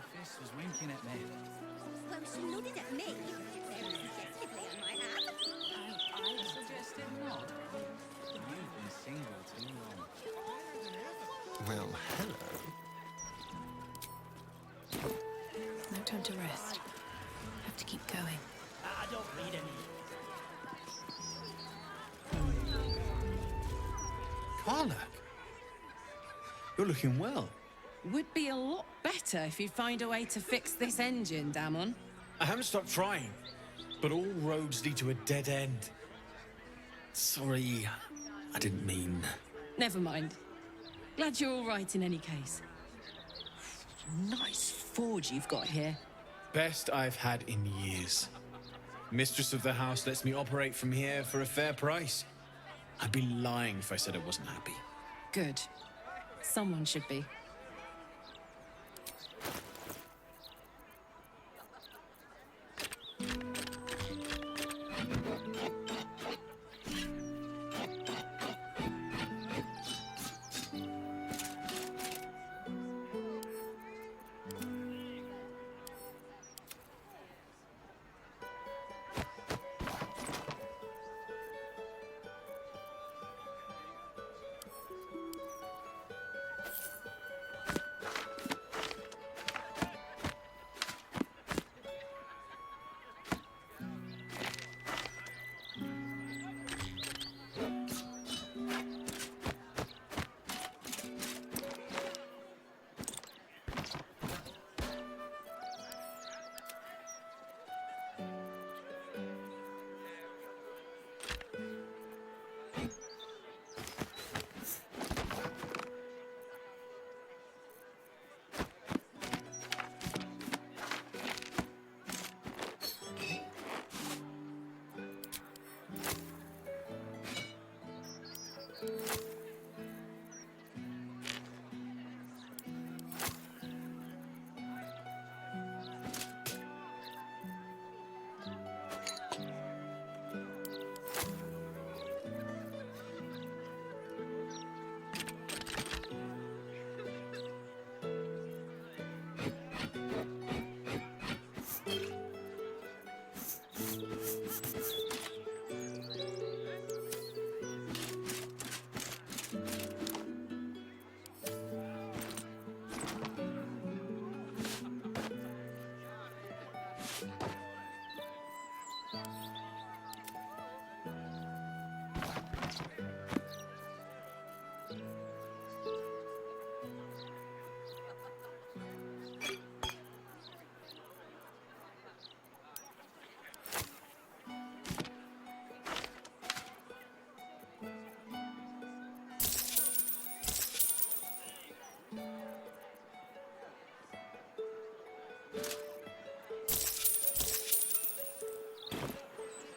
fist was winking at me. Well, she nodded at me, very suggestively, I might add. I suggested not. You've been single too long. Well, hello. No time to rest. Have to keep going. I don't read any. Karlak, you're looking well. Would be a lot better if you'd find a way to fix this engine, Damon. I haven't stopped trying, but all roads lead to a dead end. Sorry, I didn't mean... Never mind. Glad you're all right in any case. Nice forge you've got here. Best I've had in years. Mistress of the house lets me operate from here for a fair price. I'd be lying if I said I wasn't happy. Good. Someone should be.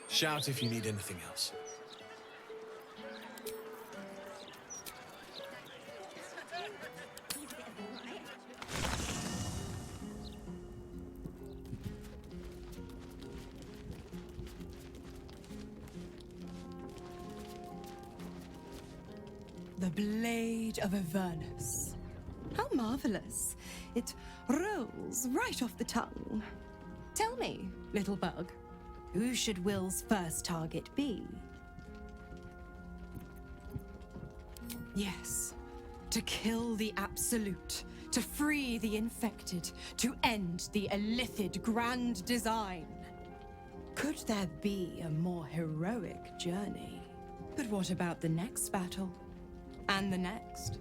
Shout if you need anything else. The blade of Avernus. How marvelous. It rolls right off the tongue. Tell me, little bug, who should Will's first target be? Yes, to kill the Absolute, to free the infected, to end the illithid grand design. Could there be a more heroic journey? But what about the next battle? And the next?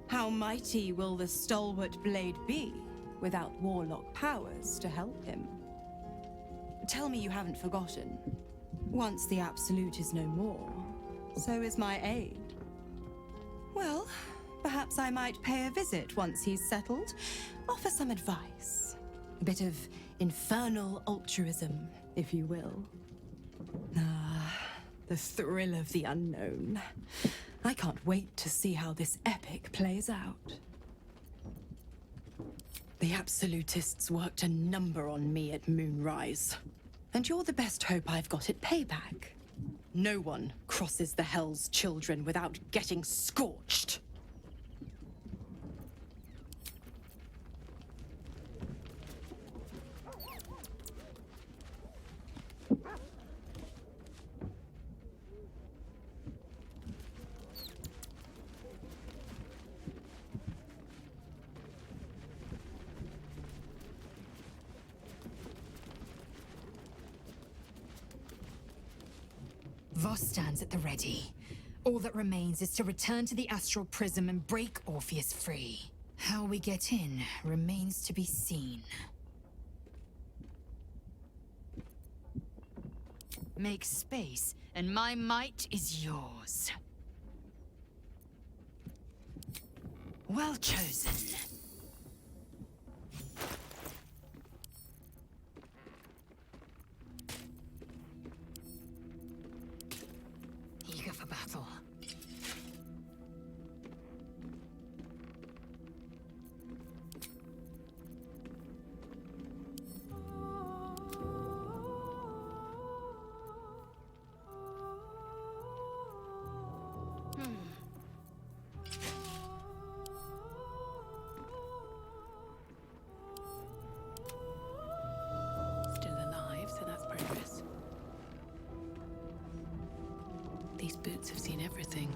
How mighty will the stalwart blade be without warlock powers to help him? Tell me you haven't forgotten. Once the Absolute is no more, so is my aid. Well, perhaps I might pay a visit once he's settled, offer some advice. A bit of infernal altruism, if you will. Ah, the thrill of the unknown. I can't wait to see how this epic plays out. The Absolutists worked a number on me at Moonrise. And you're the best hope I've got at payback. No one crosses the Hell's Children without getting scorched. Bar stands at the ready. All that remains is to return to the astral prism and break Orpheus free. How we get in remains to be seen. Make space, and my might is yours. Well chosen. Eager for battle. Still alive, so that's progress. These boots have seen everything.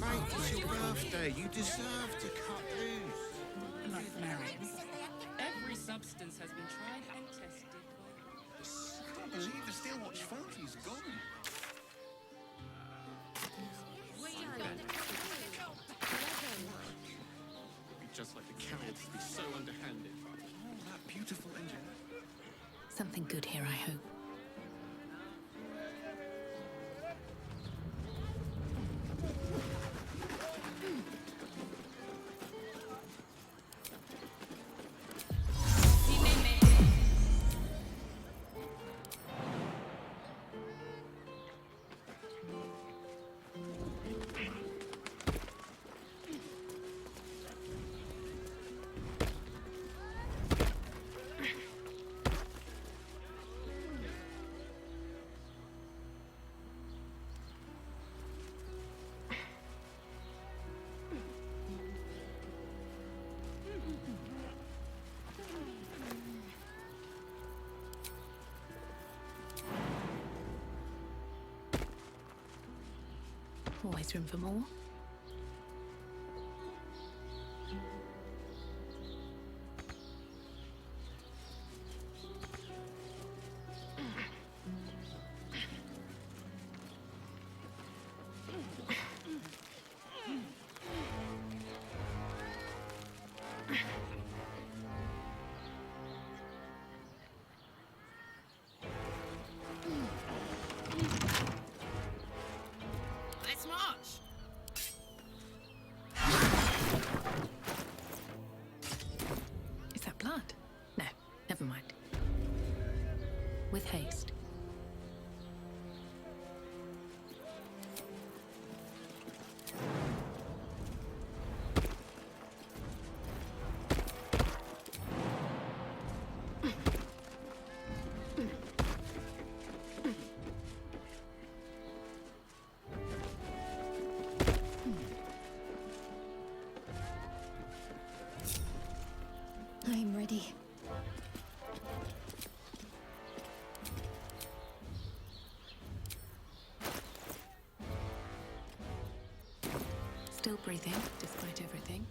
Mate, it's your birthday. You deserve to cut loose. Like marriage. Every substance has been tried and tested. I can't believe the Steel Watch 40's gone. Just like the cowards to be so underhanded. Oh, that beautiful engine. Something good here, I hope. Always room for more. Let's march! Is that blood? No, never mind. With haste. I'm ready. Still breathing, despite everything.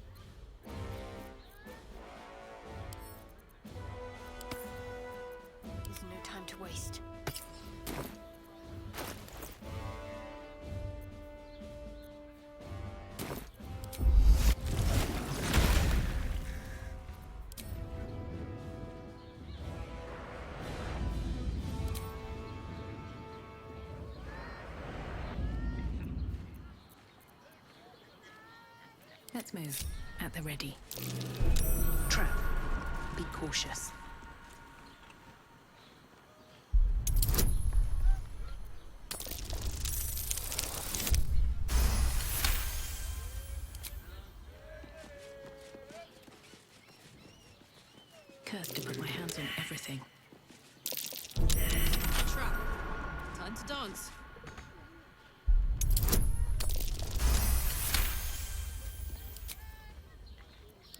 There's no time to waste. Let's move. At the ready. Trap. Be cautious. Cursed to put my hands on everything. Trap. Time to dance.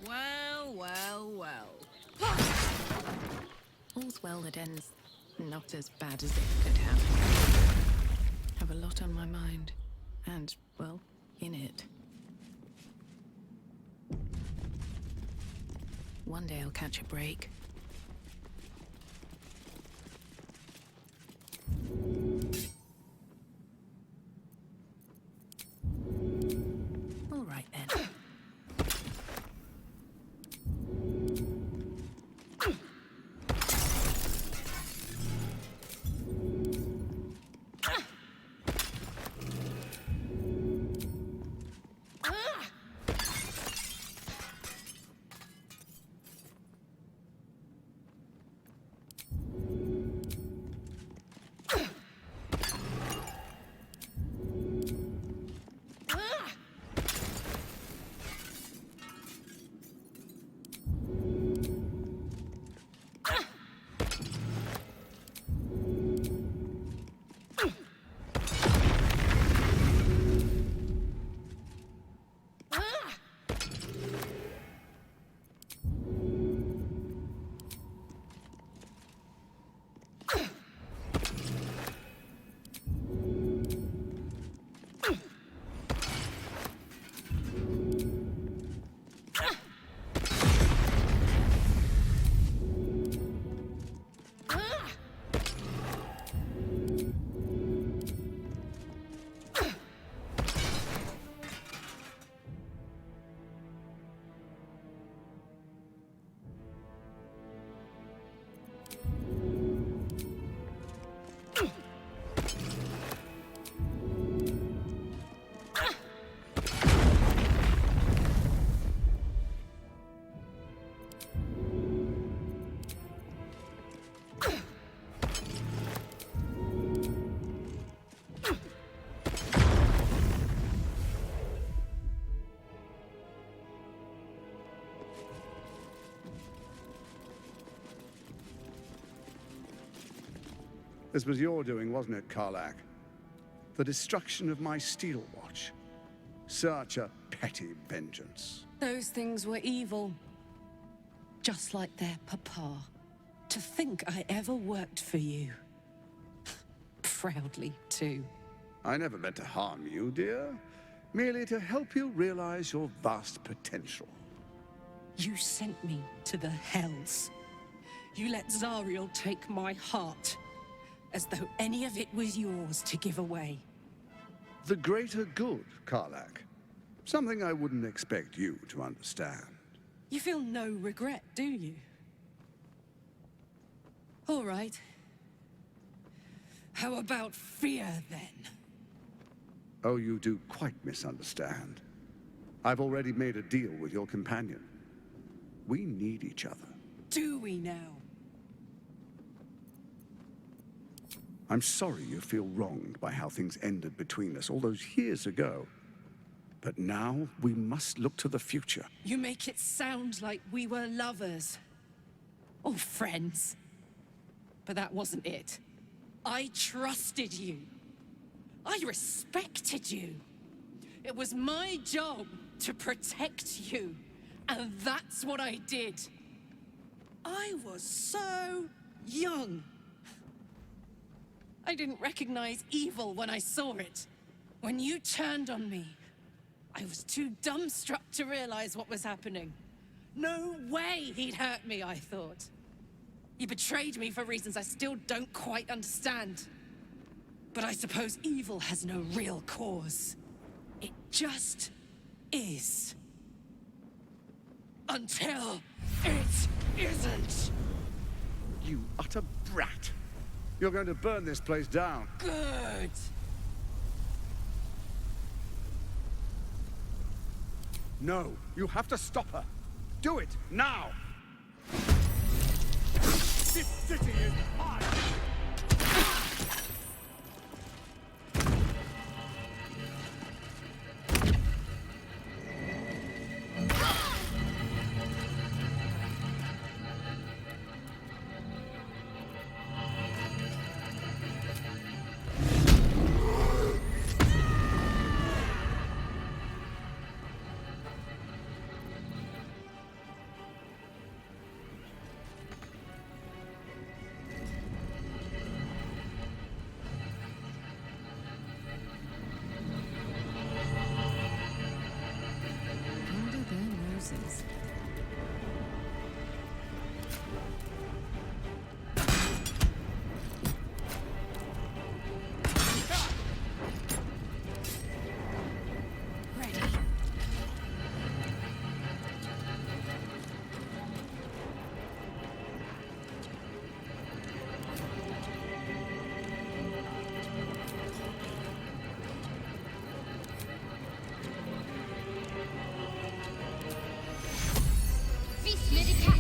Well, well, well. All's well that ends not as bad as it could have. Have a lot on my mind. And, well, in it. One day I'll catch a break. All right then. This was your doing, wasn't it, Karlach? The destruction of my steel watch. Such a petty vengeance. Those things were evil. Just like their papa. To think I ever worked for you. Proudly, too. I never meant to harm you, dear. Merely to help you realize your vast potential. You sent me to the hells. You let Zariel take my heart. As though any of it was yours to give away. The greater good, Karlach. Something I wouldn't expect you to understand. You feel no regret, do you? All right. How about fear, then? Oh, you do quite misunderstand. I've already made a deal with your companion. We need each other. Do we now? I'm sorry you feel wronged by how things ended between us all those years ago. But now we must look to the future. You make it sound like we were lovers. Or friends. But that wasn't it. I trusted you. I respected you. It was my job to protect you. And that's what I did. I was so young. I didn't recognize evil when I saw it. When you turned on me, I was too dumbstruck to realize what was happening. No way he'd hurt me, I thought. You betrayed me for reasons I still don't quite understand. But I suppose evil has no real cause. It just is. Until it isn't. You utter brat. You're going to burn this place down. Good. No, you have to stop her. Do it, now! This city is mine! Under their noses. Ready. Vis medicat.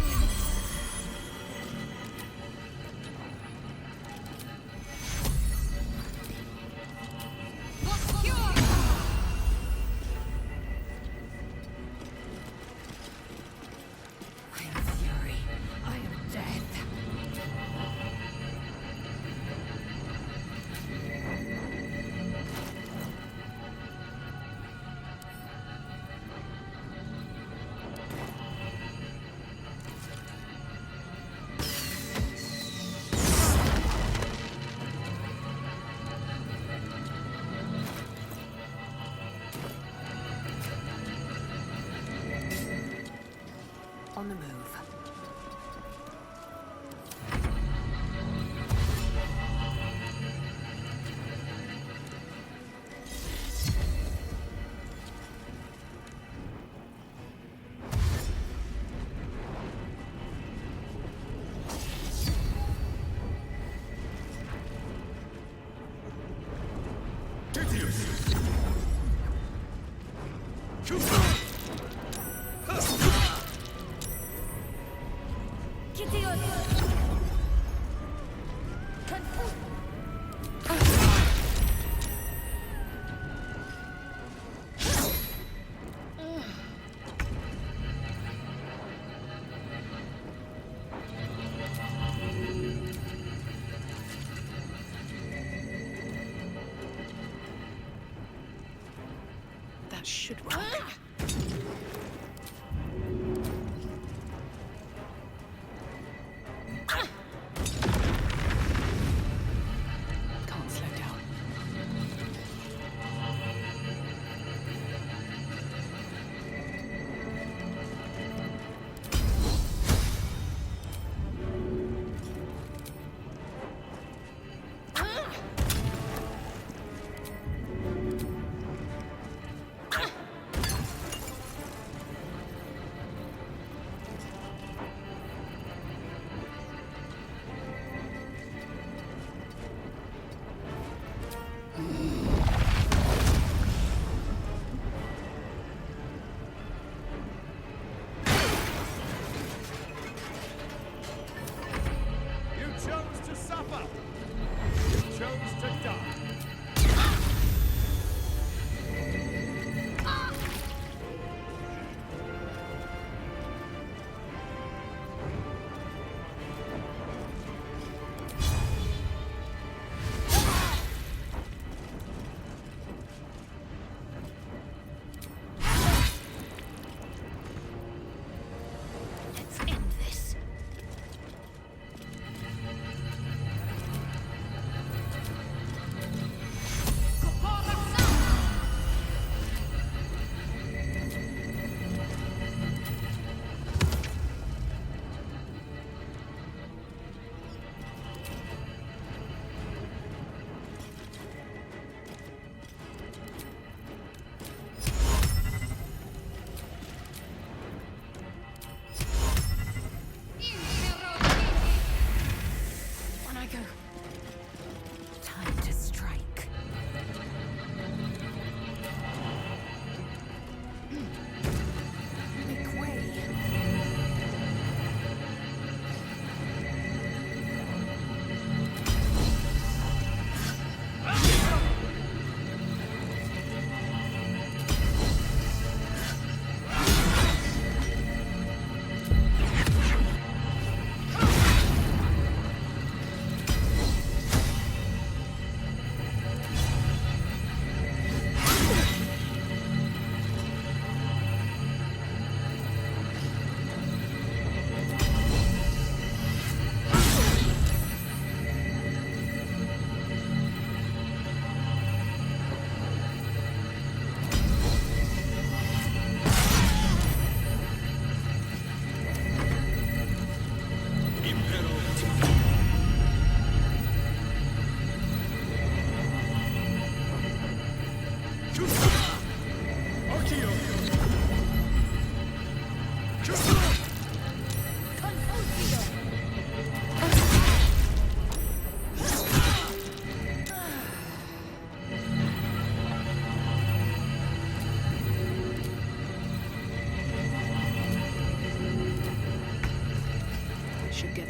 I am fury. I am death. On the move. That should work. Can't slow down.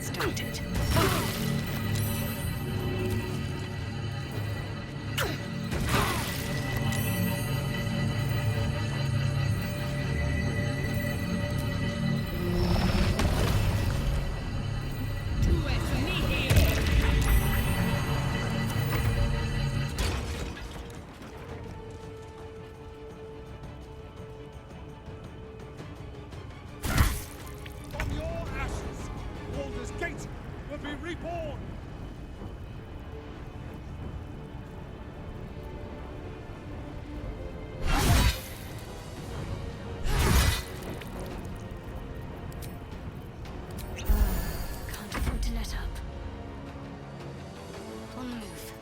started. From your ashes, Baldur's Gate will be reborn! Can't afford to let up. On the move.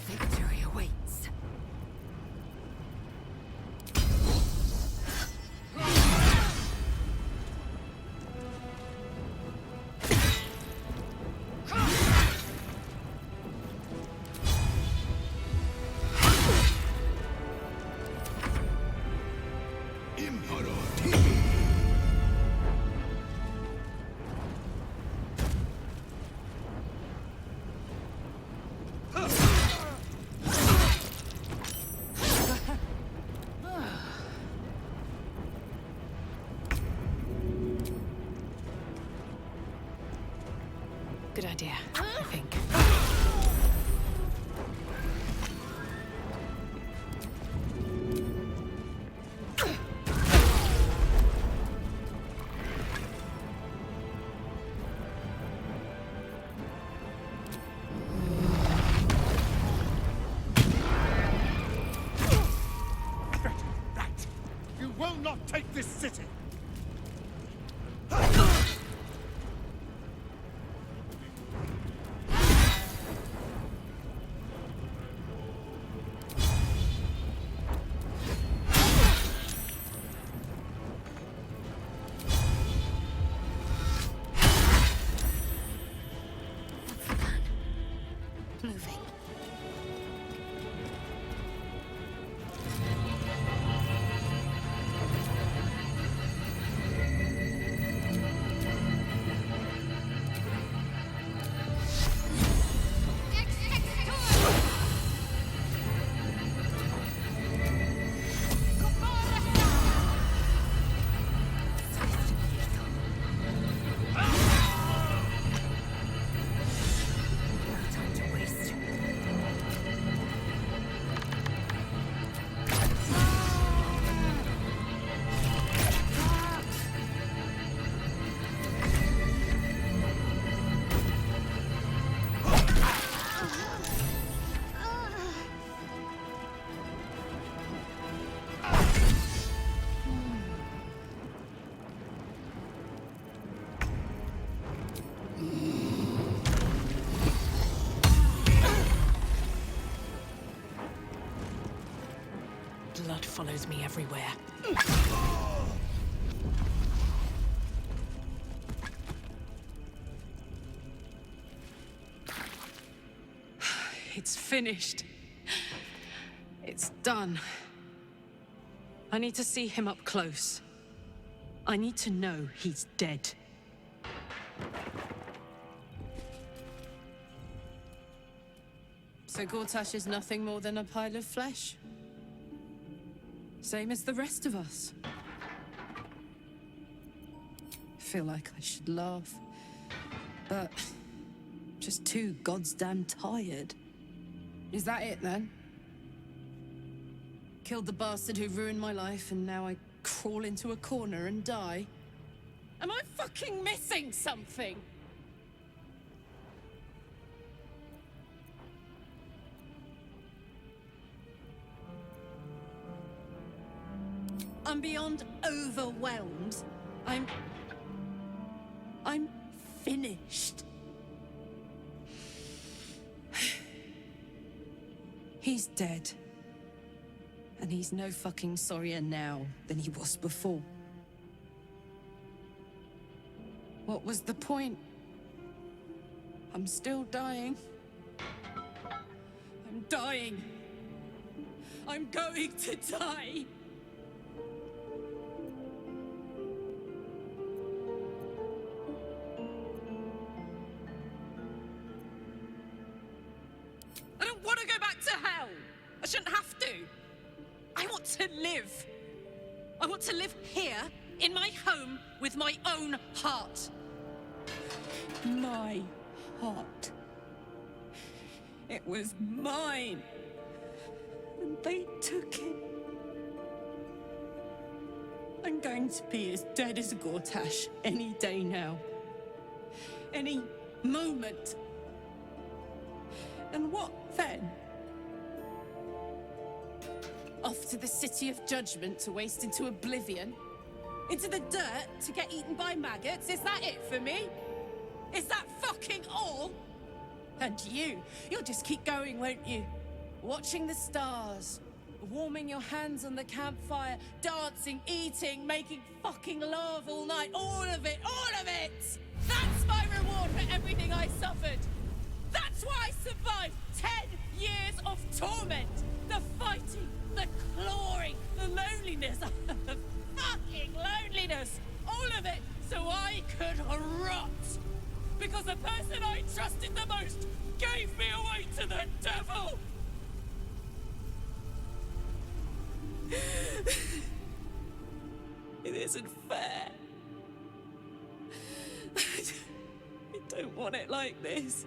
Victory awaits. Good idea, I think. That! You will not take this city! Moving. Blood follows me everywhere. It's finished. It's done. I need to see him up close. I need to know he's dead. So Gortash is nothing more than a pile of flesh? Same as the rest of us. Feel like I should laugh, but just too goddamn tired. Is that it then? Killed the bastard who ruined my life, and now I crawl into a corner and die? Am I fucking missing something? I'm I'm beyond overwhelmed. I'm finished. He's dead. And he's no fucking sorrier now than he was before. What was the point? I'm still dying. I'm dying. I'm going to die. I don't want to go back to hell. I shouldn't have to. I want to live. I want to live here, in my home, with my own heart. My heart. It was mine. And they took it. I'm going to be as dead as Gortash any day now. Any moment. And what then? Off to the City of Judgment to waste into oblivion? Into the dirt to get eaten by maggots? Is that it for me? Is that fucking all? And you'll just keep going, won't you? Watching the stars, warming your hands on the campfire, dancing, eating, making fucking love all night. All of it, all of it! That's my reward for everything I suffered. That's why I survived 10 years of torment. The fighting, the clawing, the loneliness, the fucking loneliness. All of it so I could rot. Because the person I trusted the most gave me away to the devil! It isn't fair. I don't want it like this.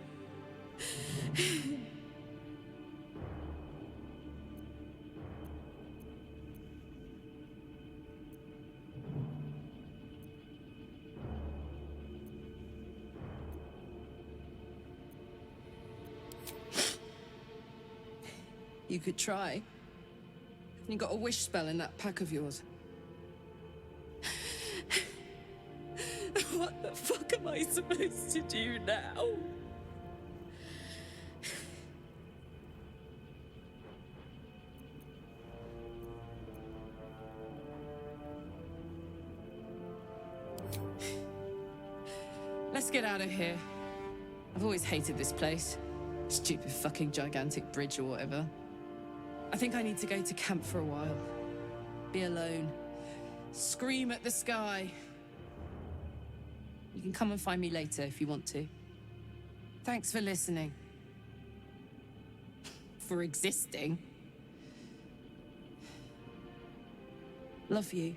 You could try. You got a wish spell in that pack of yours. What the fuck am I supposed to do now? Let's get out of here. I've always hated this place. Stupid fucking gigantic bridge or whatever. I think I need to go to camp for a while. Be alone. Scream at the sky. You can come and find me later if you want to. Thanks for listening. For existing. Love you.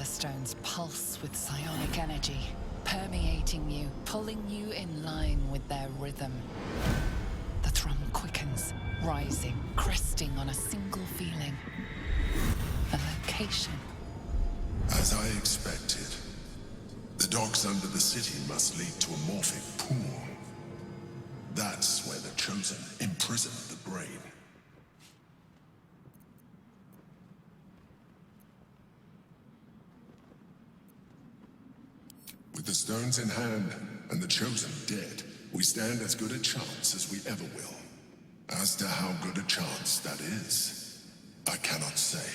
Stones pulse with psionic energy, permeating you, pulling you in line with their rhythm. The thrum quickens, rising, cresting on a single feeling. A location. As I expected, the docks under the city must lead to a morphic pool. That's where the Chosen imprisoned the brain. With the stones in hand and the Chosen dead, we stand as good a chance as we ever will. As to how good a chance that is, I cannot say.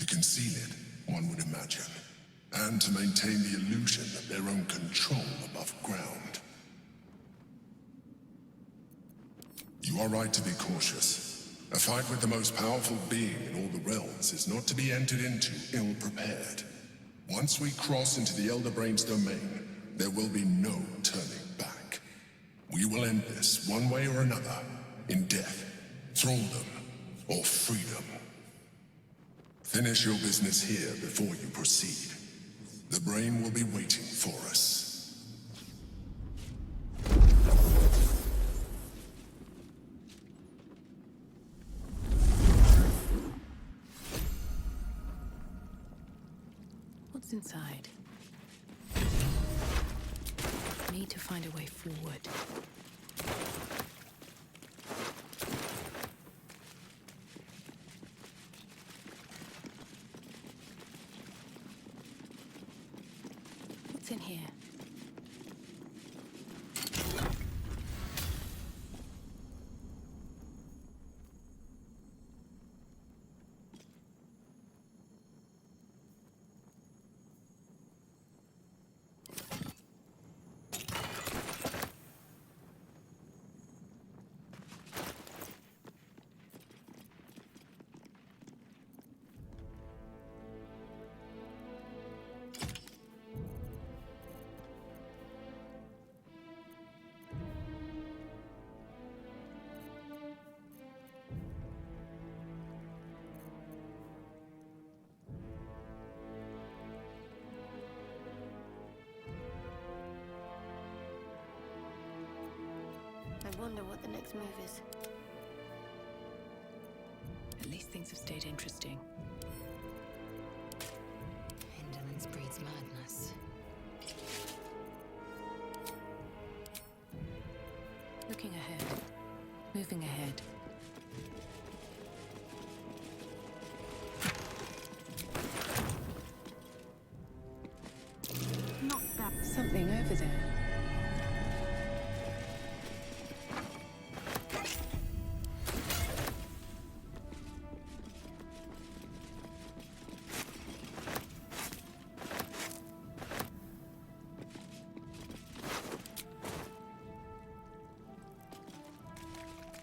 To conceal it, one would imagine. And to maintain the illusion of their own control above ground. You are right to be cautious. A fight with the most powerful being in all the realms is not to be entered into ill-prepared. Once we cross into the Elder Brain's domain, there will be no turning back. We will end this one way or another, in death, thraldom, or freedom. Finish your business here before you proceed. The Brain will be waiting for us. What's inside? Need to find a way forward. What's in here? I wonder what the next move is. At least things have stayed interesting. Indolence breeds madness. Looking ahead. Moving ahead. Not that. Something over there.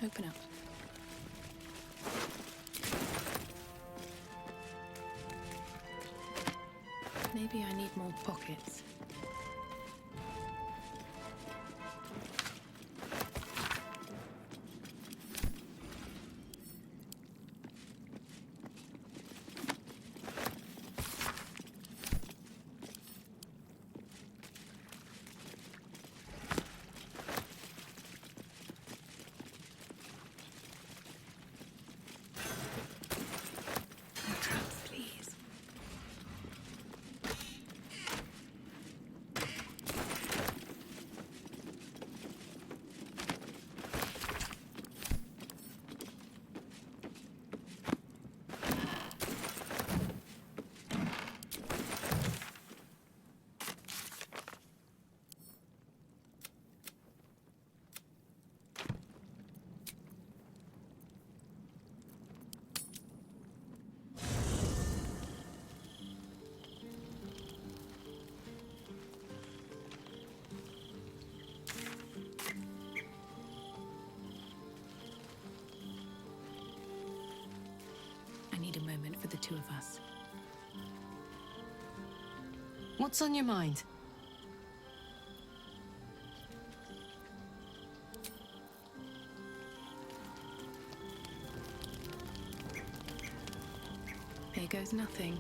Open up. Maybe I need more pockets. Please. I need a moment for the two of us. What's on your mind? There goes nothing.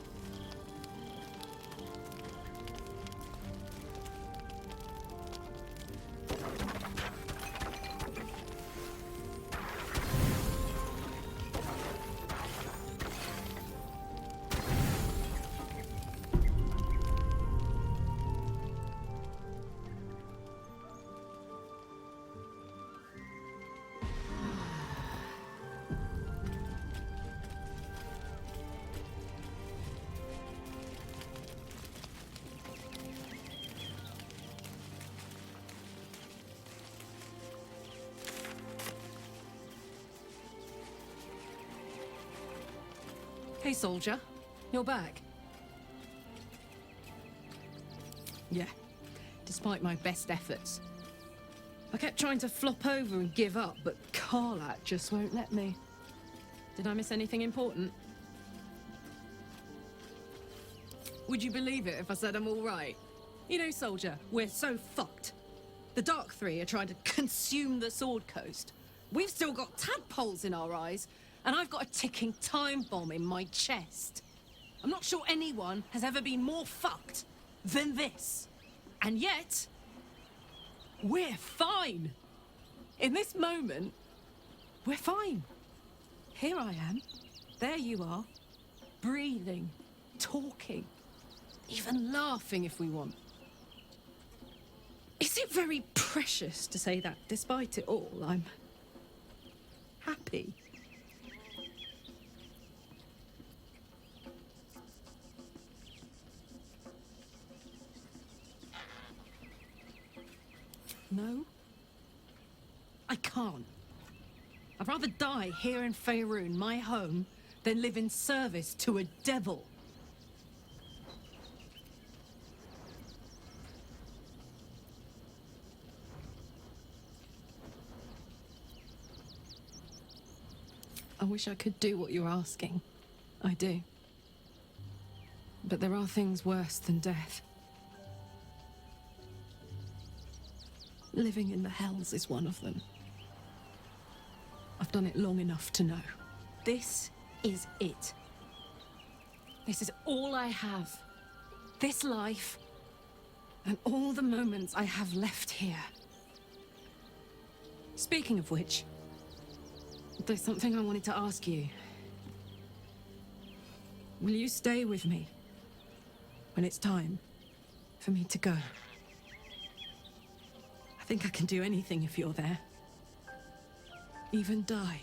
Hey, soldier. You're back. Yeah, despite my best efforts. I kept trying to flop over and give up, but Karlach just won't let me. Did I miss anything important? Would you believe it if I said I'm all right? You know, soldier, we're so fucked. The Dark Three are trying to consume the Sword Coast. We've still got tadpoles in our eyes, and I've got a ticking time bomb in my chest. I'm not sure anyone has ever been more fucked than this. And yet, we're fine. In this moment, we're fine. Here I am. There you are. Breathing, talking, even laughing if we want. Is it very precious to say that despite it all, I'm happy? No? I can't. I'd rather die here in Faerun, my home, than live in service to a devil. I wish I could do what you're asking. I do. But there are things worse than death. Living in the Hells is one of them. I've done it long enough to know. This is it. This is all I have. This life, and all the moments I have left here. Speaking of which, there's something I wanted to ask you. Will you stay with me when it's time for me to go? I think I can do anything if you're there. Even die.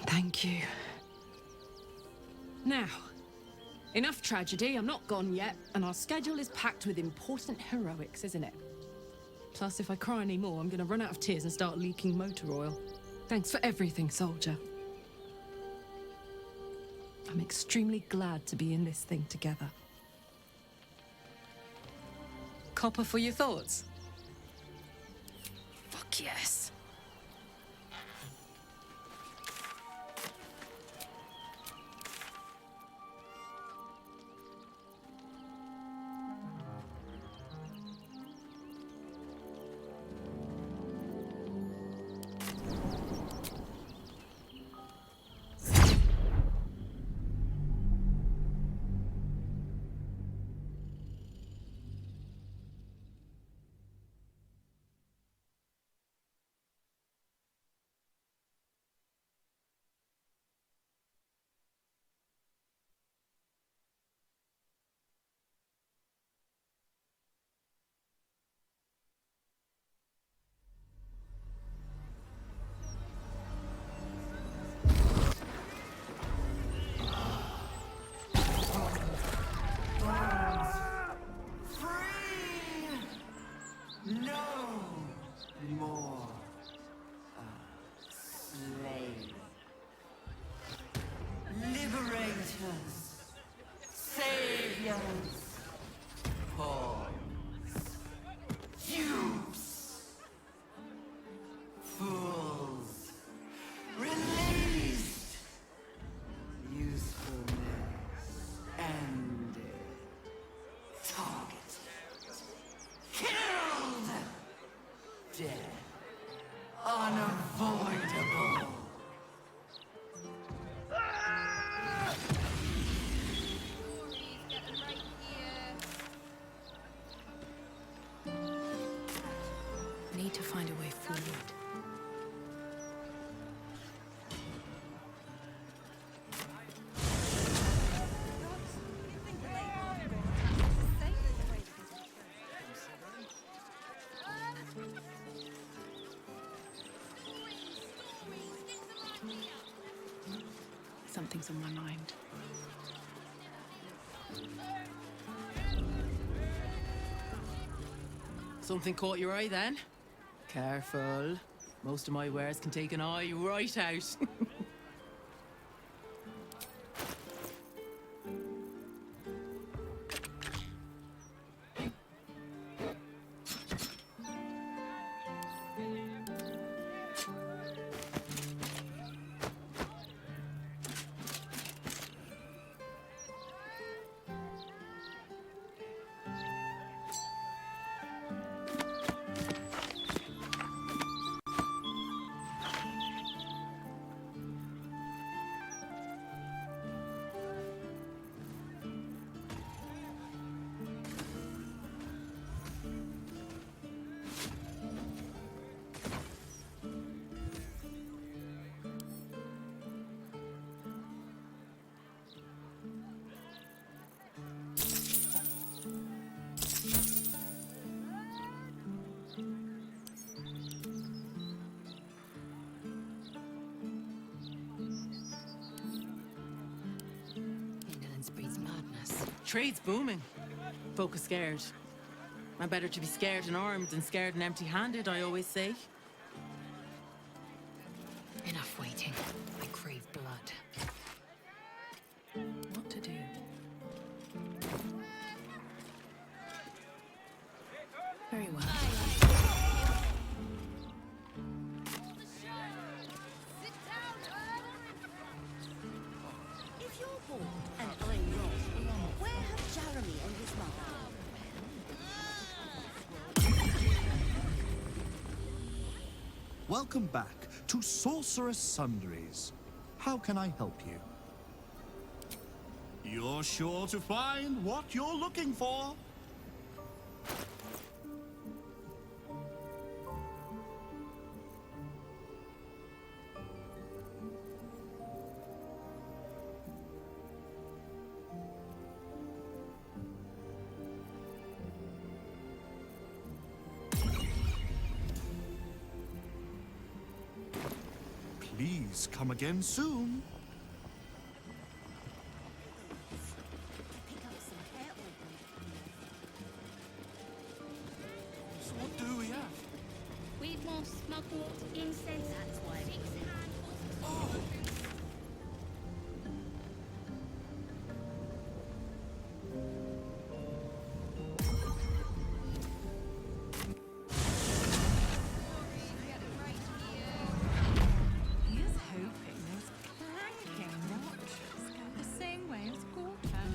Thank you. Now, enough tragedy, I'm not gone yet, and our schedule is packed with important heroics, isn't it? Plus, if I cry anymore, I'm gonna run out of tears and start leaking motor oil. Thanks for everything, soldier. I'm extremely glad to be in this thing together. Copper for your thoughts? Fuck yes. Need to find a way forward. Something's on my mind. Something caught your eye then? Careful. Most of my wares can take an eye right out. Indolence breeds madness. Trade's booming. Folk are scared. And better to be scared and armed than scared and empty-handed, I always say. Enough waiting. I crave blood. What to do? Very well. If you're bored and I'm wrong, where have Jeremy and his mother? Welcome back to Sorceress Sundries. How can I help you? You're sure to find what you're looking for. Please come again soon. Pick up some hair oil. So what do we have? We've more smuggled incense. That's why it's hand. He's hoping those clanking watches go the same way as Gorton.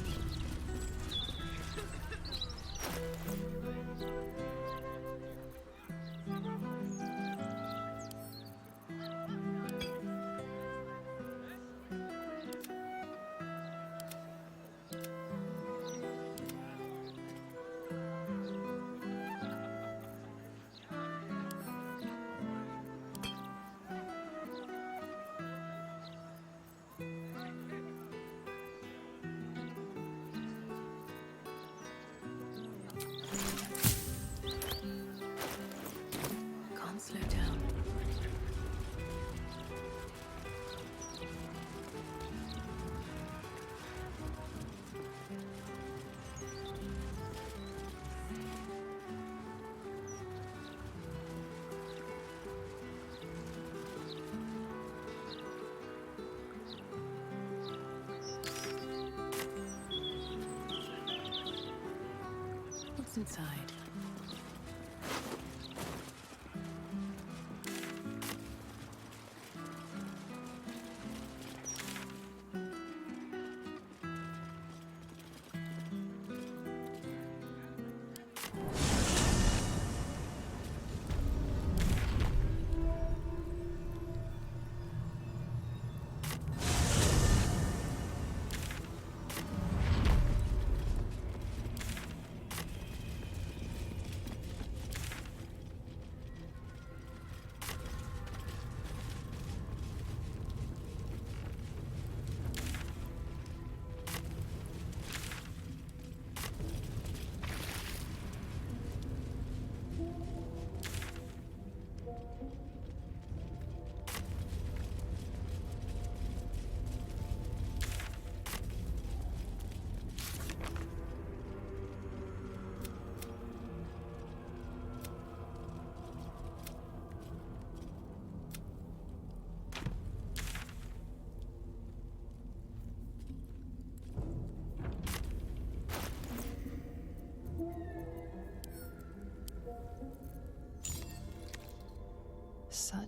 Can't slow down. What's inside?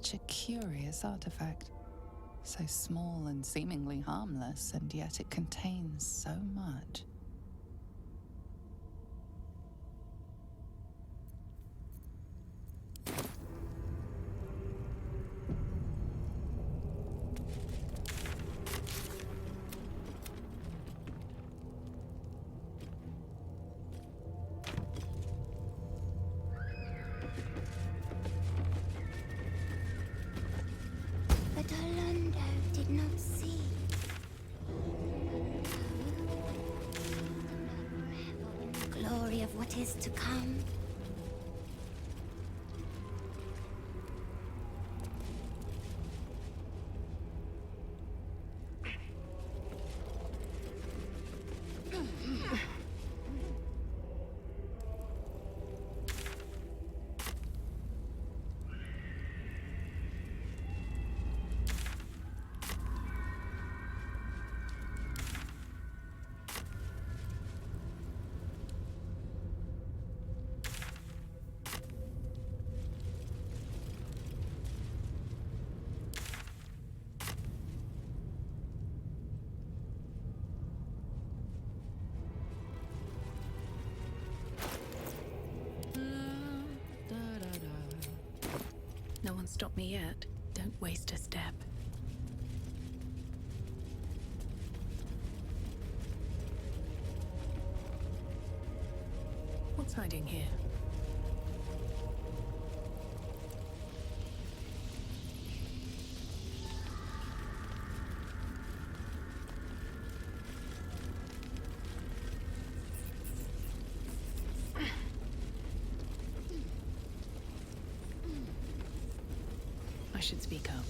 Such a curious artifact. So small and seemingly harmless, and yet it contains so much. But Orlando did not see. The glory of what is to come. No one stopped me yet. Don't waste a step. What's hiding here? I should speak up.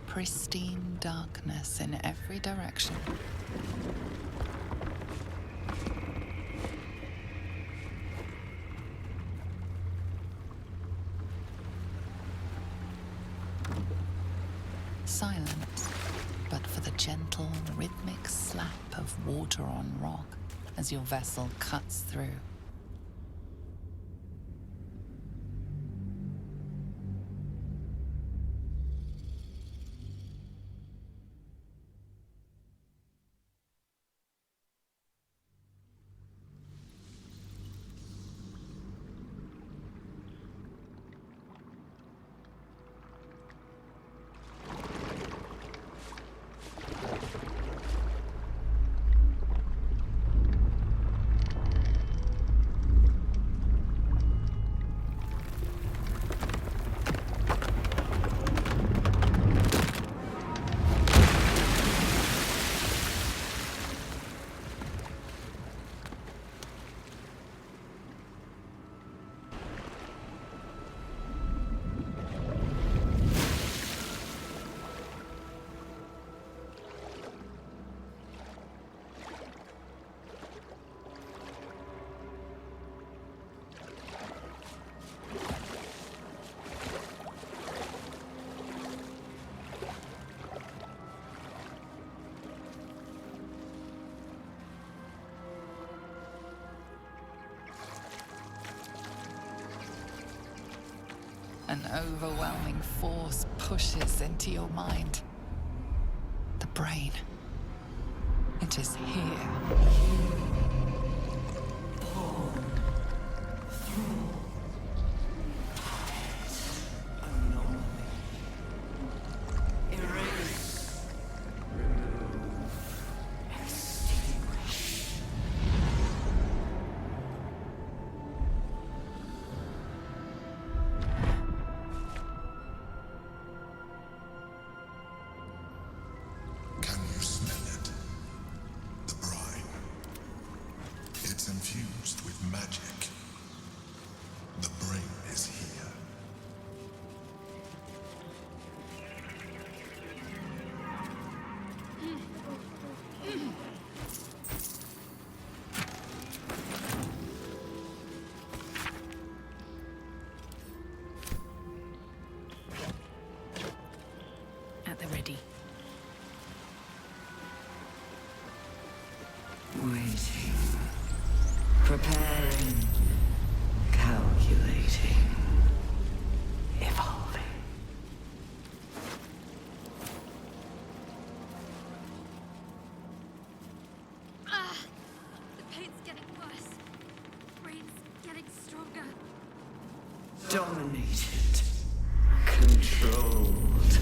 Pristine darkness in every direction. Silence, but for the gentle, rhythmic slap of water on rock as your vessel cuts through. An overwhelming force pushes into your mind. The brain. It is here. Can you smell it? The brine. getting stronger. Dominated. Controlled.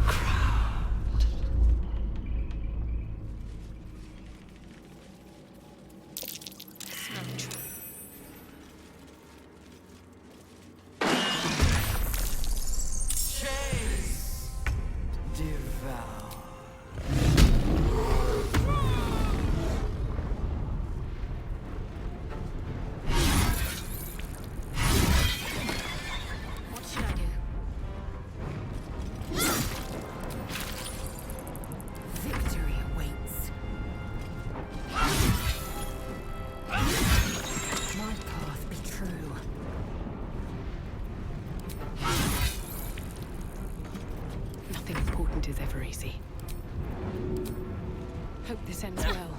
Crowned. Smoke trap. Chase. Devour. What should I do? Victory awaits. My path be true. Nothing important is ever easy. Hope this ends well.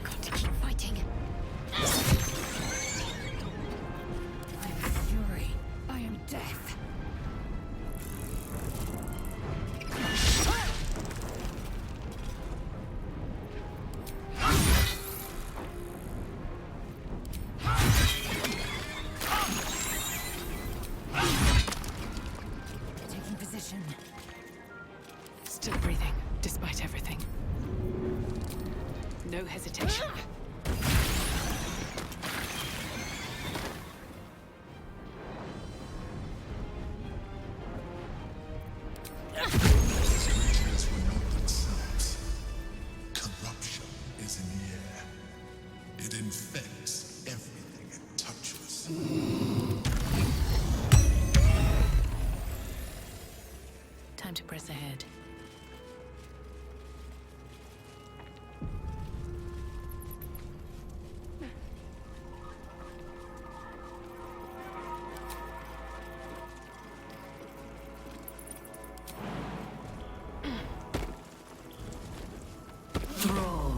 Got to keep fighting. I am fury. I am death. Taking position. Still breathing, despite everything. No hesitation. These creatures were not themselves. Corruption is in the air. It infects everything it touches. Time to press ahead. Thrall.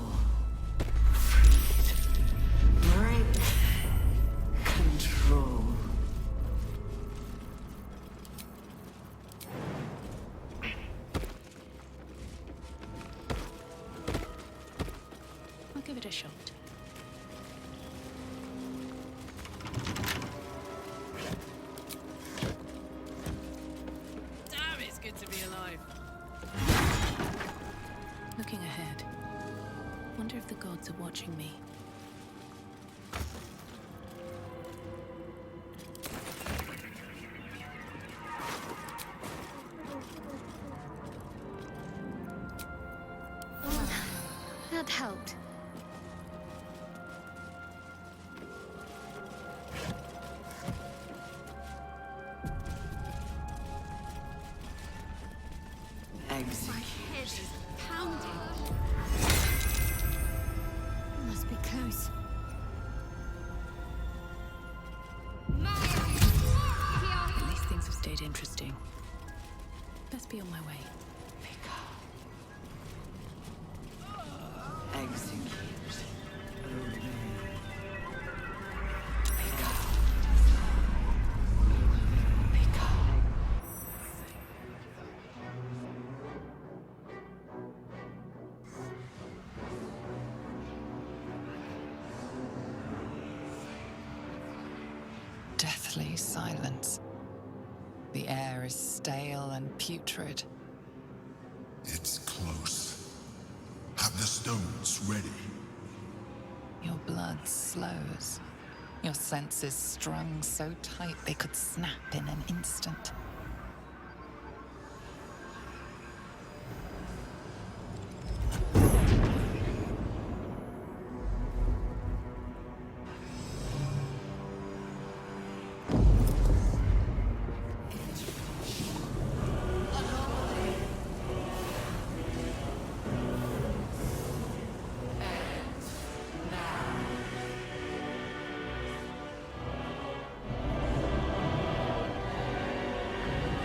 Freed. Break. Control. I'll give it a shot. Damn, it's good to be alive. Looking ahead. Wonder if the gods are watching me. That helped. Execute. My head is pounding. Must be close. At least things have stayed interesting. Best be on my way. Execute. Obey. deathly silence. The air is stale and putrid. It's close. Have the stones ready. Your blood slows. Your senses strung so tight they could snap in an instant.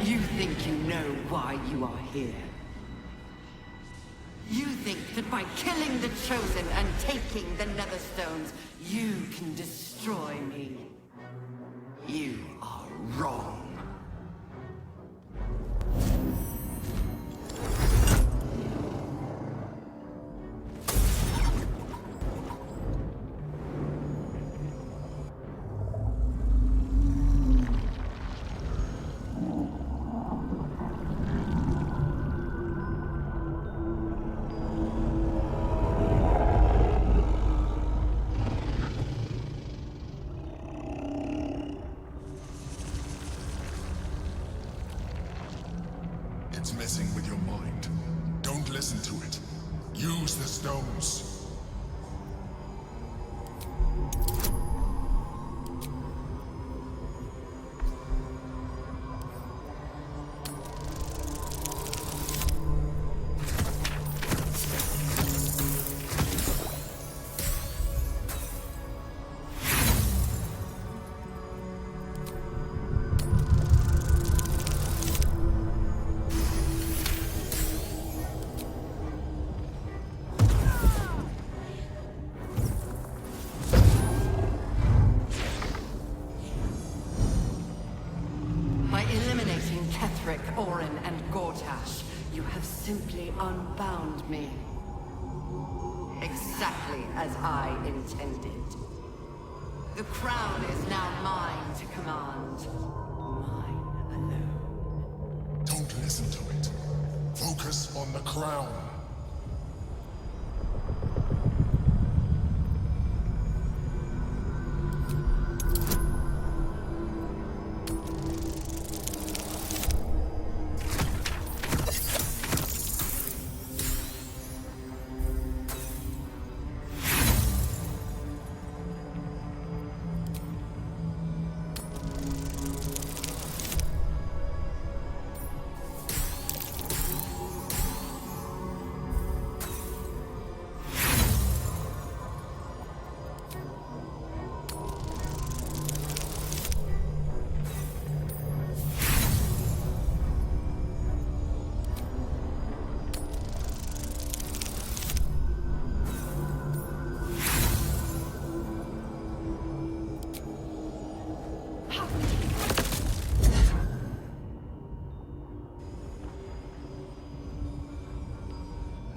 You think you know why you are here. You think that by killing the Chosen and taking the Netherstones, you can destroy me. You are wrong. It's messing with your mind. Don't listen to it. Use the stones. Orin and Gortash, you have simply unbound me. Exactly as I intended. The crown is now mine to command. Mine alone. Don't listen to it. Focus on the crown.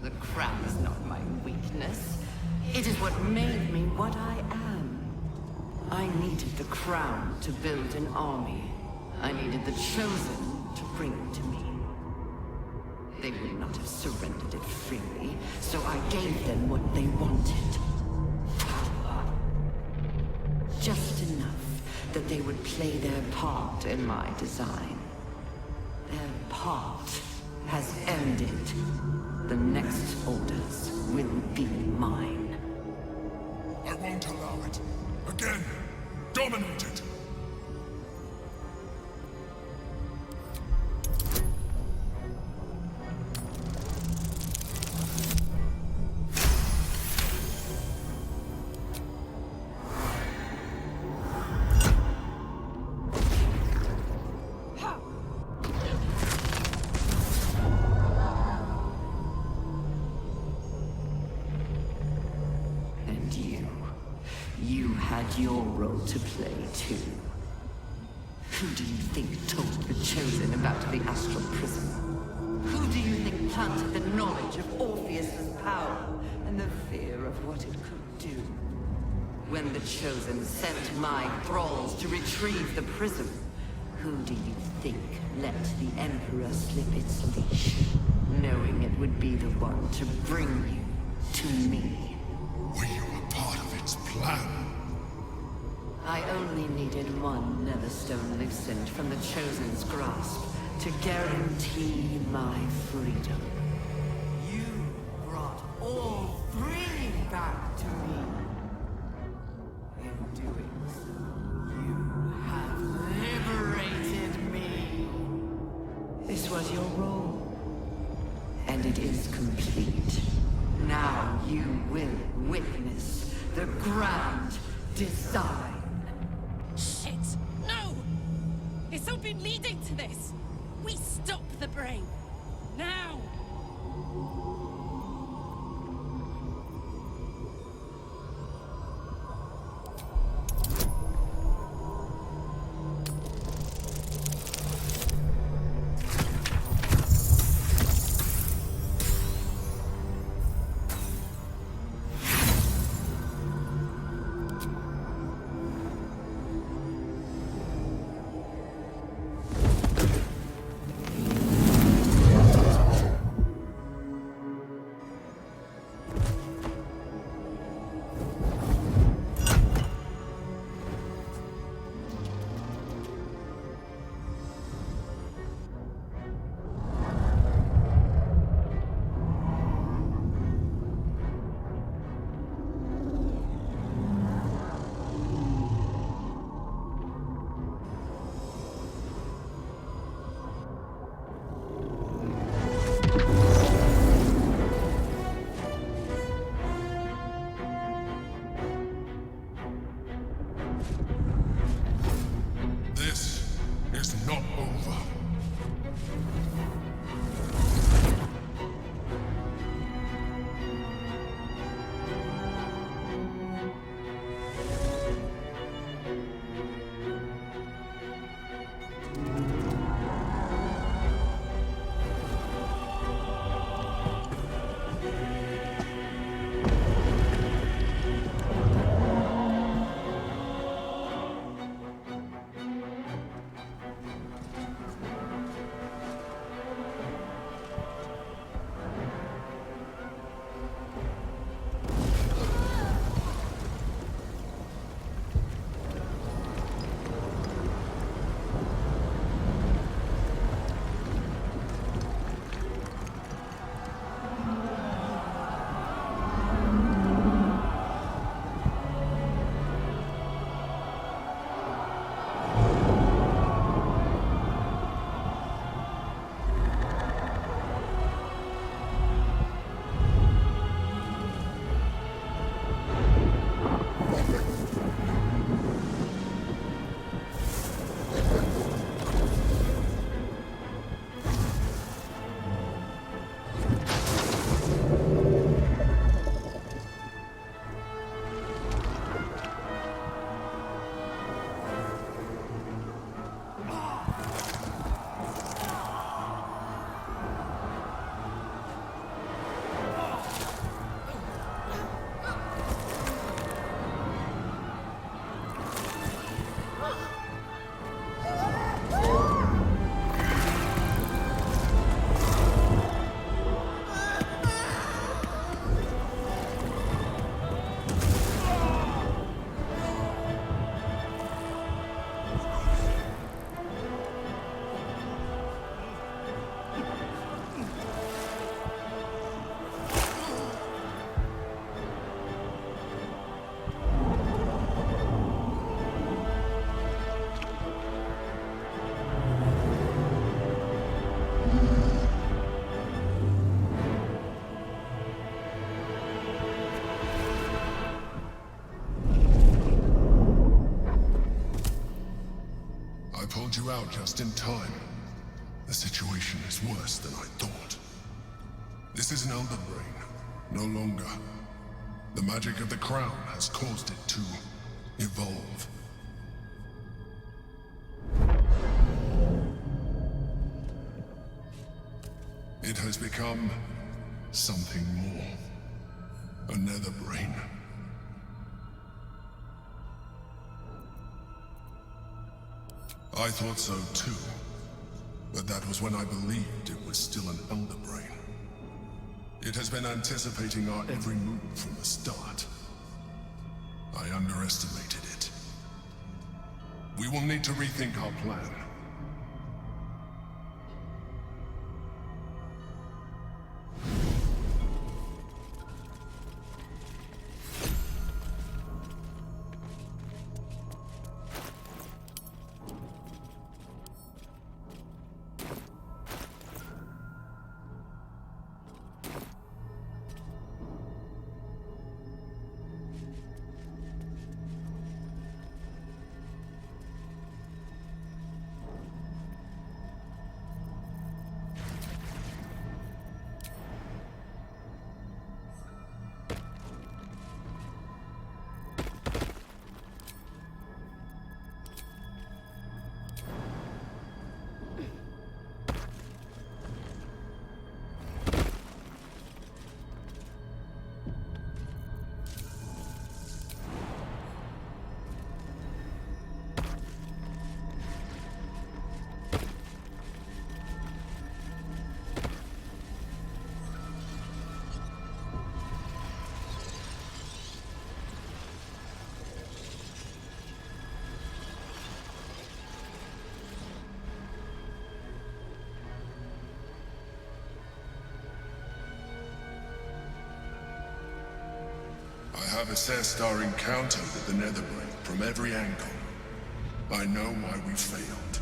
The crown is not my weakness. It is what made me what I am. I needed the crown to build an army. I needed the Chosen to bring it to me. They would not have surrendered it freely, so I gave them what they wanted. Power. Just enough that they would play their part in my design. Their part has ended. The next orders will be mine. I won't allow it. Again, dominate it. You had your role to play, too. Who do you think told the Chosen about the Astral Prism? Who do you think planted the knowledge of Orpheus's power and the fear of what it could do? When the Chosen sent my thralls to retrieve the prism, who do you think let the Emperor slip its leash, knowing it would be the one to bring you to me? Were you a part of its plan? I only needed one Netherstone loosened from the Chosen's grasp to guarantee my freedom. You brought all three back to me. In doing so, you have liberated me. This was your role, and it is complete. Now you will witness the grand design. Shit! No! It's all been leading to this! We stop the brain! Now! This is not over. Pulled you out just in time. The situation is worse than I thought. This is an Elder Brain, no longer. The magic of the crown has caused it to evolve. It has become something more. A Nether Brain. I thought so too. But that was when I believed it was still an Elder Brain. It has been anticipating our every move from the start. I underestimated it. We will need to rethink our plan. I have assessed our encounter with the Netherbrain from every angle. I know why we failed.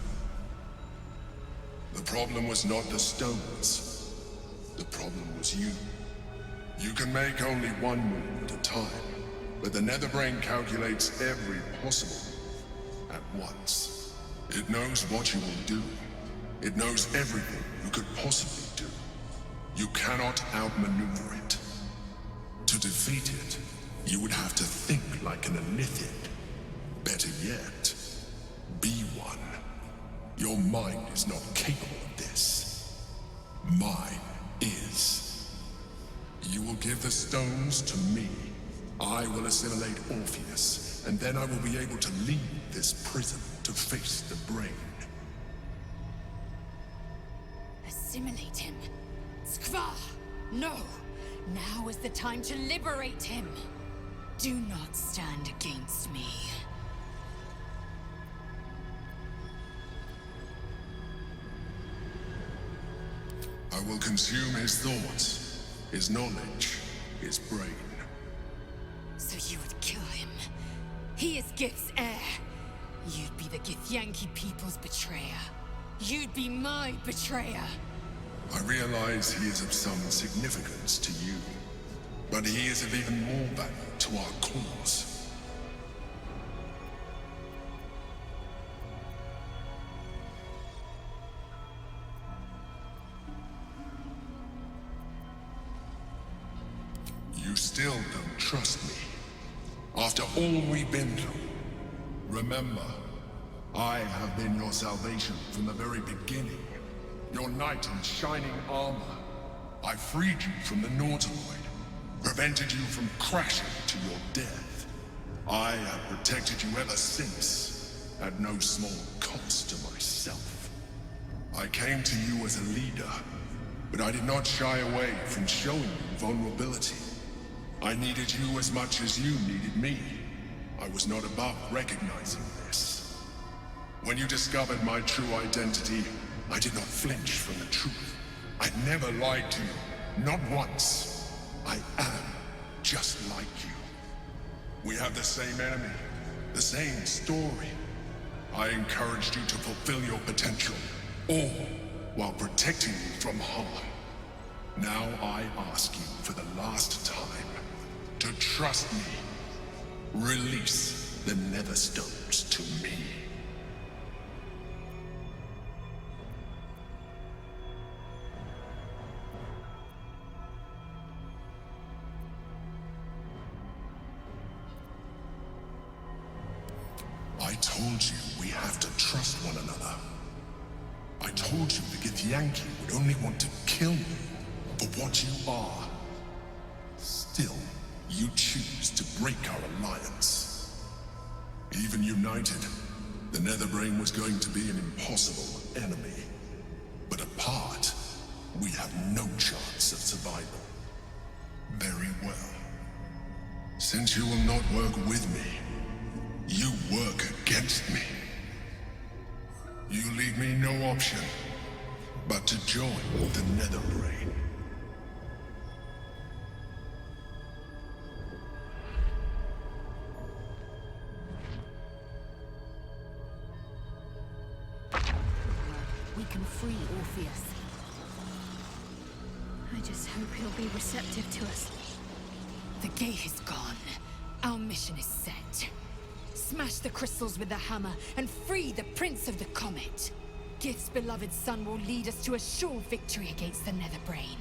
The problem was not the stones. The problem was you. You can make only one move at a time, but the Netherbrain calculates every possible move at once. It knows what you will do. It knows everything you could possibly do. You cannot outmaneuver it. To defeat it, you would have to think like an Elithid. Better yet, be one. Your mind is not capable of this. Mine is. You will give the stones to me. I will assimilate Orpheus, and then I will be able to leave this prison to face the brain. Assimilate him. Skva! No! Now is the time to liberate him. Do not stand against me. I will consume his thoughts, his knowledge, his brain. So you would kill him. He is Gith's heir. You'd be the Githyanki people's betrayer. You'd be my betrayer. I realize he is of some significance to you, but he is of even more value to our cause. You still don't trust me, after all we've been through. Remember, I have been your salvation from the very beginning. Your knight in shining armor. I freed you from the Nautiloid, prevented you from crashing to your death. I have protected you ever since, at no small cost to myself. I came to you as a leader, but I did not shy away from showing you vulnerability. I needed you as much as you needed me. I was not above recognizing this. When you discovered my true identity, I did not flinch from the truth. I never lied to you, not once. I am just like you. We have the same enemy, the same story. I encouraged you to fulfill your potential, all while protecting you from harm. Now I ask you for the last time to trust me. Release the Netherstones to me. I told you we have to trust one another. I told you the Githyanki would only want to kill you for what you are. Still, you choose to break our alliance. Even united, The Netherbrain was going to be an impossible enemy. But apart, we have no chance of survival. Very well. Since you will not work with me, you work against me. You leave me no option but to join the Netherbrain. We can free Orpheus. I just hope he'll be receptive to us. The gate is gone. Our mission is set. Smash the crystals with the hammer and free the Prince of the Comet. Gith's beloved son will lead us to a sure victory against the Netherbrain.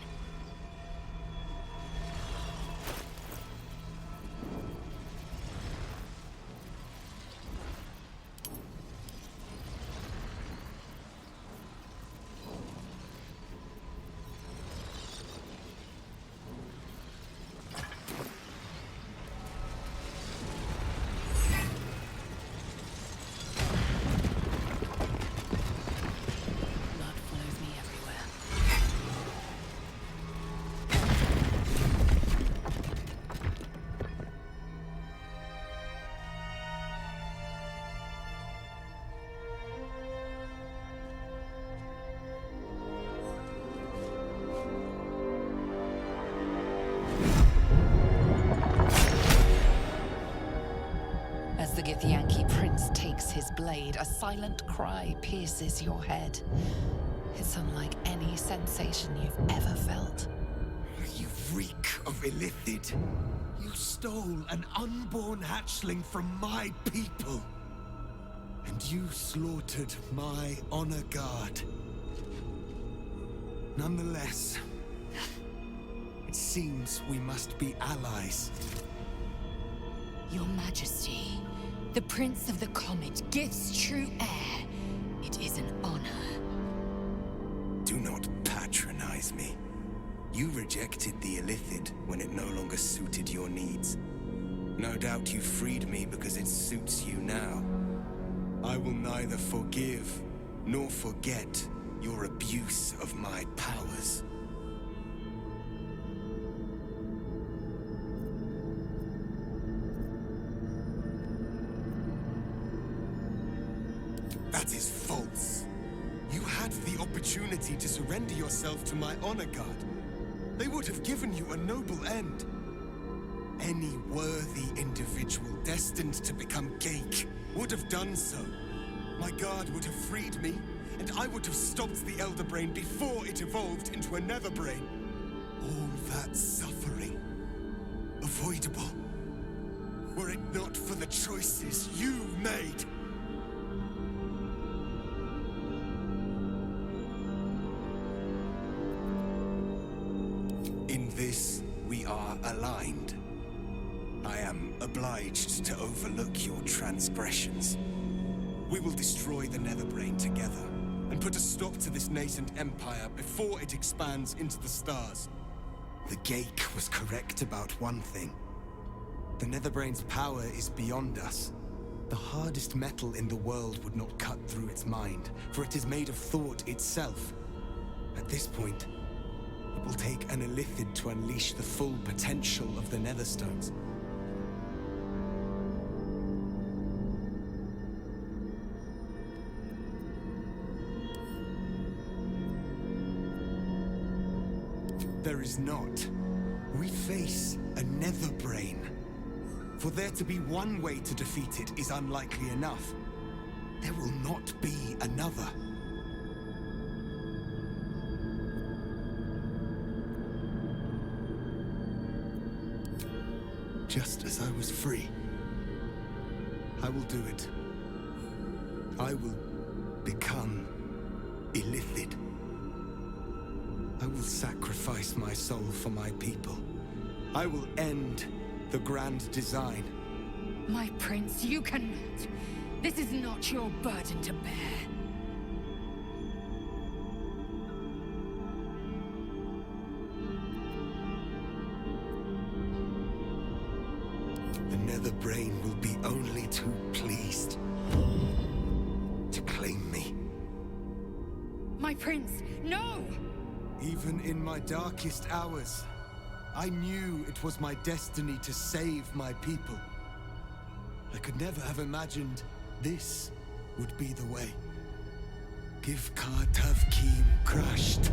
As the Githyanki prince takes his blade, a silent cry pierces your head. It's unlike any sensation you've ever felt. You reek of Illithid. You stole an unborn hatchling from my people. And you slaughtered my honor guard. Nonetheless, it seems we must be allies. Your Majesty, the Prince of the Comet, Gith's true heir. It is an honor. Do not patronize me. You rejected the Illithid when it no longer suited your needs. No doubt you freed me because it suits you now. I will neither forgive nor forget your abuse of my powers. That is false. You had the opportunity to surrender yourself to my honor guard. They would have given you a noble end. Any worthy individual destined to become Geik would have done so. My guard would have freed me, and I would have stopped the Elder Brain before it evolved into a Nether Brain. All that suffering, avoidable, were it not for the choices you made. In this, we are aligned. I am obliged to overlook your transgressions. We will destroy the Netherbrain together, and put a stop to this nascent empire before it expands into the stars. The Geik was correct about one thing. The Netherbrain's power is beyond us. The hardest metal in the world would not cut through its mind, for it is made of thought itself. At this point, it will take an Illithid to unleash the full potential of the Netherstones. There is not. We face a Netherbrain. For there to be one way to defeat it is unlikely enough. There will not be another. Just as I was free, I will do it. I will become Illithid. I will sacrifice my soul for my people. I will end the grand design. My prince, you cannot. This is not your burden to bear. The Netherbrain will be only too pleased. my prince! No! Even in my darkest hours, I knew it was my destiny to save my people. I could never have imagined this would be the way. Give Tavkim crushed.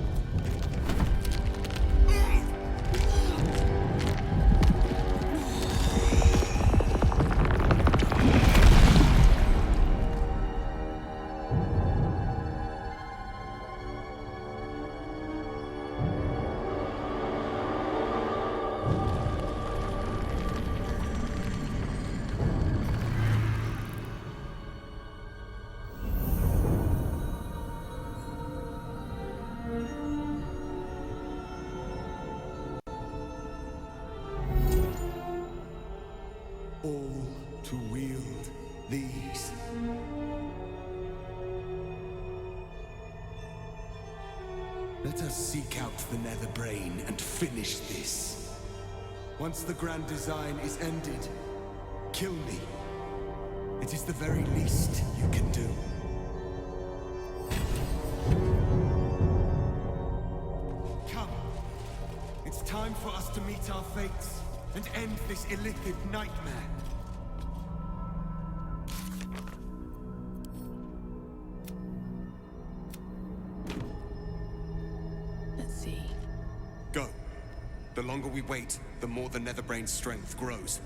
All to wield these. Let us seek out the Nether Brain and finish this. Once the Grand Design is ended, kill me. It is the very least you can do. Come. It's time for us to meet our fates and end this illithid nightmare. Let's see. Go. The longer we wait, the more the Netherbrain's strength grows.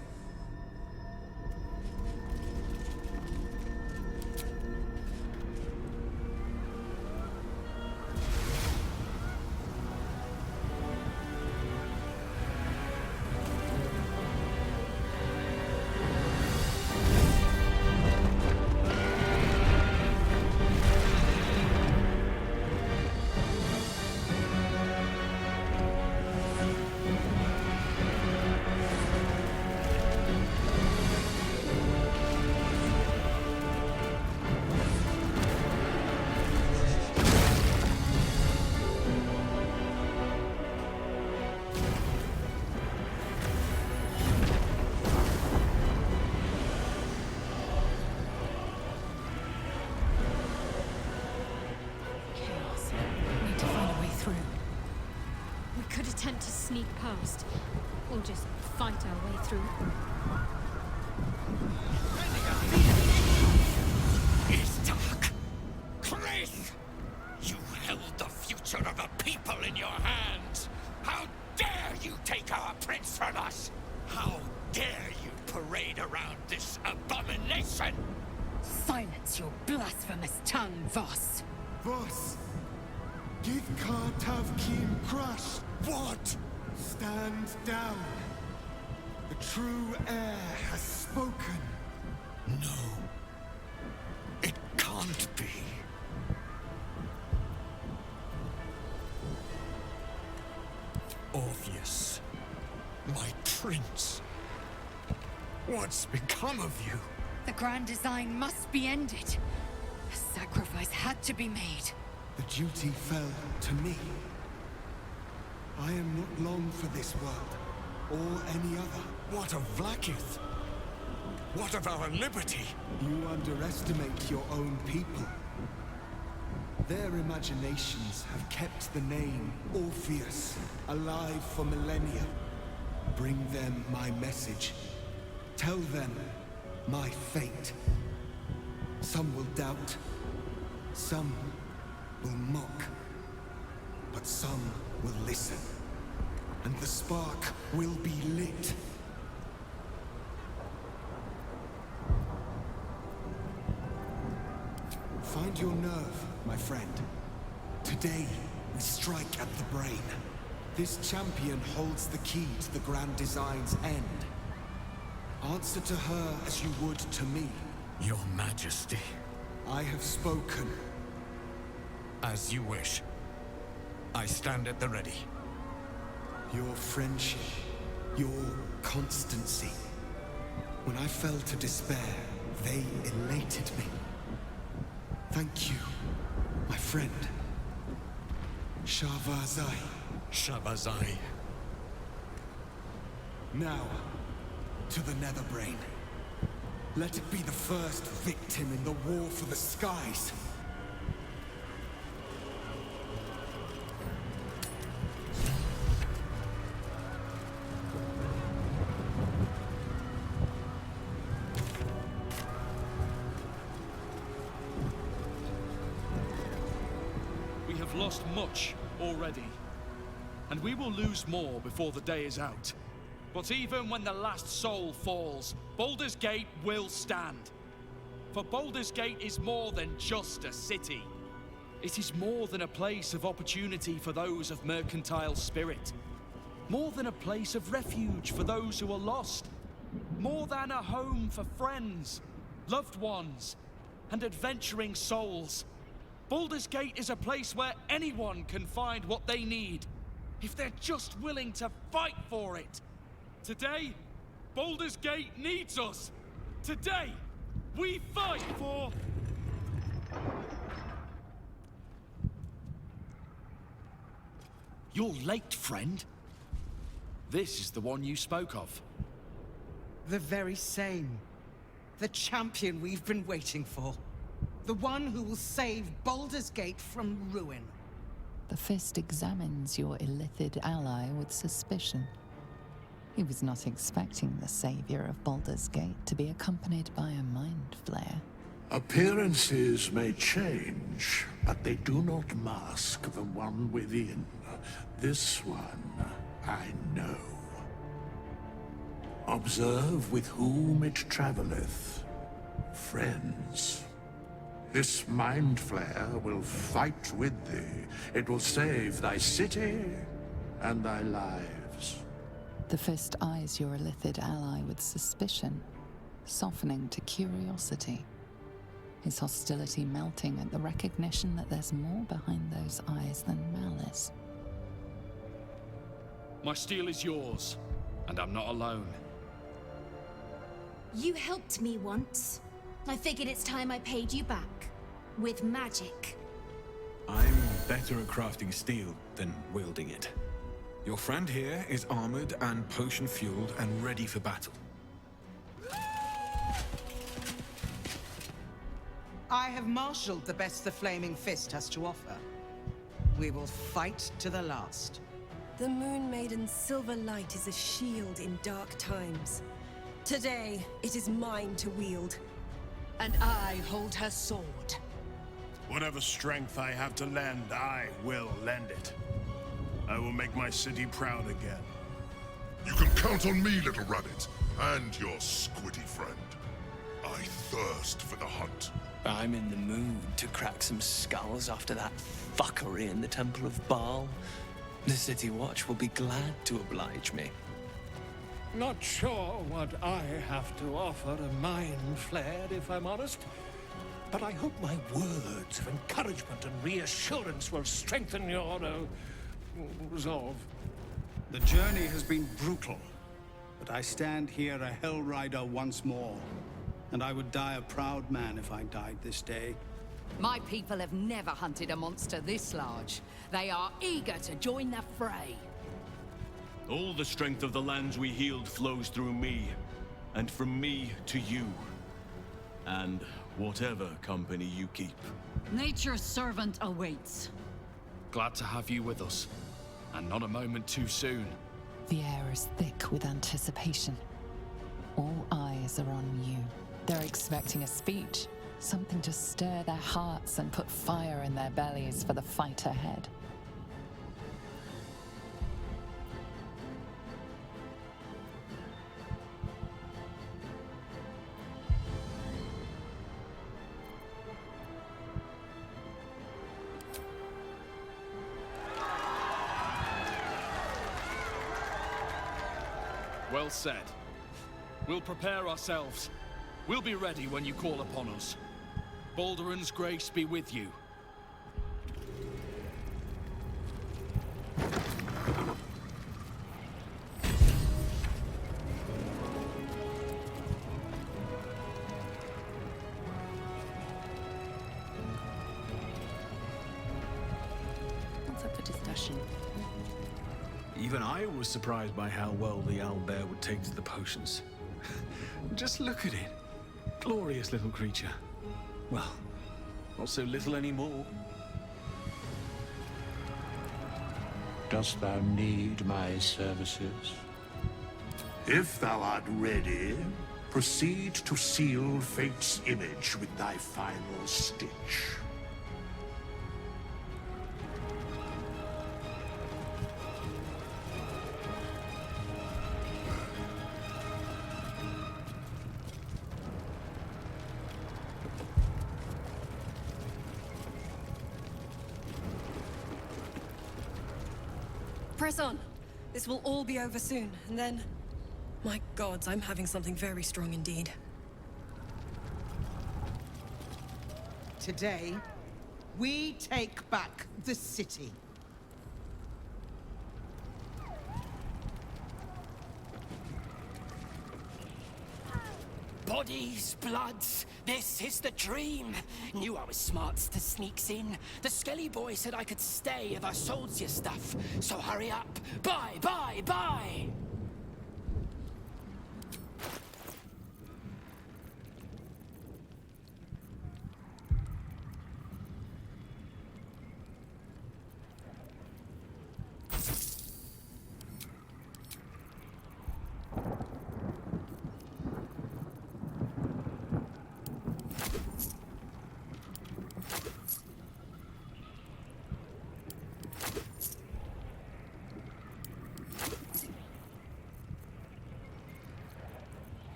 Could attempt to sneak past, or just fight our way through. It's dark. Chris! You held the future of a people in your hands. How dare you take our prince from us? How dare you parade around this abomination? Silence your blasphemous tongue, Voss. Voss! Give Tavkim crush! What? Stand down. The true heir has spoken. No. It can't be. Orpheus. My prince. What's become of you? The Grand Design must be ended. A sacrifice had to be made. The duty fell to me. I am not long for this world, or any other. What of Vlaakith? What of our liberty? You underestimate your own people. Their imaginations have kept the name Orpheus alive for millennia. Bring them my message. Tell them my fate. Some will doubt. Some will mock. But some will listen. And the spark will be lit. Find your nerve, my friend. Today, we strike at the brain. This champion holds the key to the Grand Design's end. Answer to her as you would to me. Your Majesty. I have spoken. As you wish. I stand at the ready. Your friendship, your constancy. When I fell to despair, they elated me. Thank you, my friend. Shavazai. Shavazai. Now, to the Netherbrain. Let it be the first victim in the war for the skies. lost much already, and we will lose more before the day is out. But even when the last soul falls, Baldur's Gate will stand. For Baldur's Gate is more than just a city. It is more than a place of opportunity for those of mercantile spirit. More than a place of refuge for those who are lost. More than a home for friends, loved ones, and adventuring souls. Baldur's Gate is a place where anyone can find what they need, if they're just willing to fight for it. Today, Baldur's Gate needs us. Today, we fight for... You're late, friend. This is the one you spoke of. The very same. The champion we've been waiting for. The one who will save Baldur's Gate from ruin. The Fist examines your illithid ally with suspicion. He was not expecting the savior of Baldur's Gate to be accompanied by a mind flare. Appearances may change, but they do not mask the one within. This one, I know. Observe with whom it traveleth. Friends. This mind flare will fight with thee. It will save thy city and thy lives. The Fist eyes your illithid ally with suspicion, softening to curiosity. His hostility melting at the recognition that there's more behind those eyes than malice. My steel is yours, and I'm not alone. You helped me once. I figured it's time I paid you back. With magic. I'm better at crafting steel than wielding it. Your friend here is armored and potion-fueled and ready for battle. I have marshaled the best the Flaming Fist has to offer. We will fight to the last. The Moon Maiden's silver light is a shield in dark times. Today, it is mine to wield. And I hold her sword. Whatever strength I have to lend, I will lend it. I will make my city proud again. You can count on me, little rabbit, and your squiddy friend. I thirst for the hunt. I'm in the mood to crack some skulls after that fuckery in the Temple of Baal. The City Watch will be glad to oblige me. Not sure what I have to offer a mind flared, if I'm honest. But I hope my words of encouragement and reassurance will strengthen your resolve. The journey has been brutal, but I stand here a Hell Rider once more. And I would die a proud man if I died this day. My people have never hunted a monster this large. They are eager to join the fray. All the strength of the lands we healed flows through me, and from me to you. And whatever company you keep. Nature's servant awaits. Glad to have you with us, and not a moment too soon. The air is thick with anticipation. All eyes are on you. They're expecting a speech, something to stir their hearts and put fire in their bellies for the fight ahead. Well said. We'll prepare ourselves. We'll be ready when you call upon us. Baldur's grace be with you. What's up for discussion? Even I was surprised by how well the owlbear would take to the potions. Just look at it. Glorious little creature. Well, not so little anymore. Dost thou need my services? If thou art ready, proceed to seal Fate's image with thy final stitch. Press on. This will all be over soon, and then... My gods, I'm having something very strong indeed. Today, we take back the city. Bodies, bloods, this is the dream. Knew I was smart to sneaks in. The skelly boy said I could stay if I sold you stuff. So hurry up. Bye, bye, bye!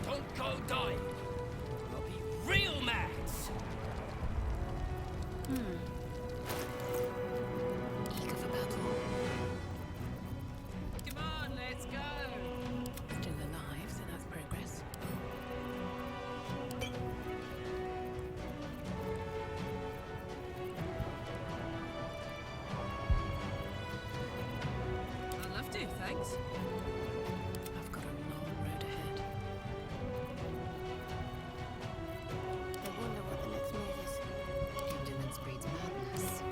Don't go dying. I'll be real mad. Eager for battle. Come on, let's go. Still alive, so that's progress. I'd love to, thanks. I've got a long road ahead. I wonder what the next move is. Indolence breeds madness.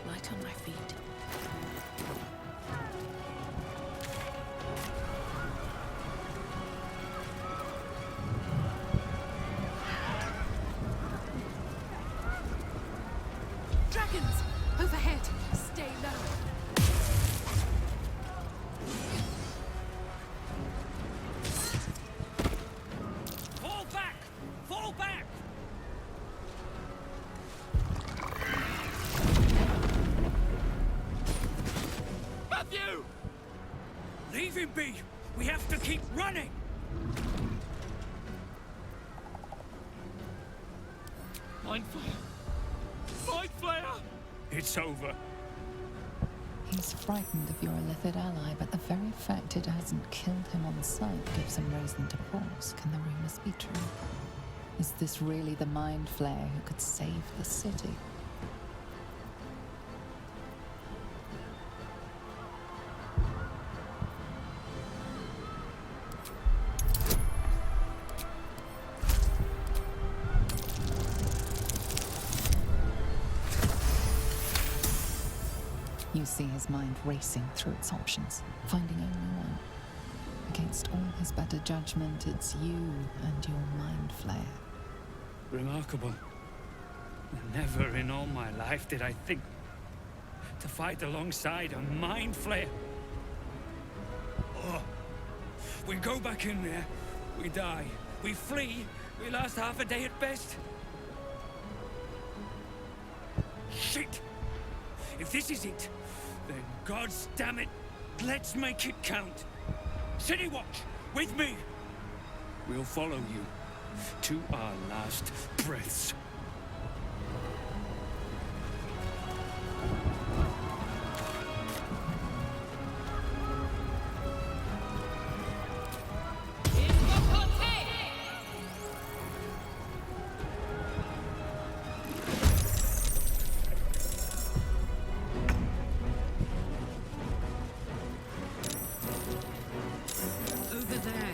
Light on my feet. Dragons! Overhead! Stay low! Fall back! Fall back! Matthew! Leave him be! We have to keep running! Mind Flayer! Mind Flayer! It's over. He's frightened of your illithid ally, but the very fact it hasn't killed him on sight gives him reason to pause. Can the rumors be true? Is this really the Mind Flayer who could save the city? You see his mind racing through its options, finding only one. Against all his better judgment, it's you and your Mind Flayer. Remarkable. Never in all my life did I think to fight alongside a Mind Flayer. Oh. We go back in there, we die. We flee, we last half a day at best. Shit! If this is it, then gods damn it, let's make it count. City Watch, with me. We'll follow you to our last breaths. Over there.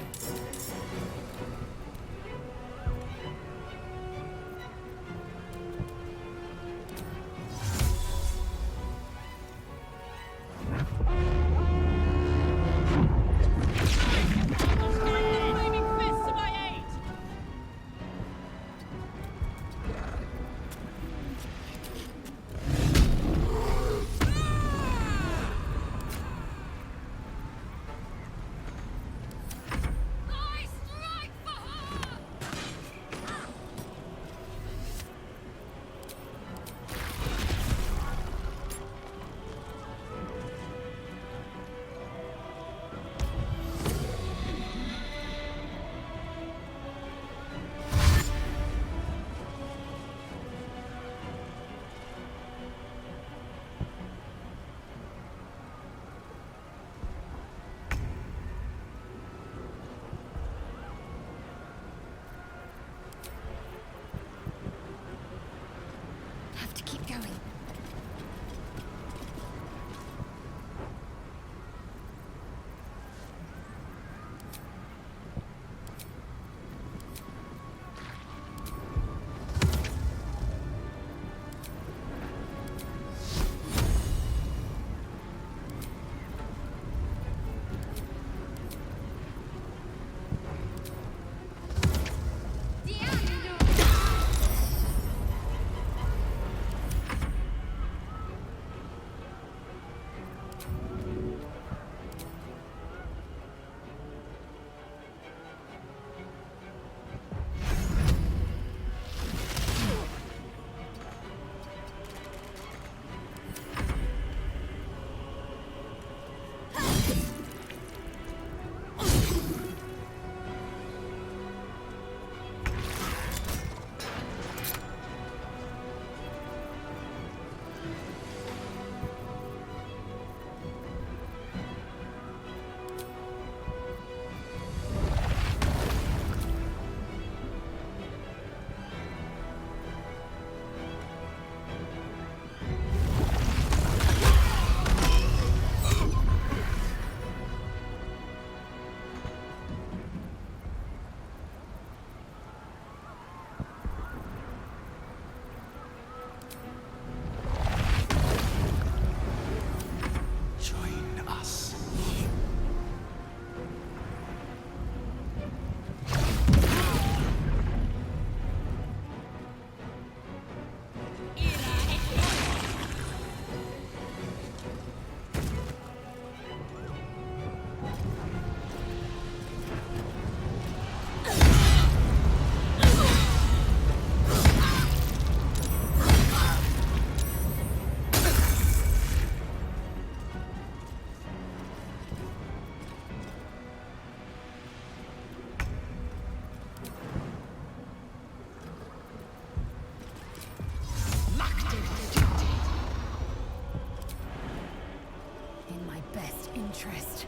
interest.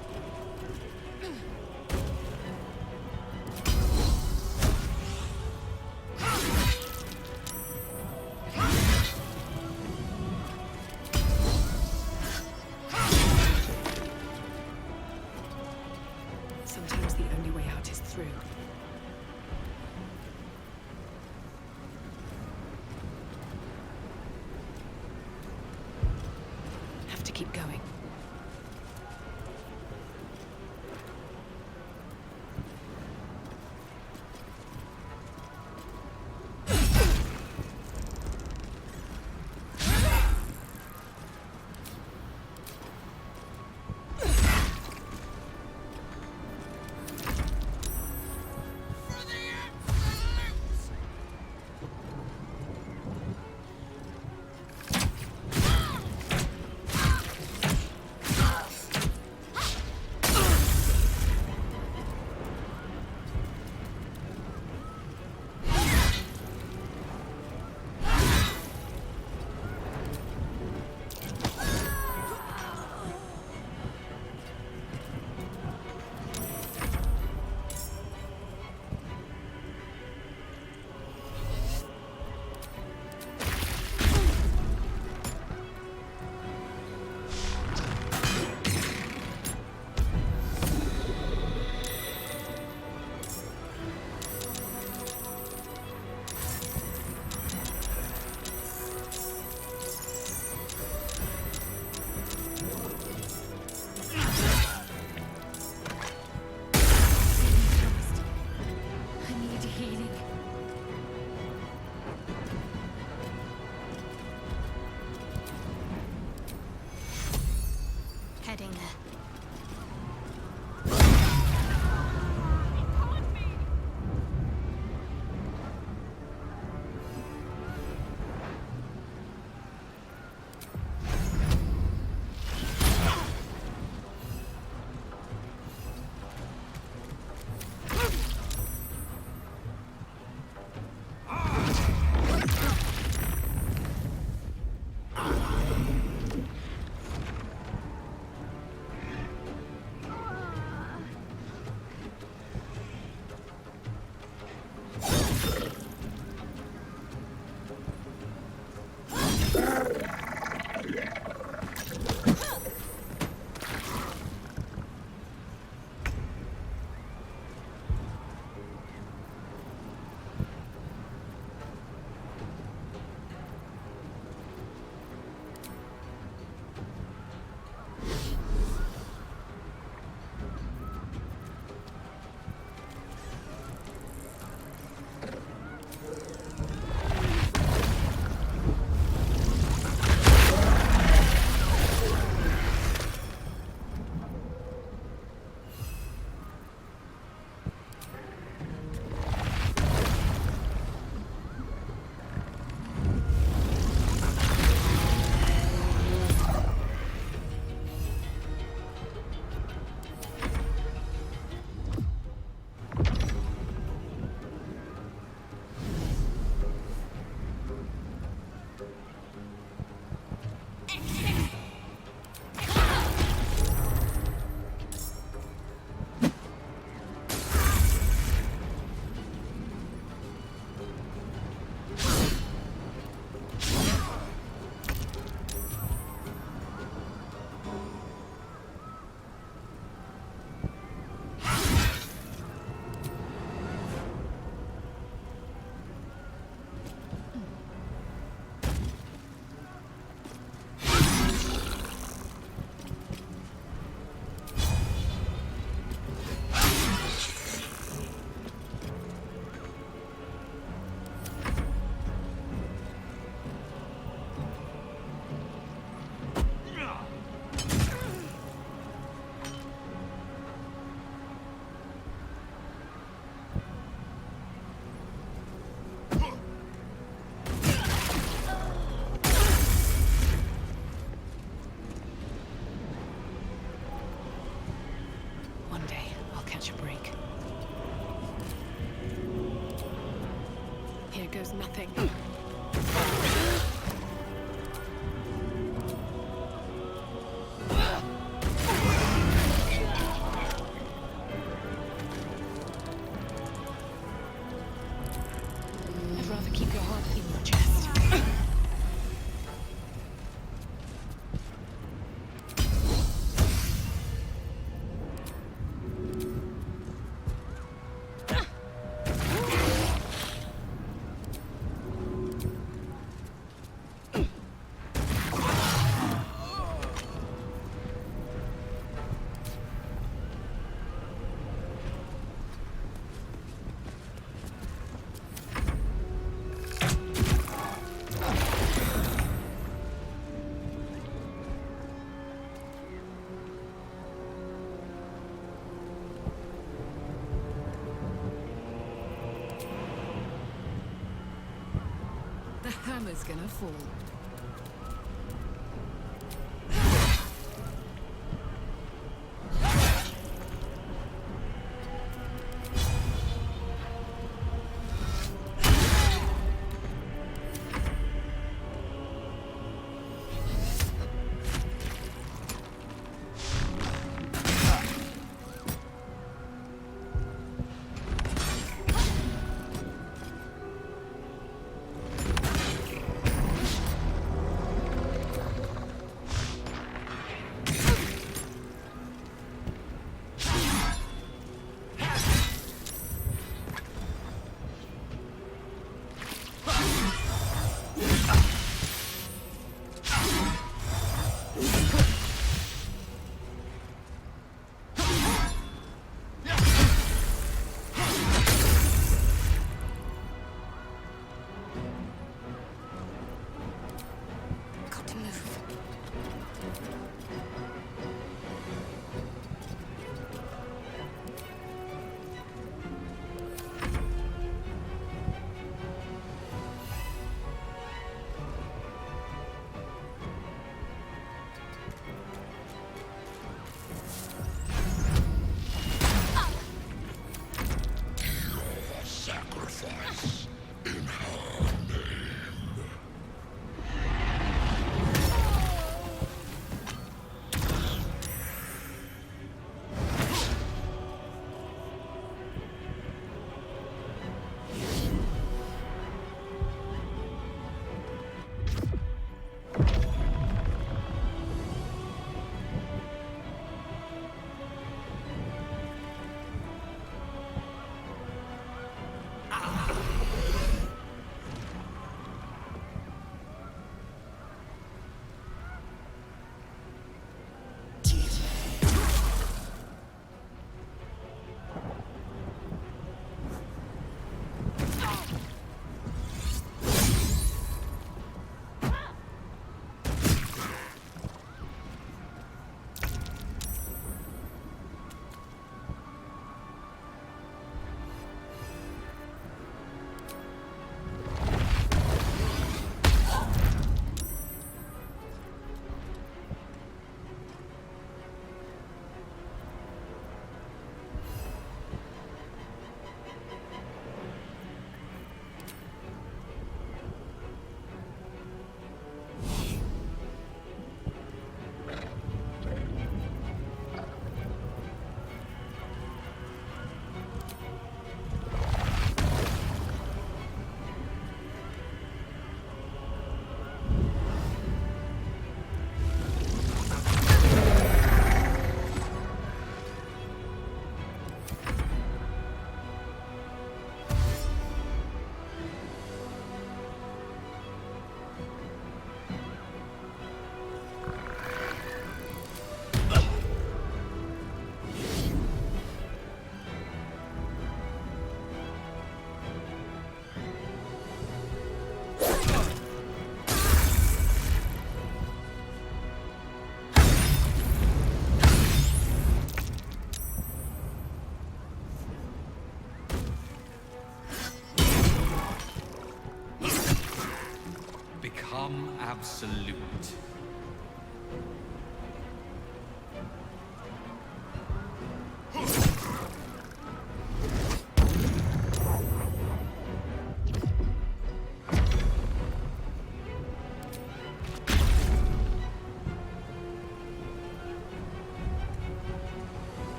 Sometimes the only way out is through. Have to keep going. Heading there. goes nothing. chest. The hammer's gonna fall. absolute.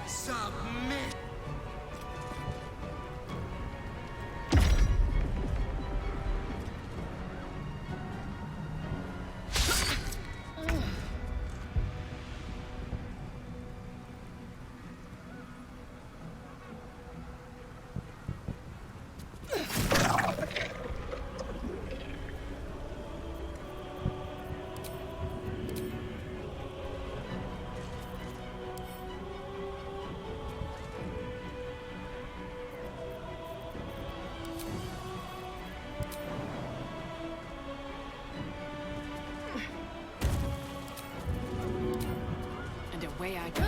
Submit! away I go.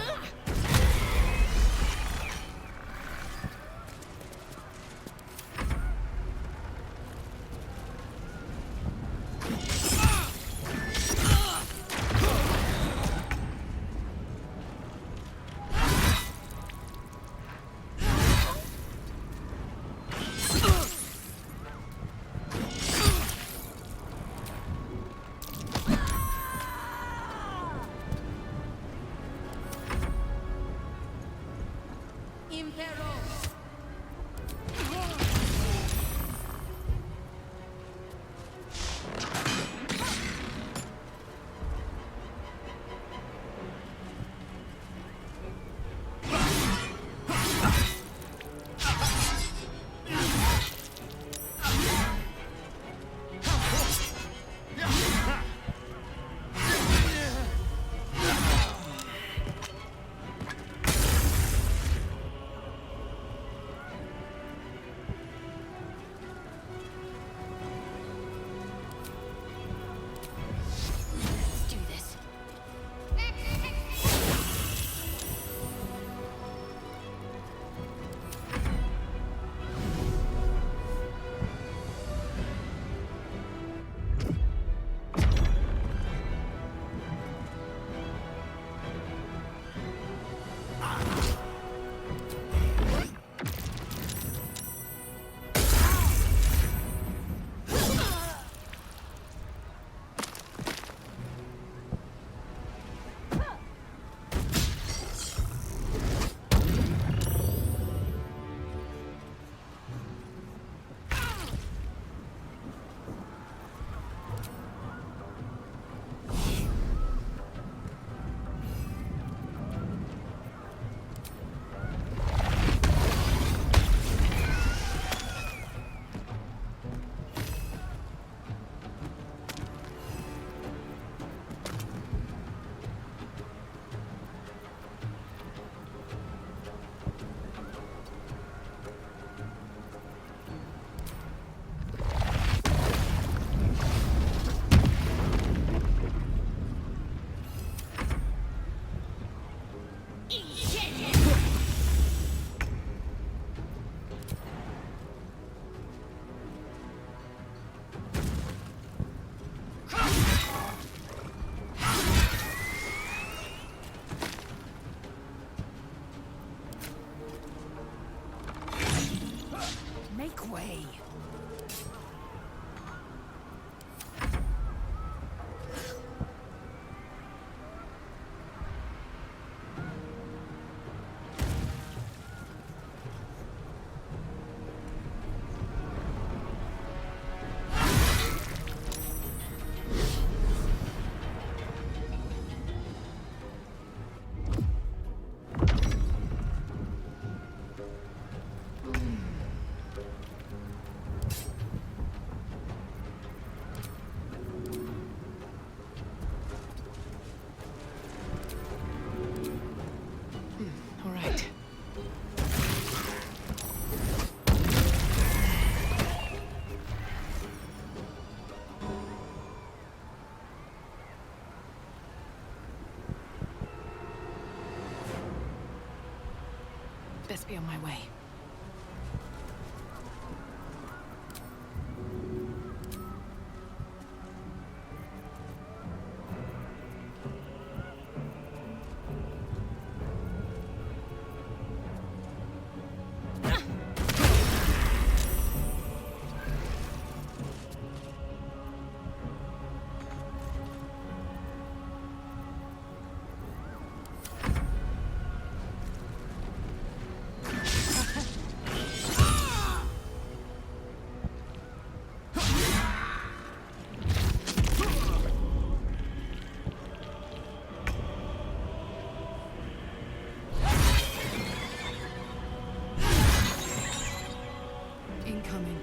Make way. All right. Best be on my way. Incoming.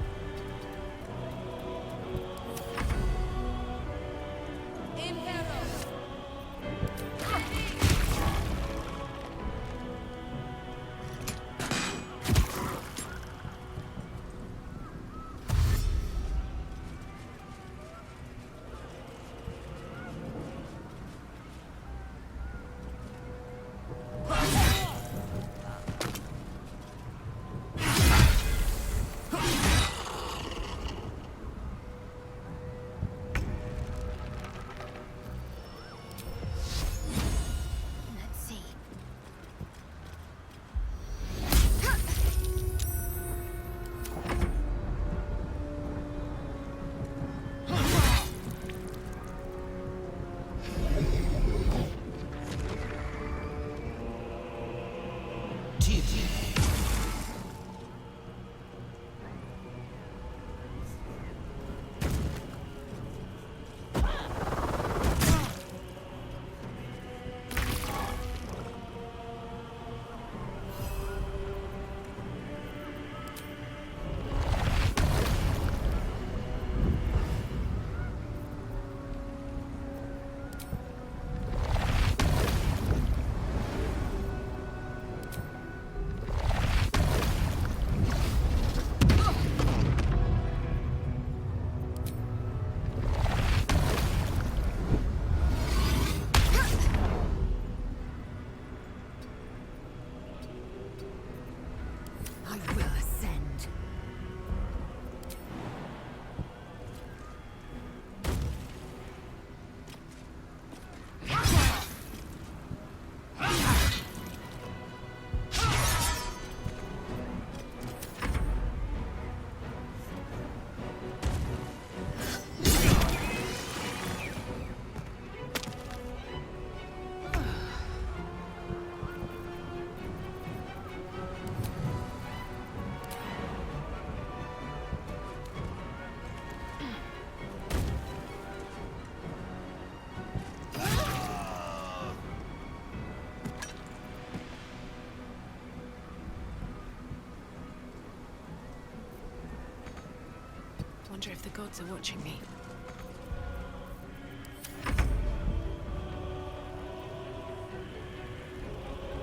wonder if the gods are watching me.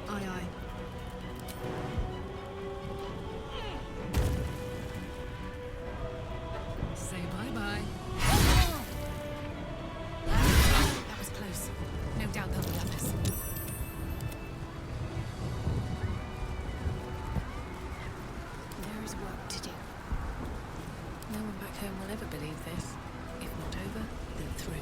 Aye, aye. Say bye-bye. That was close. No doubt they'll be us. There is work to do. No one back home will ever believe this. If not over, then through.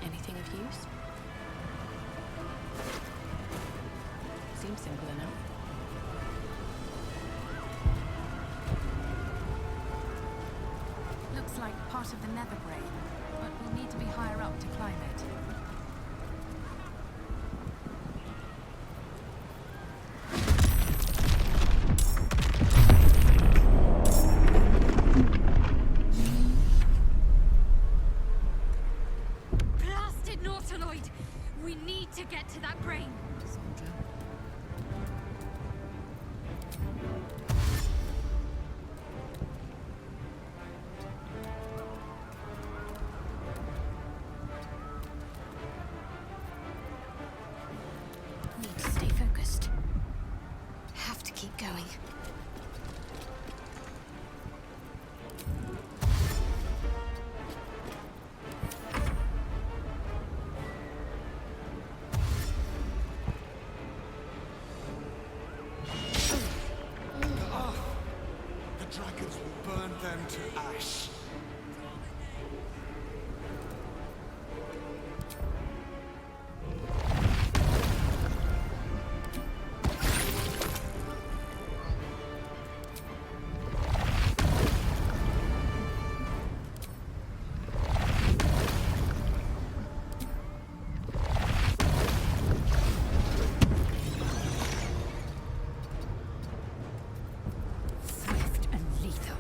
Anything of use? Seems simple enough. Looks like part of the nether brain, but we'll need to be higher up to climb it. Blasted Nautiloid! We need to get to that brain! Need to stay focused. Have to keep going. The dragons will burn them to ash. Swift and lethal.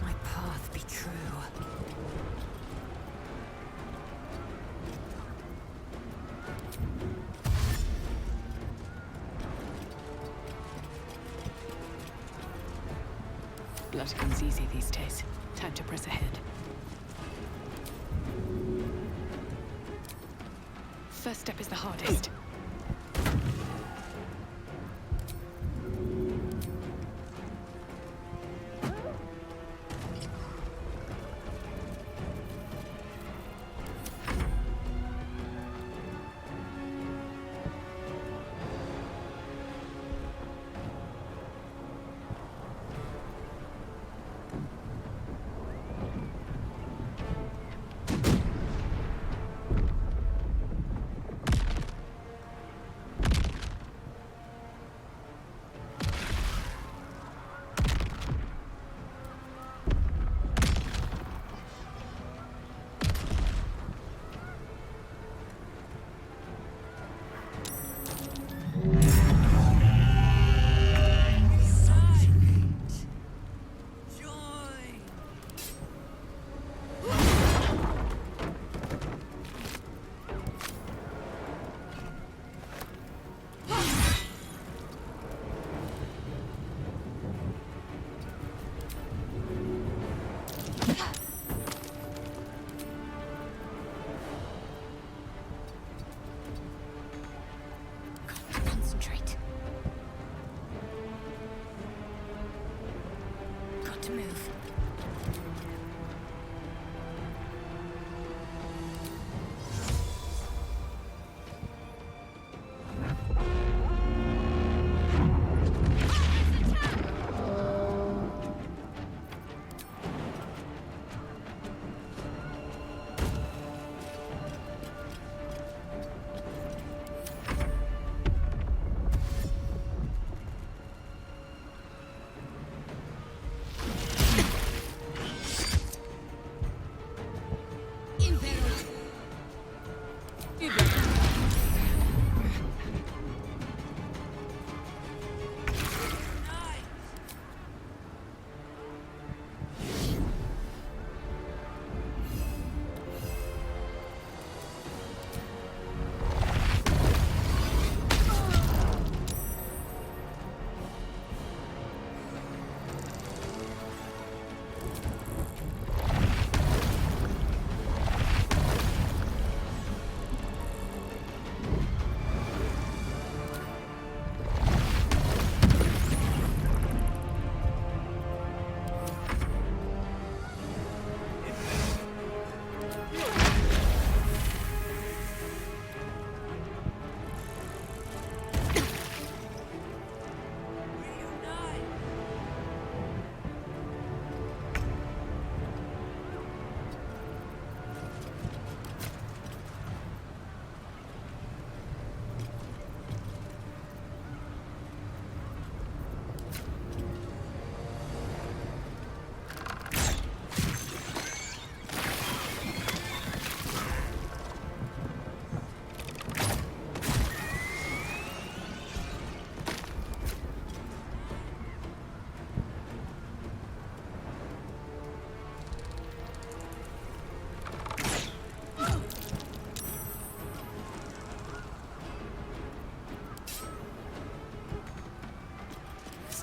My path be true. Blood comes easy these days. Time to press ahead. First step is the hardest.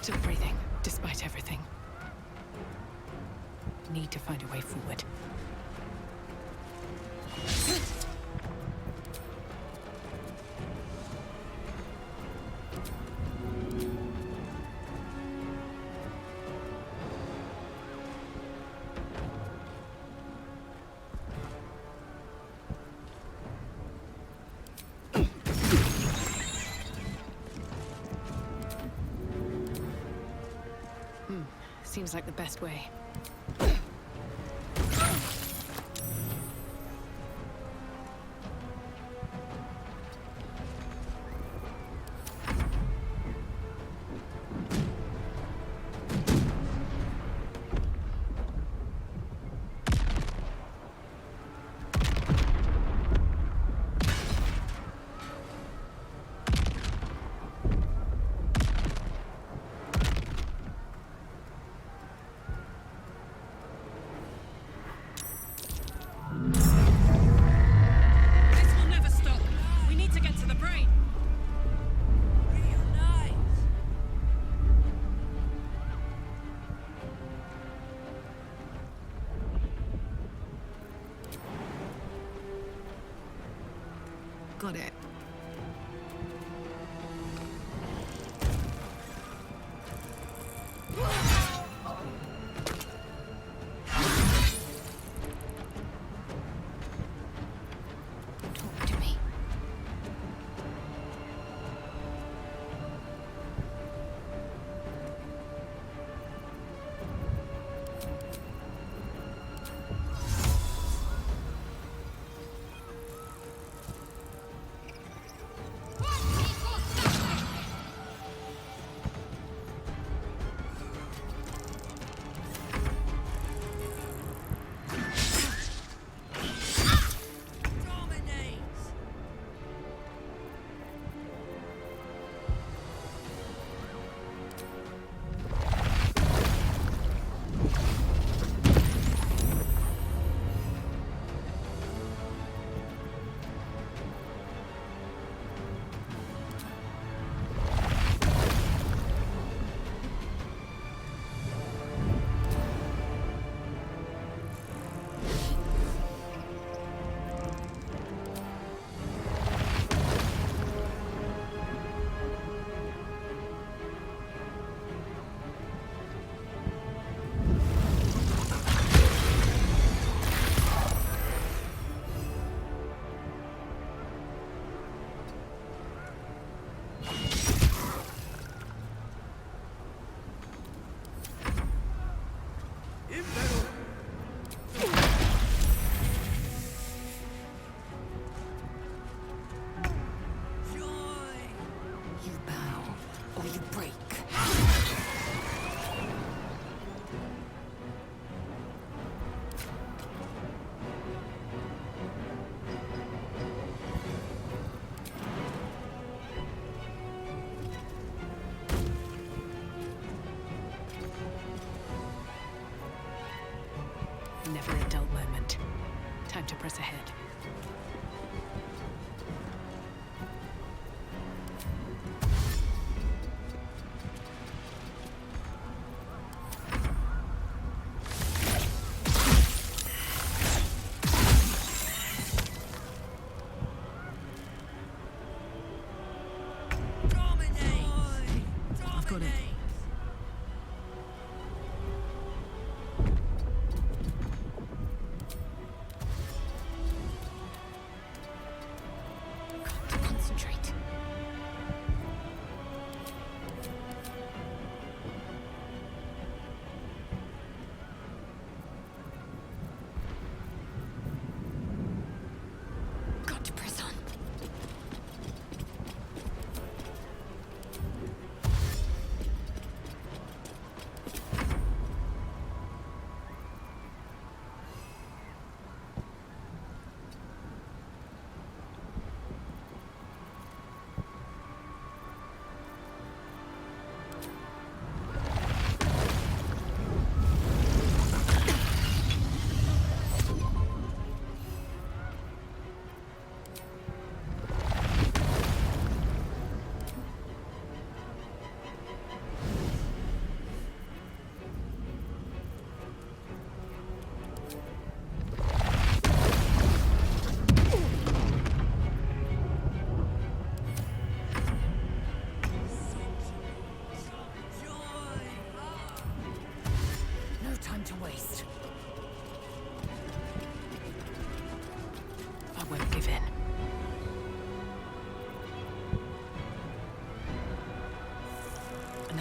Still breathing, despite everything. Need to find a way forward. Seems like the best way. Got it. Talk to me. Never a dull moment. Time to press ahead. I've got it.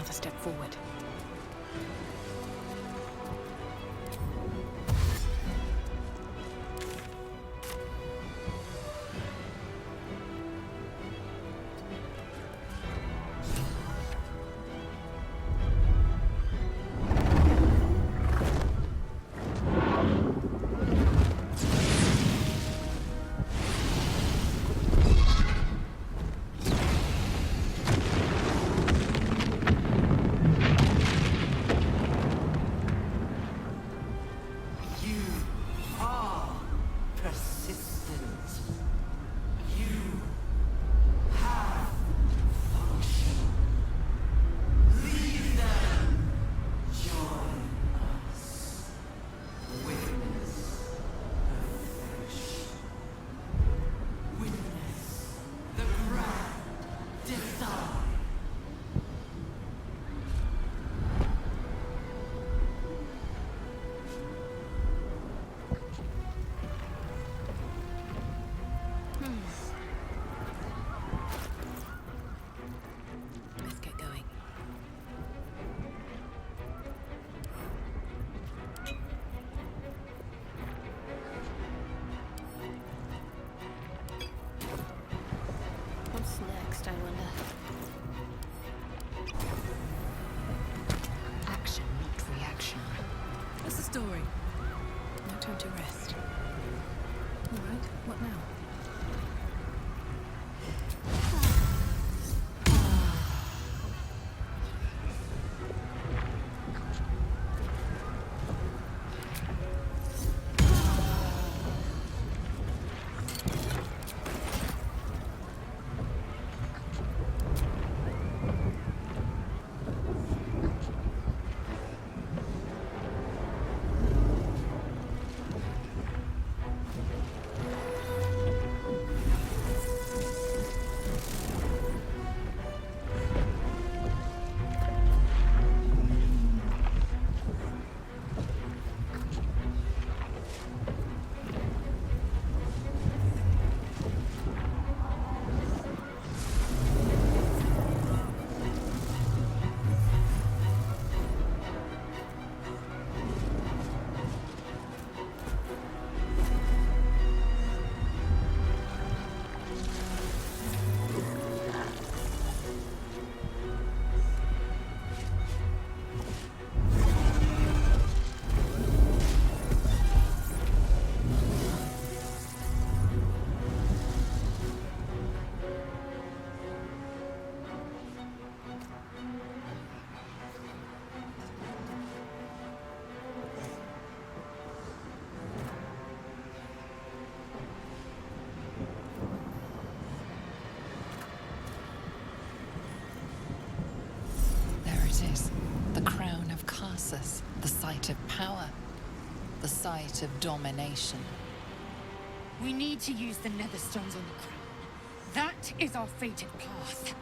another step forward. Let's get going. What's next, I wonder? Action, not reaction. What's the story? No time to rest. All right, what now? The crown of Karsus, the site of power, the site of domination. We need to use the netherstones on the crown. That is our fated path.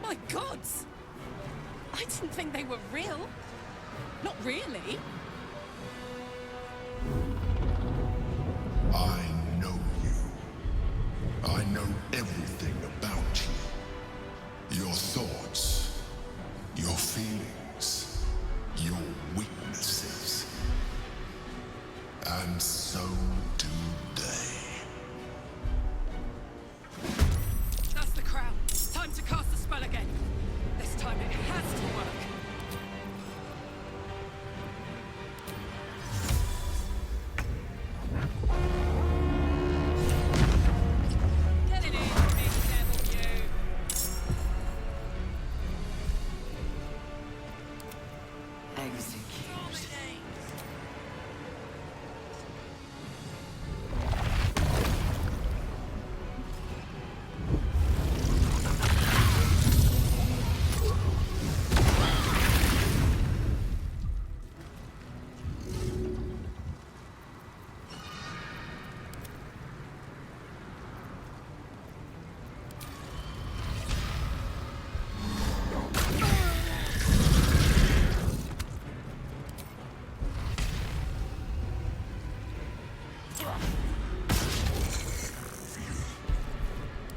My gods! I didn't think they were real. Not really. I know you. I know everything about you. Your thoughts, your feelings, your weaknesses. And so do they. That's the crown. Time to cast the spell again. This time it has to work.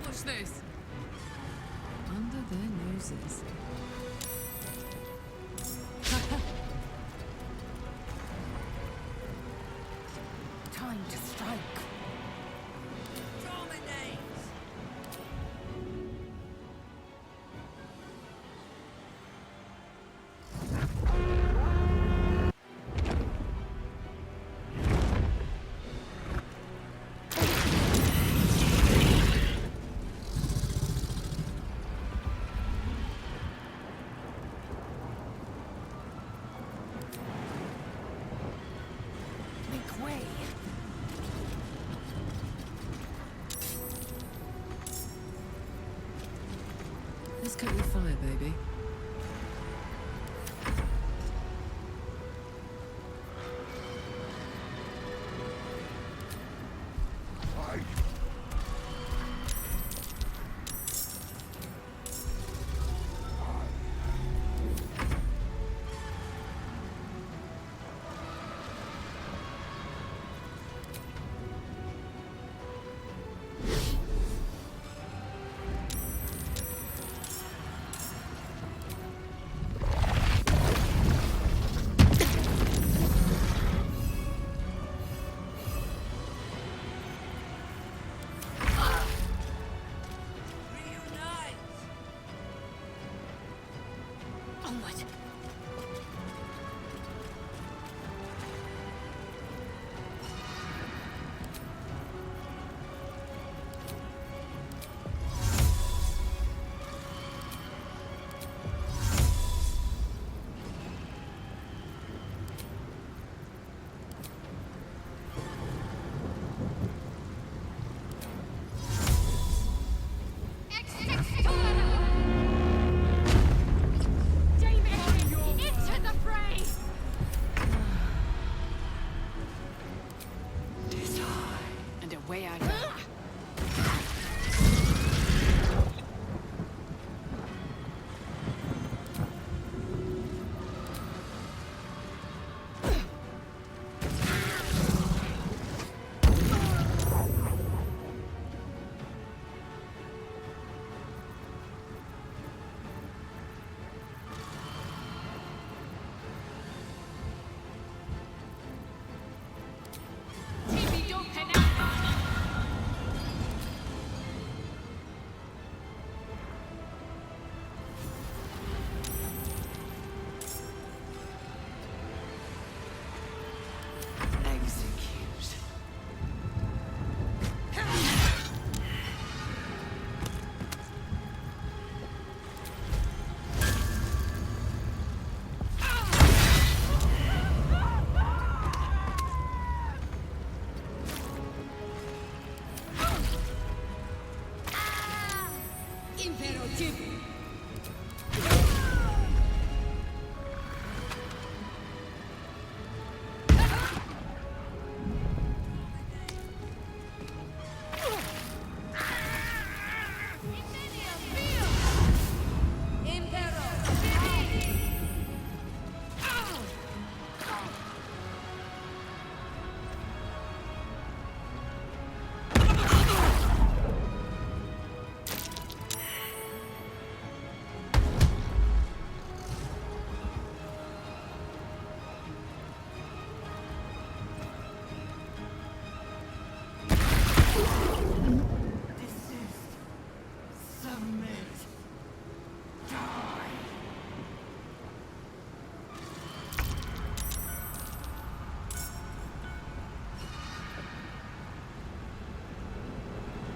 Watch this. Under their noses. Time to strike. Make way. Let's cut your fire, baby. Onward. And away I go.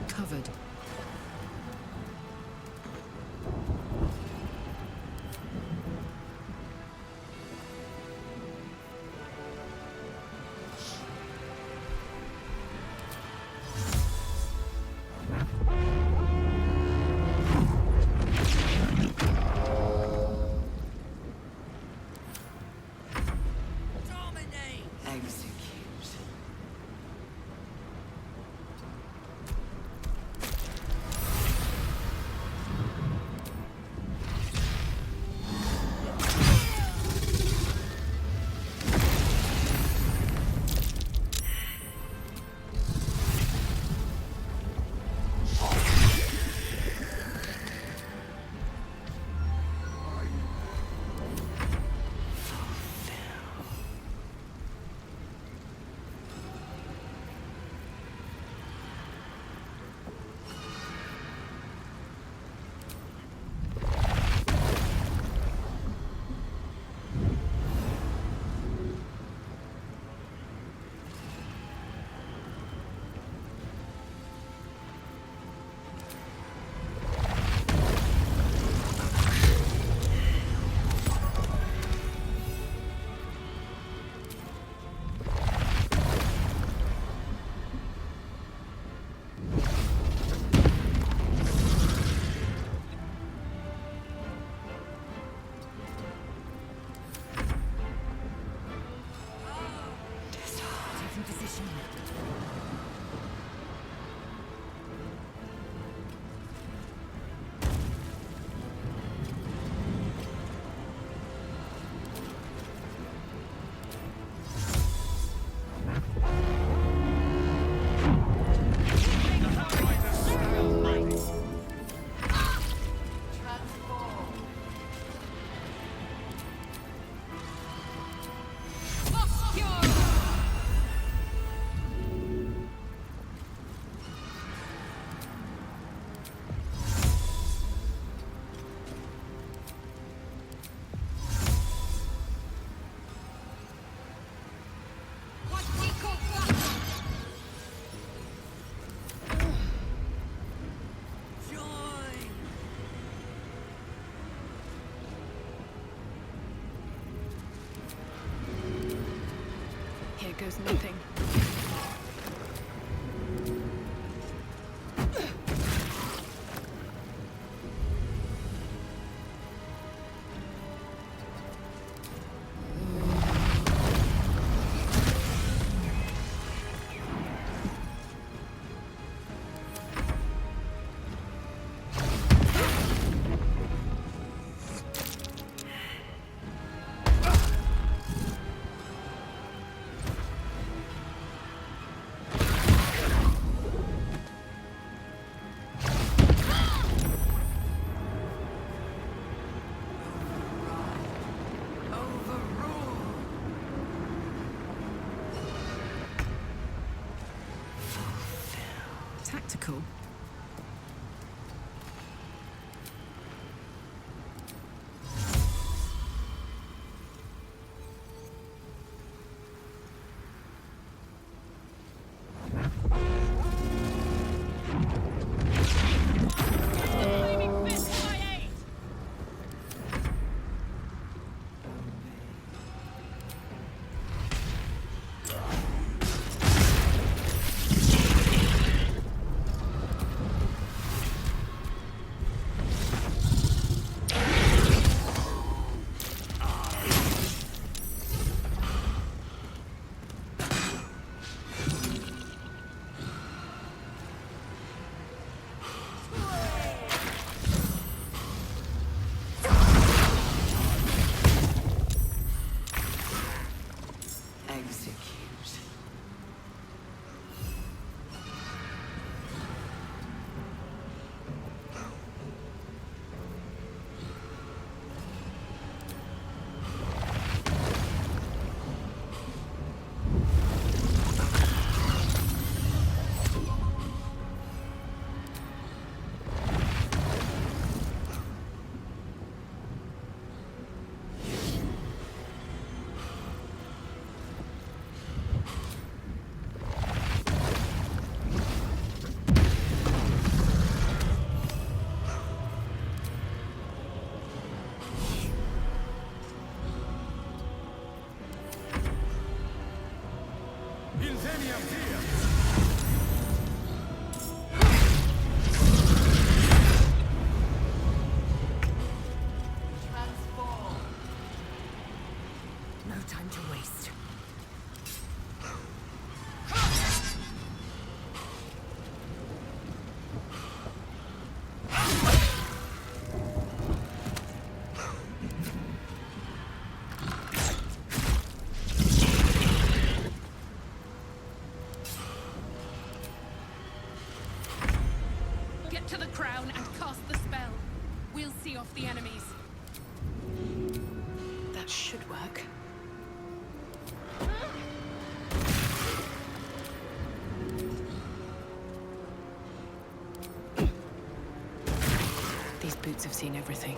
Covered. goes nothing. Tactical. No time to waste. Get to the crown and cast the spell. We'll see off the enemies. That should work. These boots have seen everything.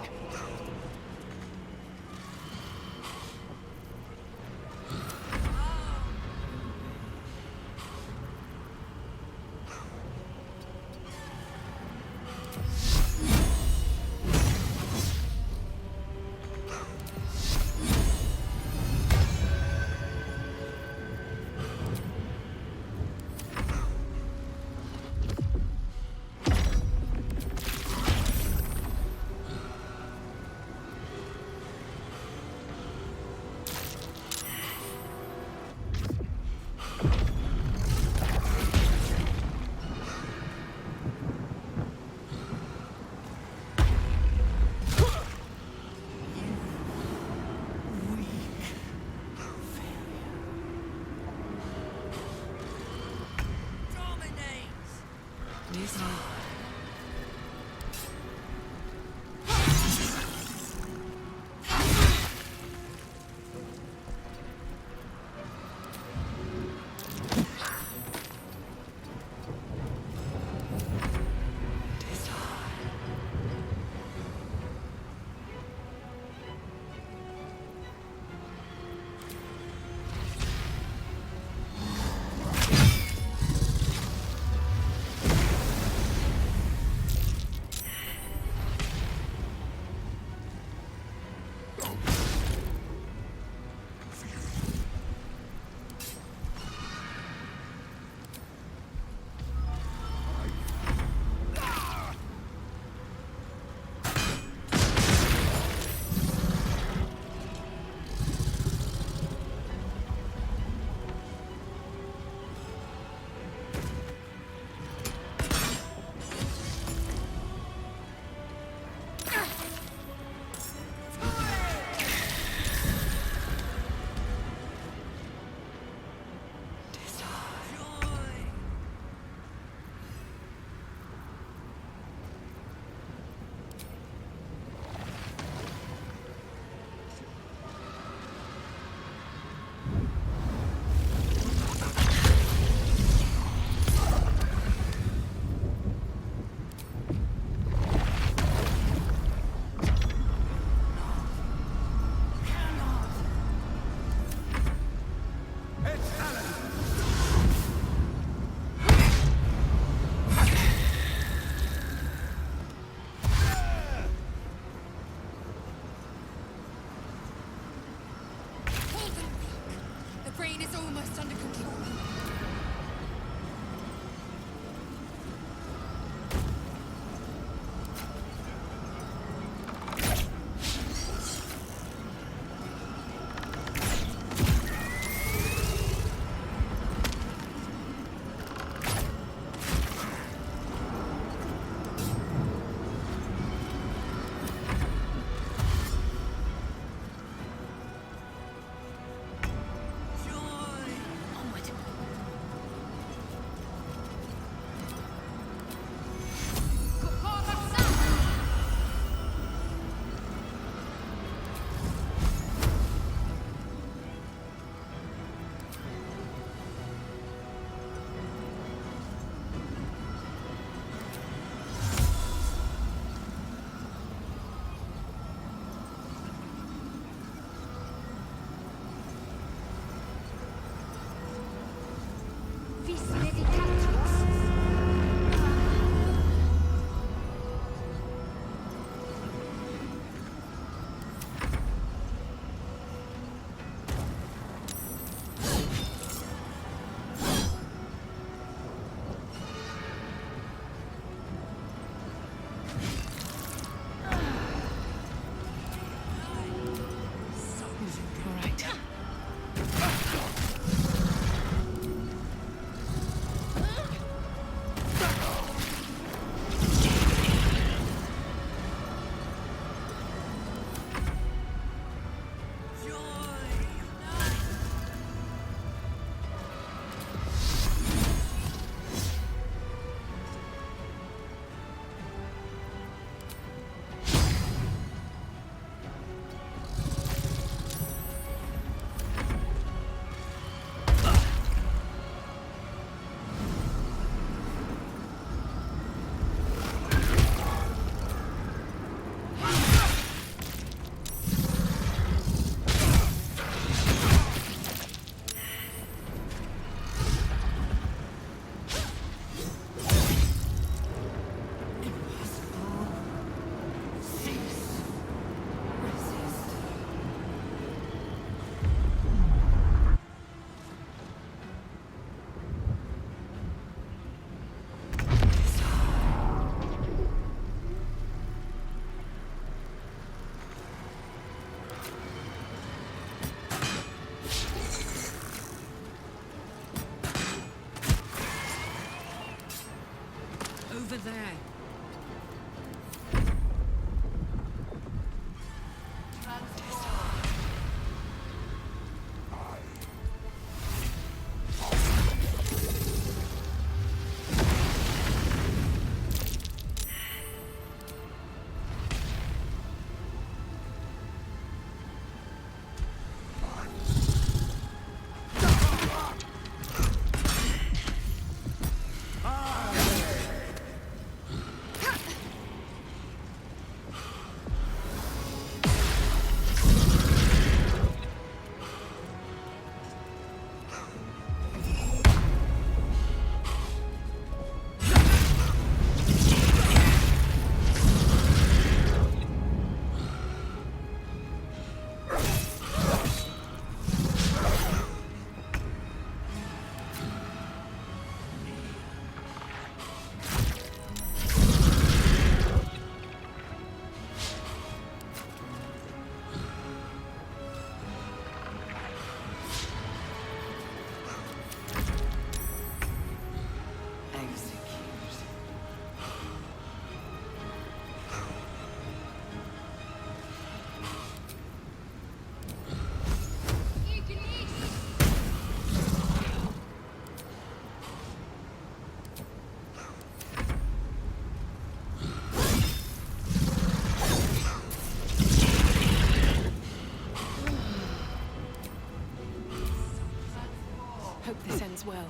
over there. Hope this ends well.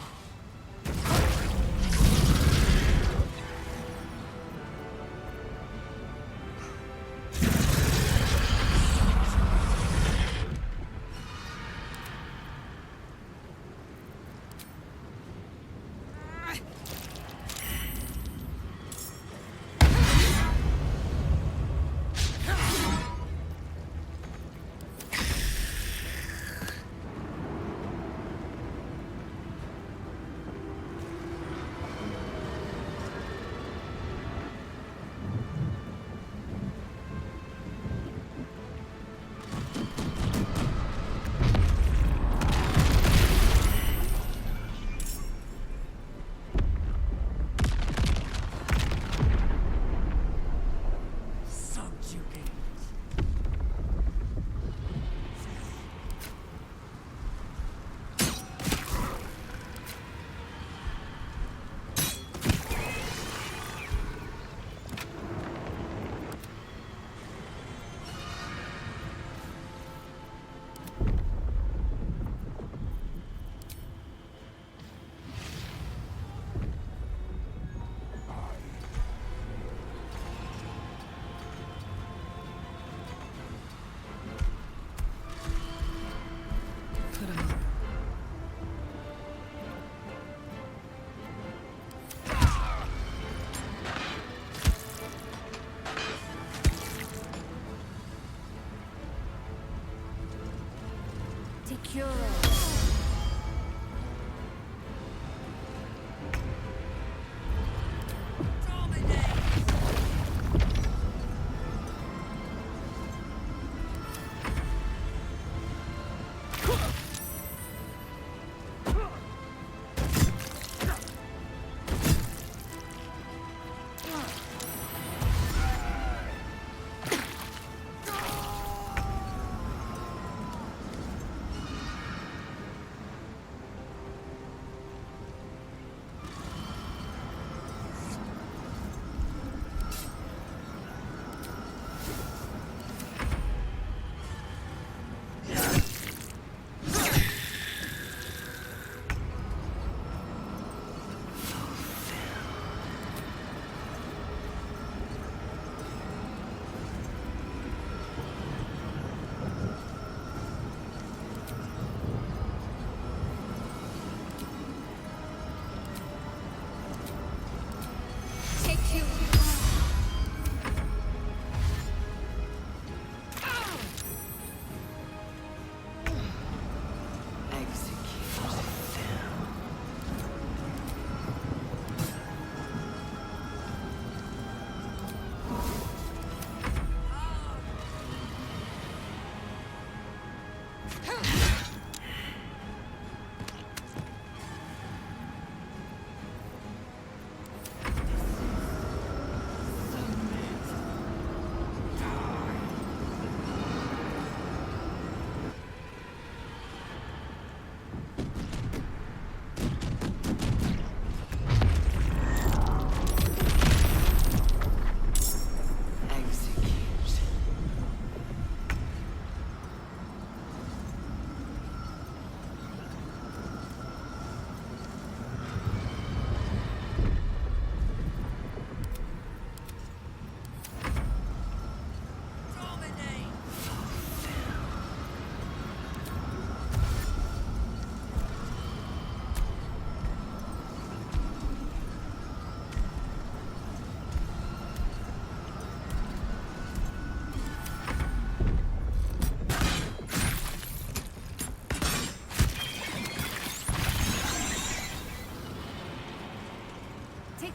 The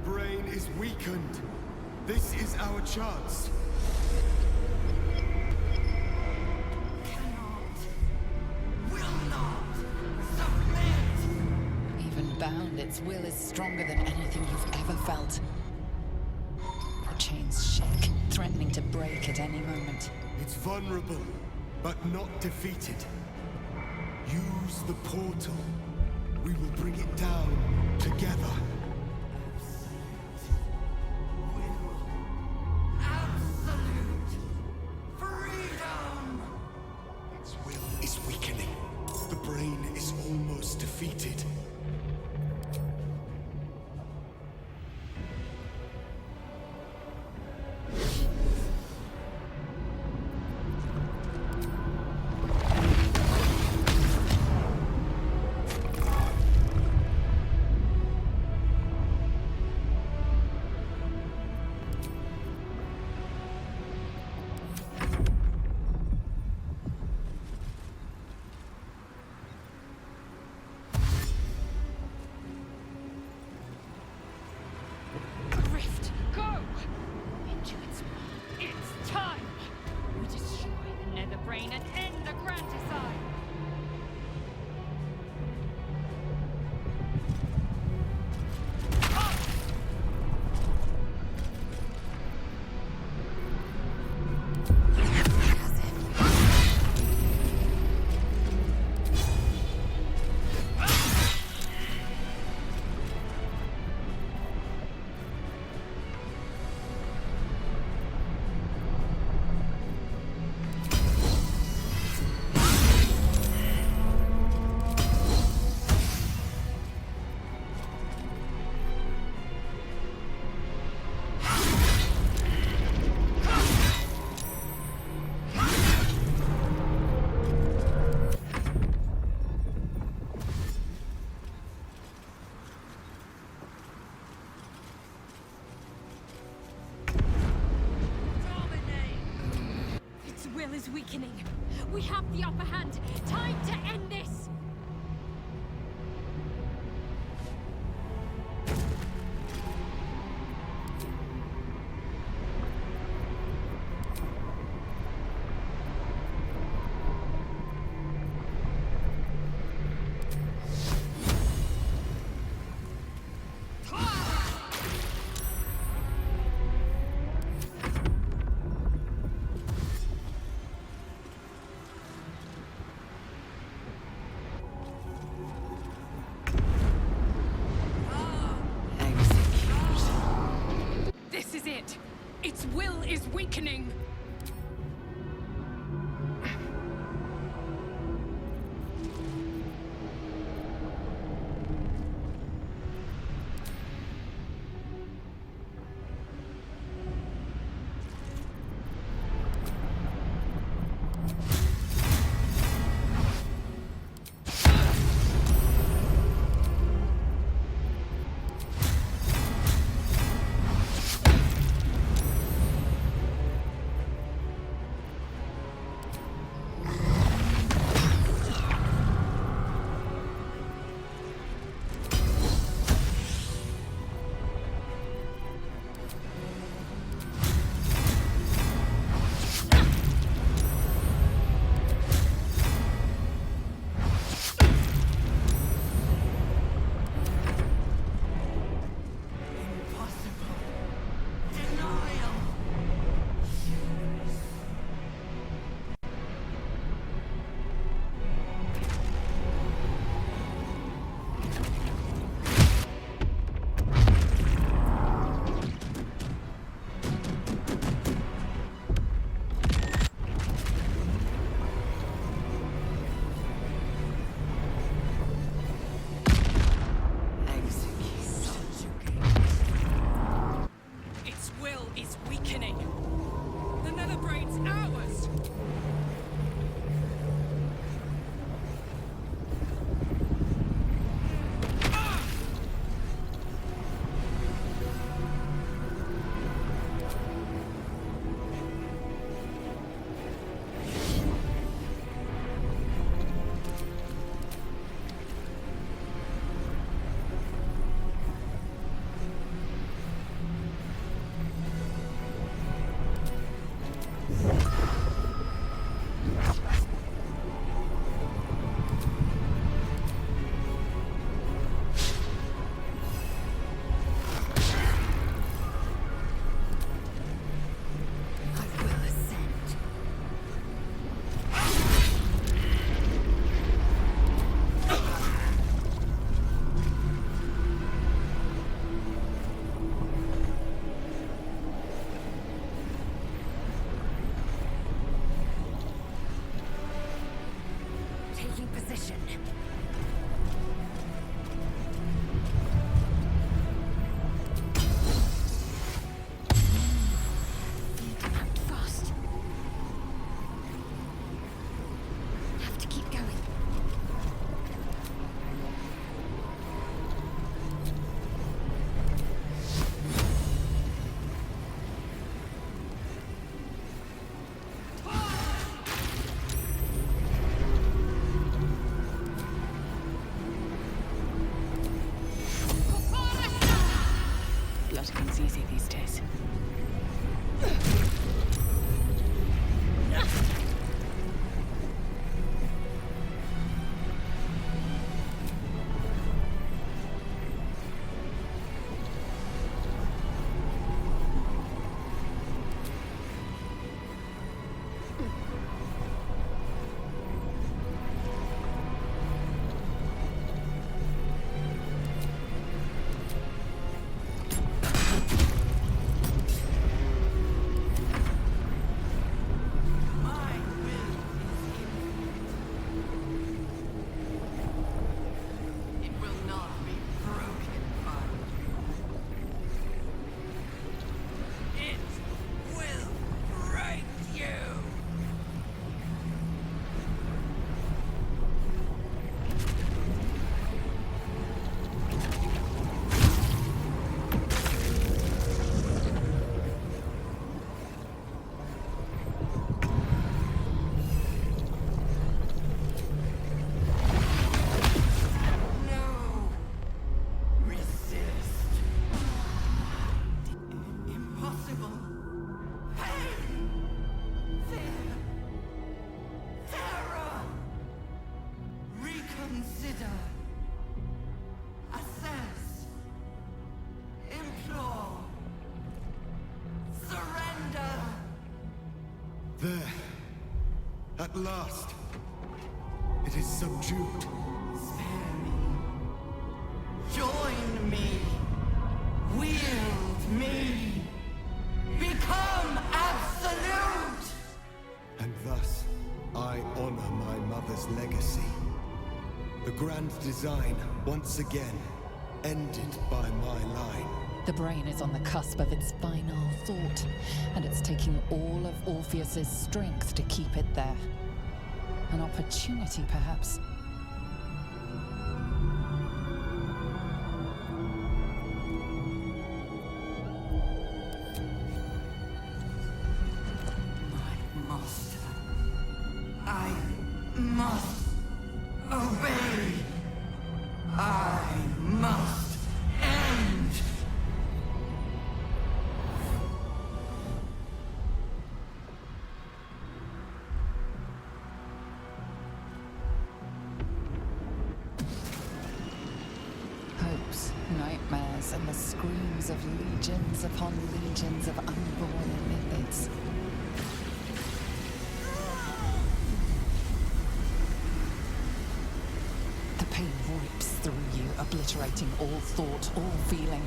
brain is weakened. This is our chance. Even bound, its will is stronger than anything you've ever felt. The chains shake, threatening to break at any moment. It's vulnerable, but not defeated. Use the portal. We will bring it down together. Its will is weakening. The brain is almost defeated. Rift, go! Into its womb. It's time! We destroy the nether brain and end the grand design! Its will is weakening. We have the upper hand. Time to end this! At last, it is subdued. Spare me. Join me. Wield me. Become absolute! And thus, I honor my mother's legacy. The grand design, once again, ended by my line. The brain is on the cusp of its final thought, and it's taking all of Orpheus's strength to keep it there. An opportunity, perhaps. I must obey. I must end. Hopes, nightmares, and the screams of legions upon legions of unborn Illithids. The pain rips through you, obliterating all thought, all feeling.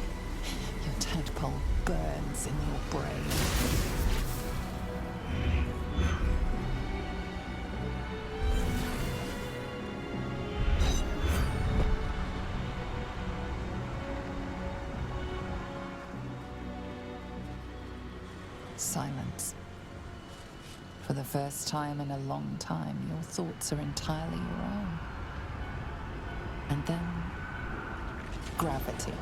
Your tadpole burns in your brain. Silence. For the first time in a long time, your thoughts are entirely your own. And then, gravity.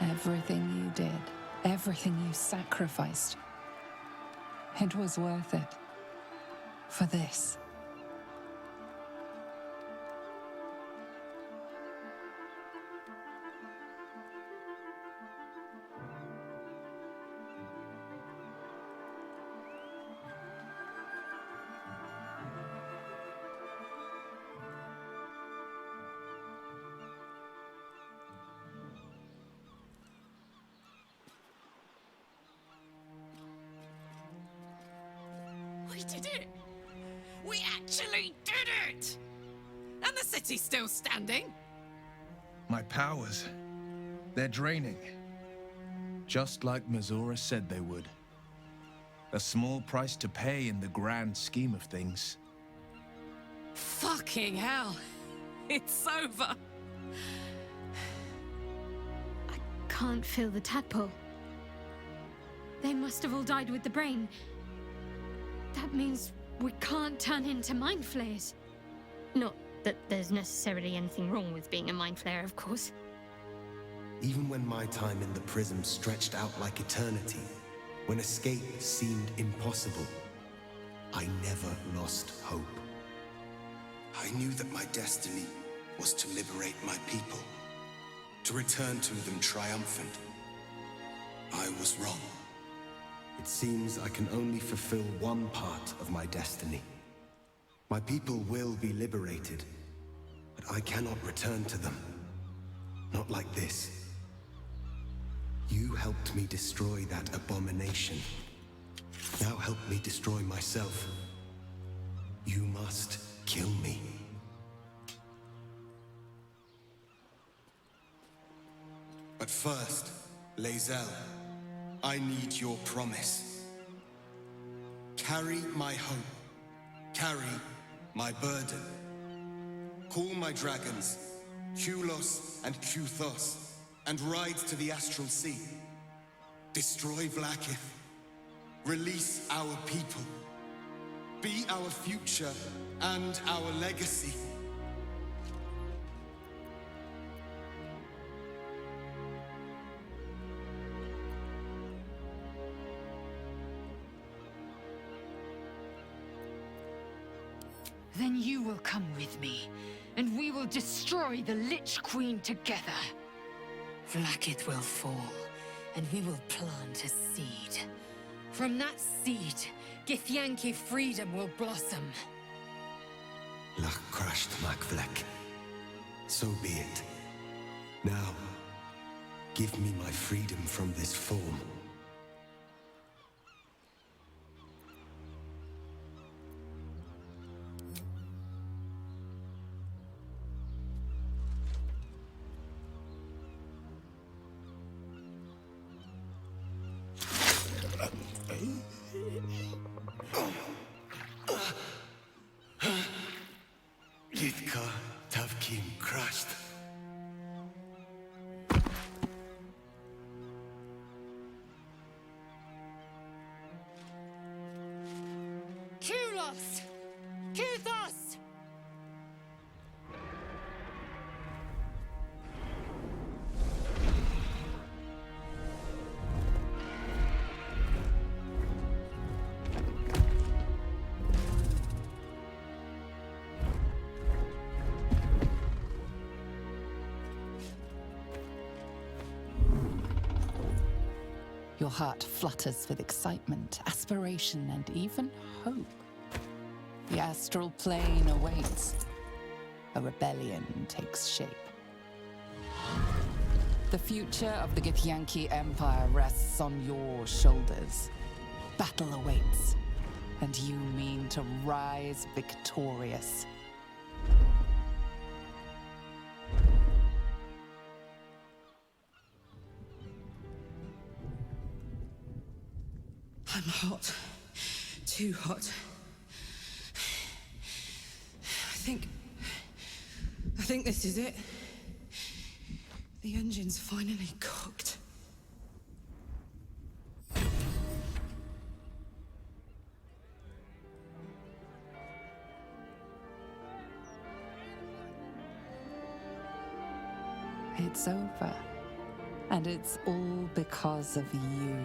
Everything you did, everything you sacrificed, it was worth it. For this. did it! We actually did it! And the city's still standing. My powers, they're draining. Just like Mizora said they would. A small price to pay in the grand scheme of things. Fucking hell. It's over. Can't feel the tadpole. They must have all died with the brain. That means we can't turn into mind flayers. Not that there's necessarily anything wrong with being a mind flayer, of course. Even when my time in the prism stretched out like eternity, when escape seemed impossible, I never lost hope. I knew that my destiny was to liberate my people, to return to them triumphant. I was wrong. It seems I can only fulfill one part of my destiny. My people will be liberated, but I cannot return to them. Not like this. You helped me destroy that abomination. Now help me destroy myself. You must kill me. But first, Lae'zel, I need your promise. Carry my hope. Carry my burden. Call my dragons, Kulos and Kuthos, and ride to the Astral Sea. Destroy Vlaakith. Release our people. Be our future and our legacy. Then you will come with me, and we will destroy the Lich Queen together. Vlaakith will fall, and we will plant a seed. From that seed, Githyanki freedom will blossom. Lach crashed Makvlek. So be it. Now, give me my freedom from this form. Yitka Tavkim crashed. Kulos! Kuthos! Your heart flutters with excitement, aspiration, and even hope. The astral plane awaits. A rebellion takes shape. The future of the Githyanki Empire rests on your shoulders. Battle awaits, and you mean to rise victorious. I'm hot. Too hot. I think this is it. The engine's finally cooked. It's over. And it's all because of you.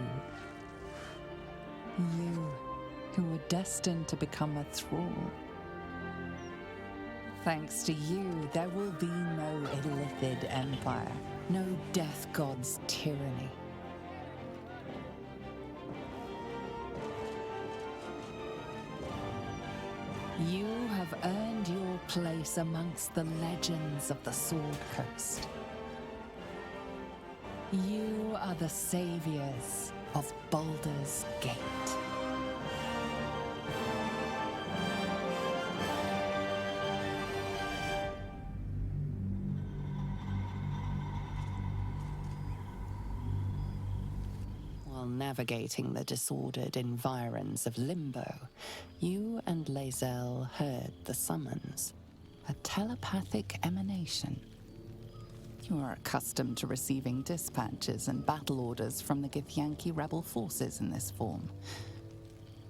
You, who were destined to become a thrall. Thanks to you, there will be no Illithid Empire, no Death God's tyranny. You have earned your place amongst the legends of the Sword Coast. You are the saviors of Baldur's Gate. While navigating the disordered environs of Limbo, you and Lae'zel heard the summons, a telepathic emanation. You are accustomed to receiving dispatches and battle orders from the Githyanki rebel forces in this form.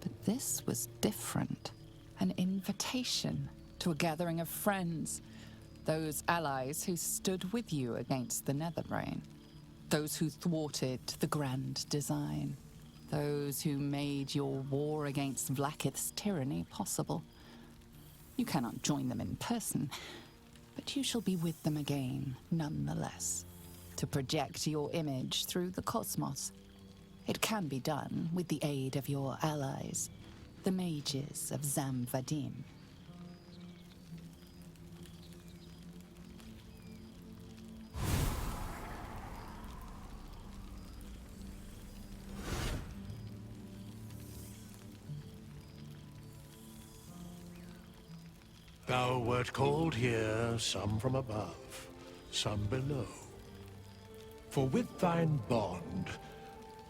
But this was different. An invitation to a gathering of friends. Those allies who stood with you against the Netherbrain. Those who thwarted the grand design. Those who made your war against Vlaakith's tyranny possible. You cannot join them in person, but you shall be with them again, nonetheless, to project your image through the cosmos. It can be done with the aid of your allies, the mages of Zamvadim. Thou wert called here, some from above, some below. For with thine bond,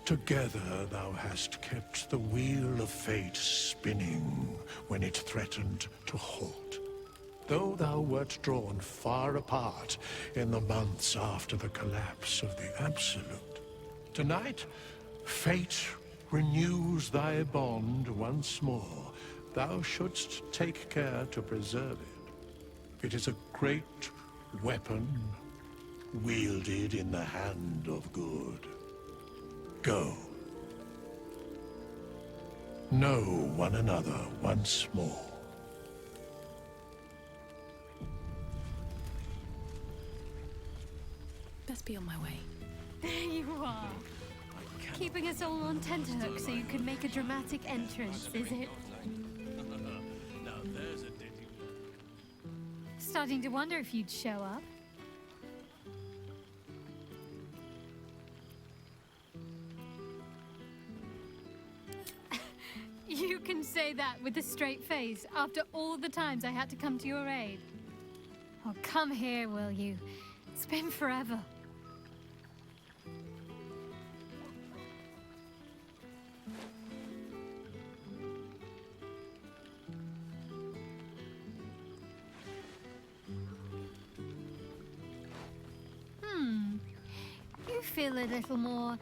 together thou hast kept the wheel of fate spinning when it threatened to halt. Though thou wert drawn far apart in the months after the collapse of the Absolute, tonight, fate renews thy bond once more. Thou shouldst take care to preserve it. It is a great weapon, wielded in the hand of good. Go. Know one another once more. Best be on my way. There you are. Keeping us all on tenterhooks so you can make a dramatic entrance, is it? Now there's a ditty. Starting to wonder if you'd show up. You can say that with a straight face after all the times I had to come to your aid. Oh, come here, will you? It's been forever. You feel a little more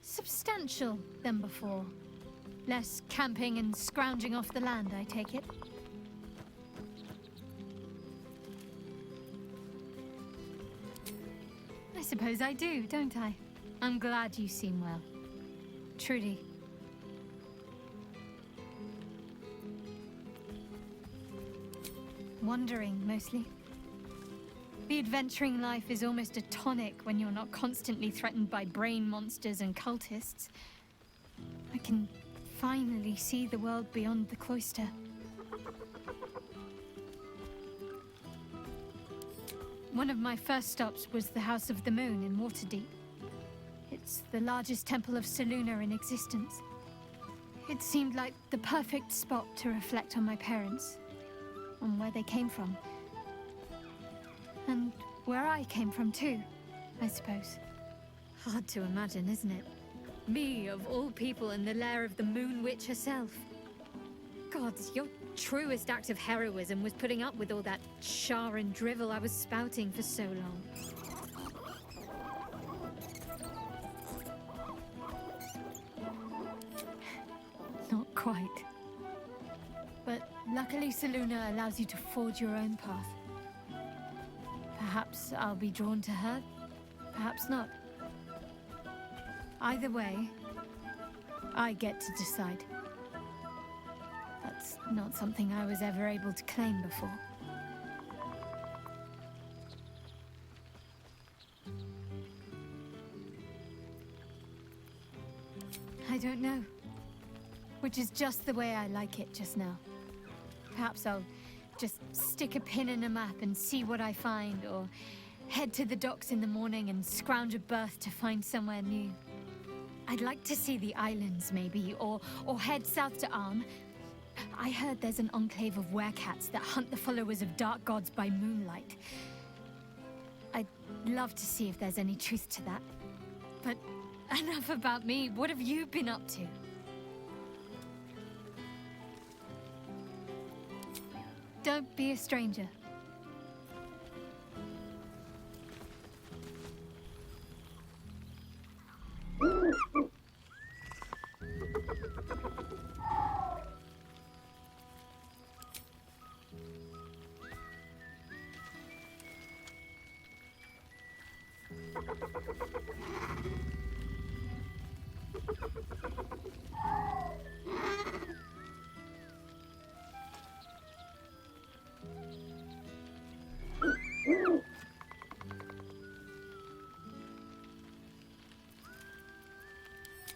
substantial than before. Less camping and scrounging off the land, I take it. I suppose I do, don't I? I'm glad you seem well. Trudy. Wandering, mostly. The adventuring life is almost a tonic when you're not constantly threatened by brain monsters and cultists. I can finally see the world beyond the cloister. One of my first stops was the House of the Moon in Waterdeep. It's the largest temple of Selûne in existence. It seemed like the perfect spot to reflect on my parents, on where they came from. And where I came from too, I suppose. Hard to imagine, isn't it? Me, of all people, in the lair of the Moon Witch herself. Gods, your truest act of heroism was putting up with all that char and drivel I was spouting for so long. Not quite. But luckily Selûne allows you to forge your own path. Perhaps I'll be drawn to her, perhaps not. Either way, I get to decide. That's not something I was ever able to claim before. I don't know. Which is just the way I like it just now. Perhaps I'll just stick a pin in a map and see what I find, or head to the docks in the morning and scrounge a berth to find somewhere new. I'd like to see the islands, maybe, or head south to Arm. I heard there's an enclave of werecats that hunt the followers of dark gods by moonlight. I'd love to see if there's any truth to that. But Enough about me. What have you been up to? Don't be a stranger.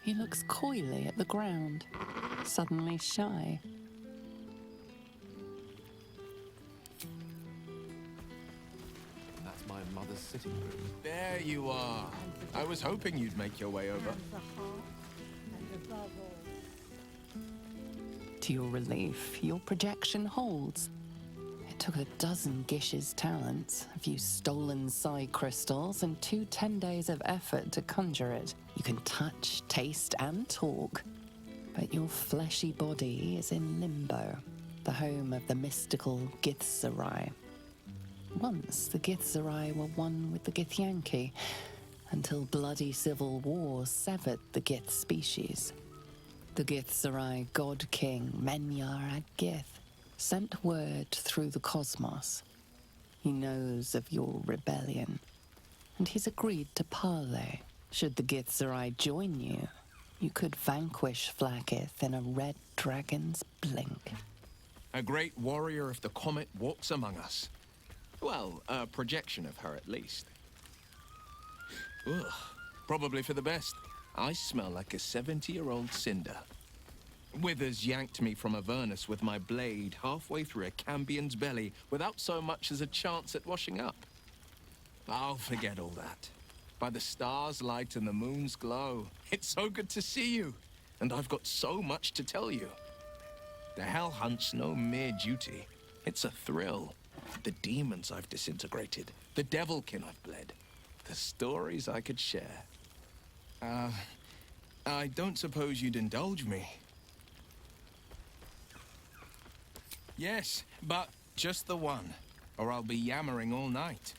He looks coyly at the ground, suddenly shy. That's my mother's sitting room. There you are. I was hoping you'd make your way over. To your relief, your projection holds. It took a dozen Gish's talents, a few stolen psi crystals, and 10 days of effort to conjure it. You can touch, taste, and talk, but your fleshy body is in limbo, the home of the mystical Githzerai. Once, the Githzerai were one with the Githyanki, until bloody civil war severed the Gith species. The Githzerai god king, Menyar Ag-Gith, sent word through the cosmos. He knows of your rebellion, and he's agreed to parley. Should the Githzerai join you, you could vanquish Flakith in a red dragon's blink. A great warrior of the comet walks among us. Well, a projection of her at least. Ugh, probably for the best. I smell like a 70-year-old cinder. Withers yanked me from Avernus with my blade halfway through a Cambion's belly without so much as a chance at washing up. I'll forget all that. By the stars' light and the moon's glow, it's so good to see you, and I've got so much to tell you. The Hell Hunt's no mere duty. It's a thrill. The demons I've disintegrated, the devilkin I've bled, the stories I could share. I don't suppose you'd indulge me. Yes, but just the one, or I'll be yammering all night.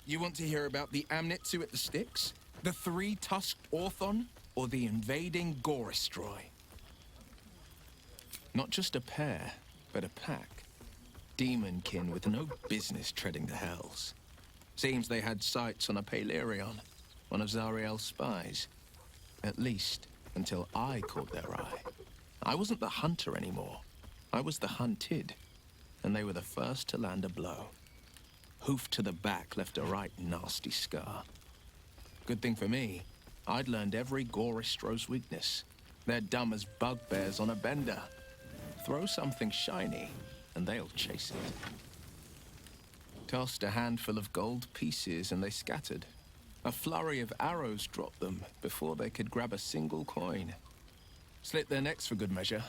You want to hear about the Amnitsu at the Styx? The three-tusked Orthon? Or the invading Goristroi? Not just a pair, but a pack. Demonkin with no business treading the hells. Seems they had sights on a Palerion, one of Zariel's spies. At least, until I caught their eye. I wasn't the hunter anymore. I was the hunted, and they were the first to land a blow. Hoof to the back left a right nasty scar. Good thing for me, I'd learned every Goristro's weakness. They're dumb as bugbears on a bender. Throw something shiny, and they'll chase it. Tossed a handful of gold pieces, and they scattered. A flurry of arrows dropped them before they could grab a single coin. Slit their necks for good measure.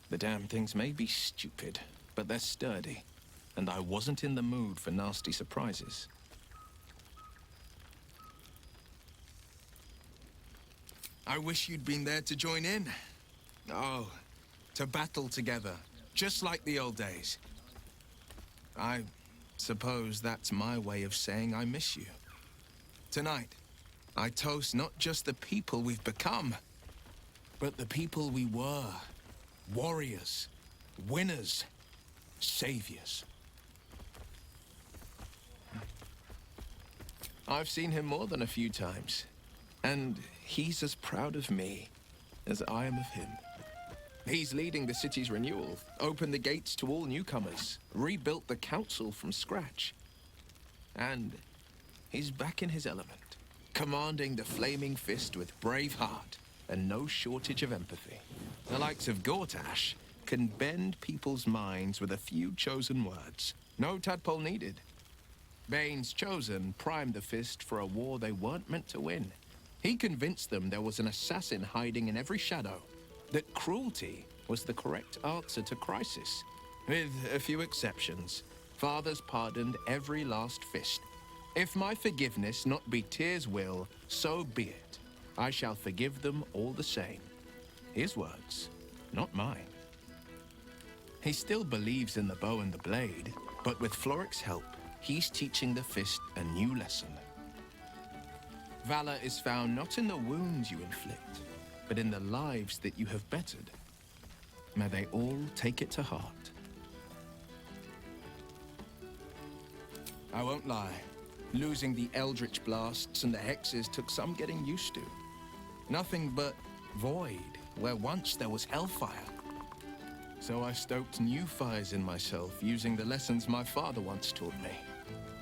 The damn things may be stupid, but they're sturdy, and I wasn't in the mood for nasty surprises. I wish you'd been there to join in. Oh, to battle together, just like the old days. I suppose that's my way of saying I miss you. Tonight, I toast not just the people we've become, but the people we were. Warriors, winners, saviors. I've seen him more than a few times, and he's as proud of me as I am of him. He's leading the city's renewal, opened the gates to all newcomers, rebuilt the council from scratch. And he's back in his element, commanding the Flaming Fist with brave heart and no shortage of empathy. The likes of Gortash can bend people's minds with a few chosen words. No tadpole needed. Bane's Chosen primed the Fist for a war they weren't meant to win. He convinced them there was an assassin hiding in every shadow, that cruelty was the correct answer to crisis. With a few exceptions, fathers pardoned every last fist. If my forgiveness not be Tyr's will, so be it. I shall forgive them all the same. His words, not mine. He still believes in the bow and the blade, but with Floric's help, he's teaching the fist a new lesson. Valor is found not in the wounds you inflict, but in the lives that you have bettered. May they all take it to heart. I won't lie. Losing the eldritch blasts and the hexes took some getting used to. Nothing but void, where once there was hellfire. So I stoked new fires in myself using the lessons my father once taught me.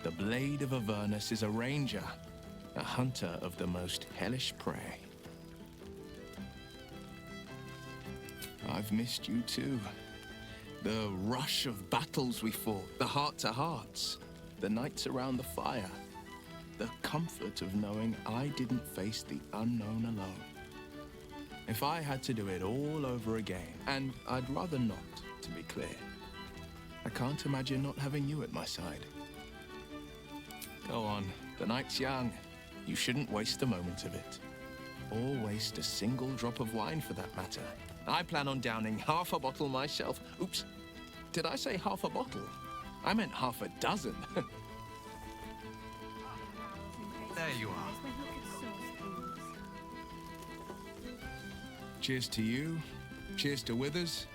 The Blade of Avernus is a ranger, a hunter of the most hellish prey. I've missed you too. The rush of battles we fought, the heart-to-hearts, the nights around the fire, the comfort of knowing I didn't face the unknown alone. If I had to do it all over again, and I'd rather not, to be clear, I can't imagine not having you at my side. Go on, the night's young. You shouldn't waste a moment of it. Or waste a single drop of wine for that matter. I plan on downing half a bottle myself. Oops, did I say half a bottle? I meant half a dozen. There you are. Cheers to you. Cheers to Withers.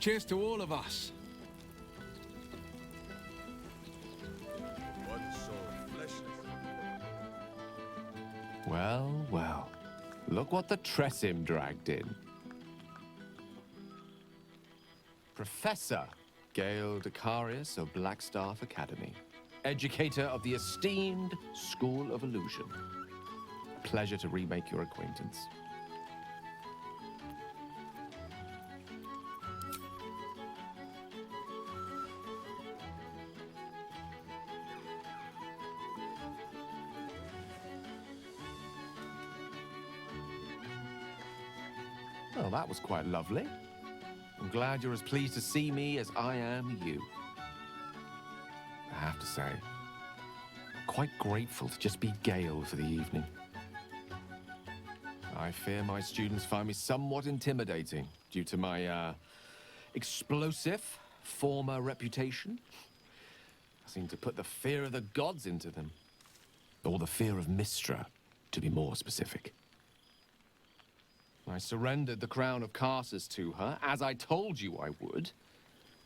Cheers to all of us. Well, well. Look what the Tressim dragged in. Professor Gale Decarius of Blackstaff Academy. Educator of the esteemed School of Illusion. Pleasure to remake your acquaintance. Well, that was quite lovely. I'm glad you're as pleased to see me as I am you. I have to say, I'm quite grateful to just be Gale for the evening. I fear my students find me somewhat intimidating due to my, explosive former reputation. I seem to put the fear of the gods into them. Or the fear of Mystra, to be more specific. I surrendered the crown of Carsus to her, as I told you I would.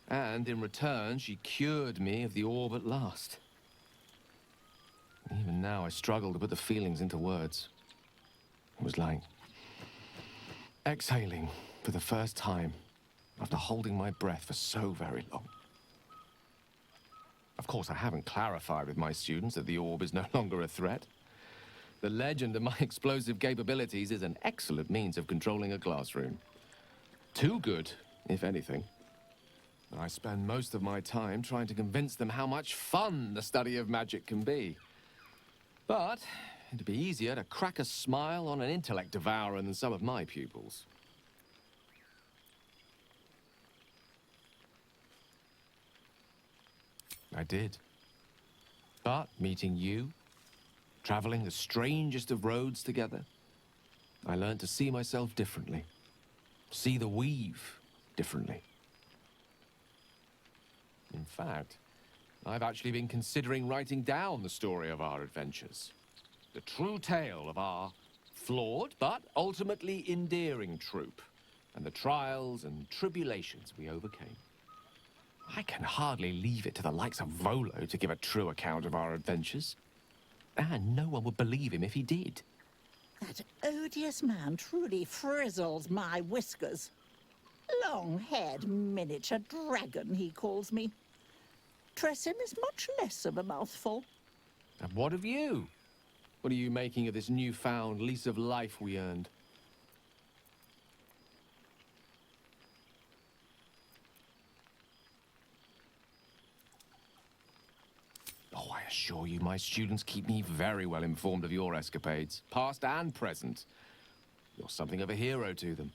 And in return, she cured me of the orb at last. Even now, I struggle to put the feelings into words. It was like exhaling for the first time after holding my breath for so very long. Of course, I haven't clarified with my students that the orb is no longer a threat. The legend of my explosive capabilities is an excellent means of controlling a classroom. Too good, if anything. I spend most of my time trying to convince them how much fun the study of magic can be. But it'd be easier to crack a smile on an intellect devourer than some of my pupils. I did. But meeting you, traveling the strangest of roads together, I learned to see myself differently. See the weave differently. In fact, I've actually been considering writing down the story of our adventures. The true tale of our flawed but ultimately endearing troop, and the trials and tribulations we overcame. I can hardly leave it to the likes of Volo to give a true account of our adventures. And no one would believe him if he did. That odious man truly frizzles my whiskers. Long-haired miniature dragon, he calls me. Tressim is much less of a mouthful. And what of you? What are you making of this newfound lease of life we earned? Oh, I assure you, my students keep me very well informed of your escapades, past and present. You're something of a hero to them.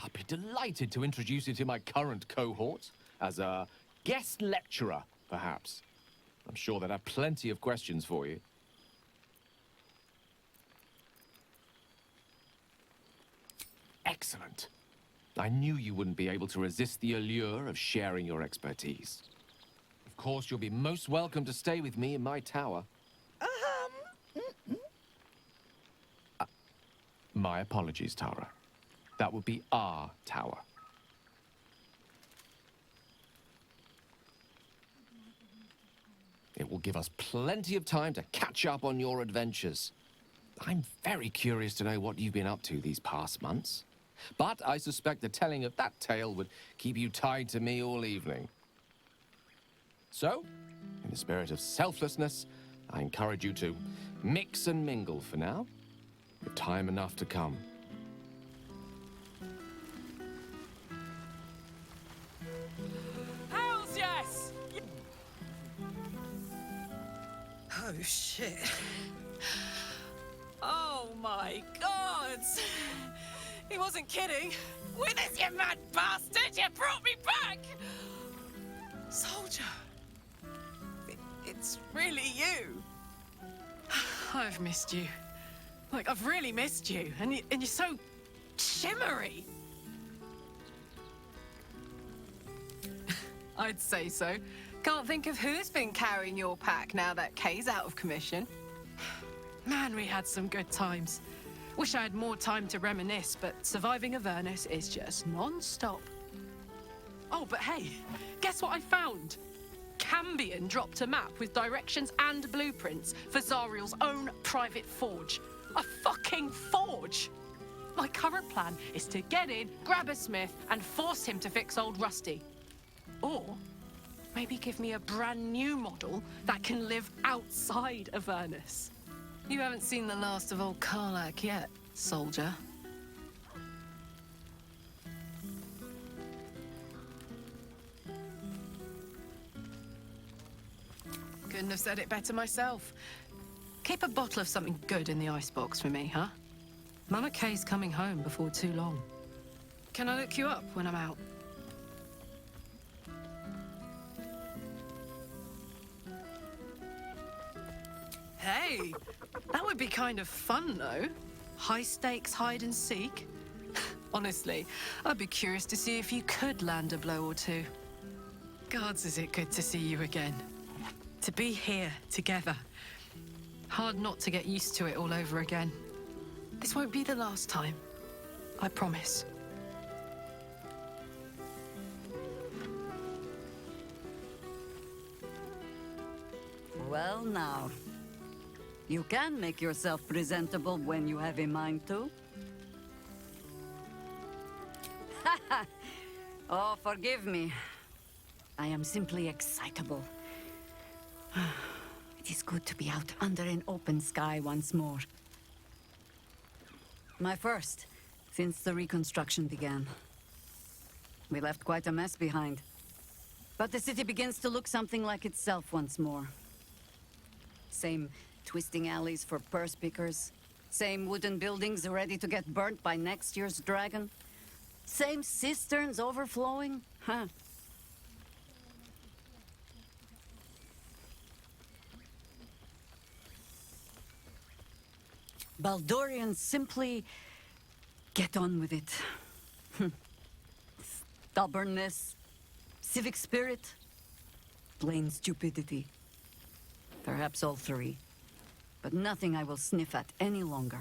I'd be delighted to introduce you to my current cohort as a guest lecturer, perhaps. I'm sure they'd have plenty of questions for you. excellent. I knew you wouldn't be able to resist the allure of sharing your expertise. Of course, you'll be most welcome to stay with me in my tower. My apologies, Tara. That would be our tower. It will give us plenty of time to catch up on your adventures. I'm very curious to know what you've been up to these past months. But I suspect the telling of that tale would keep you tied to me all evening. So, in the spirit of selflessness, I encourage you to mix and mingle for now, with time enough to come. Hells yes! Oh, shit. Oh, my God! He wasn't kidding. Withers, you mad bastard! You brought me back! Soldier. It's really you. I've missed you. Like, I've really missed you. And you're so shimmery. I'd say so. Can't think of who's been carrying your pack now that Kay's out of commission. Man, we had some good times. Wish I had more time to reminisce, but surviving Avernus is just non-stop. Oh, but hey, guess what I found? Cambion dropped a map with directions and blueprints for Zariel's own private forge. A fucking forge! My current plan is to get in, grab a smith, and force him to fix old Rusty. Or maybe give me a brand new model that can live outside Avernus. You haven't seen the last of old Karlak yet, soldier. Couldn't have said it better myself. Keep a bottle of something good in the icebox for me, huh? Mama Kay's coming home before too long. Can I look you up when I'm out? Hey, that would be kind of fun, though. High-stakes hide and seek. Honestly, I'd be curious to see if you could land a blow or two. Gods, is it good to see you again. To be here, together. Hard not to get used to it all over again. This won't be the last time. I promise. Well now. You can make yourself presentable when you have a mind to. Oh, forgive me. I am simply excitable. It is good to be out under an open sky once more. My first, since the reconstruction began. We left quite a mess behind. But the city begins to look something like itself once more. Same twisting alleys for purse pickers. Same wooden buildings ready to get burnt by next year's dragon. Same cisterns overflowing. Huh. Baldurians simply get on with it. Stubbornness, civic spirit, plain stupidity. Perhaps all three. But nothing I will sniff at any longer.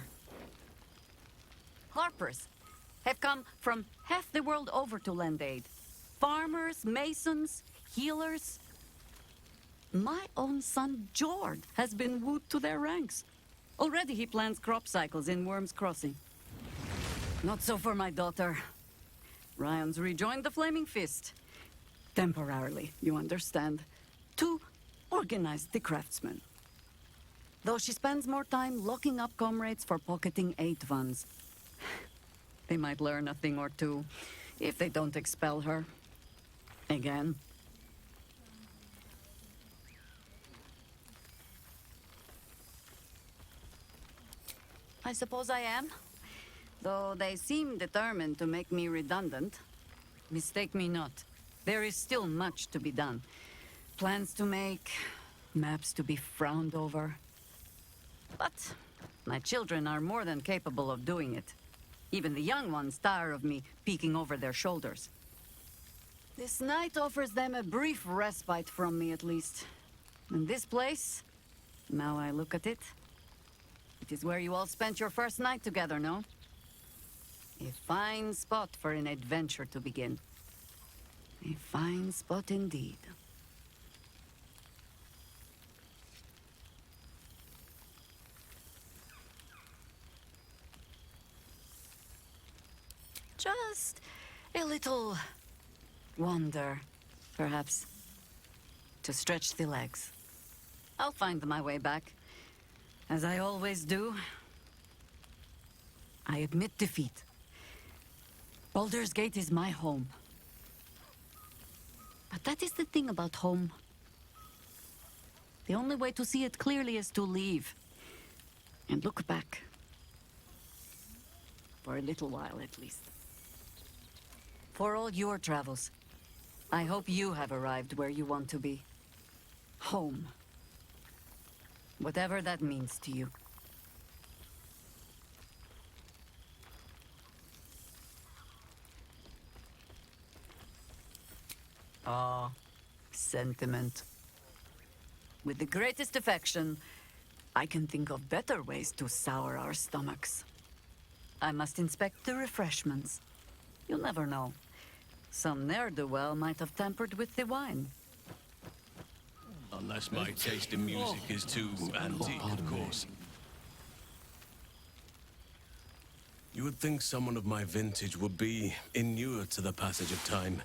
Harpers have come from half the world over to lend aid. Farmers, masons, healers. My own son, Jord, has been wooed to their ranks. Already he plans crop cycles in Worm's Crossing. Not so for my daughter. Ryan's rejoined the Flaming Fist. Temporarily, you understand. To organize the craftsmen. Though she spends more time locking up comrades for pocketing aid funds. They might learn a thing or two, if they don't expel her. Again. I suppose I am. Though they seem determined to make me redundant. Mistake me not. There is still much to be done. Plans to make, maps to be frowned over. But my children are more than capable of doing it. Even the young ones tire of me peeking over their shoulders. This night offers them a brief respite from me, at least. And this place, now I look at it, it is where you all spent your first night together, no? A fine spot for an adventure to begin. A fine spot indeed. Just a little wander, perhaps, to stretch the legs. I'll find my way back, as I always do. I admit defeat. Baldur's Gate is my home. But that is the thing about home. The only way to see it clearly is to leave and look back. For a little while, at least. For all your travels, I hope you have arrived where you want to be. Home. Whatever that means to you. Ah, sentiment. With the greatest affection, I can think of better ways to sour our stomachs. I must inspect the refreshments. You'll never know. Some ne'er-do-well might have tampered with the wine. Unless my taste in music is too antique, of course. You would think someone of my vintage would be inured to the passage of time.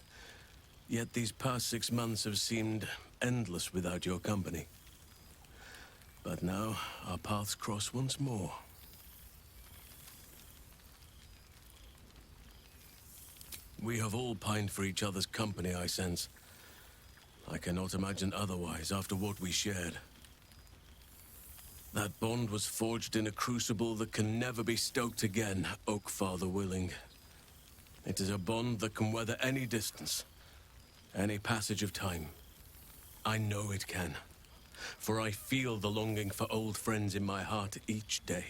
Yet these past 6 months have seemed endless without your company. But now, our paths cross once more. We have all pined for each other's company, I sense. I cannot imagine otherwise after what we shared. That bond was forged in a crucible that can never be stoked again, Oak Father willing. It is a bond that can weather any distance, any passage of time. I know it can, for I feel the longing for old friends in my heart each day.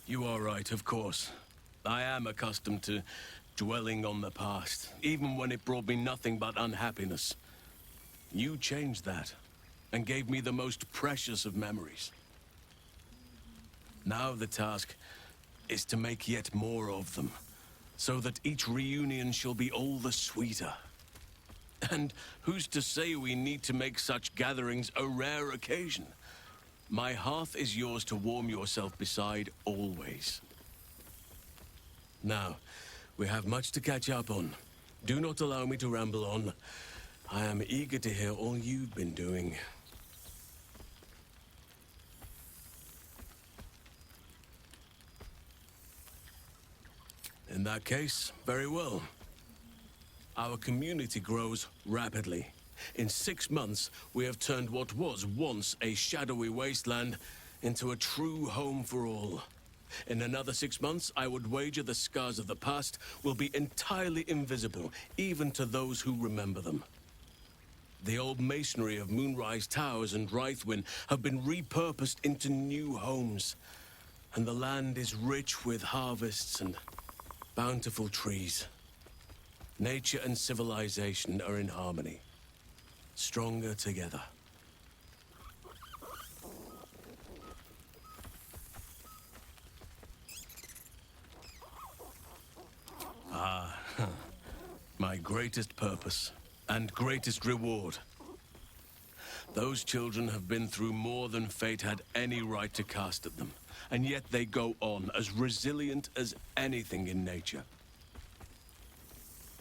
You are right, of course. I am accustomed to dwelling on the past, even when it brought me nothing but unhappiness. You changed that, and gave me the most precious of memories. Now the task is to make yet more of them, so that each reunion shall be all the sweeter. And who's to say we need to make such gatherings a rare occasion? My hearth is yours to warm yourself beside always. Now, we have much to catch up on. Do not allow me to ramble on. I am eager to hear all you've been doing. In that case, very well. Our community grows rapidly. In 6 months, we have turned what was once a shadowy wasteland into a true home for all. In another 6 months, I would wager the scars of the past will be entirely invisible, even to those who remember them. The old masonry of Moonrise Towers and Rythwin have been repurposed into new homes, and the land is rich with harvests and bountiful trees. Nature and civilization are in harmony. Stronger together. Ah, my greatest purpose and greatest reward. Those children have been through more than fate had any right to cast at them, and yet they go on as resilient as anything in nature.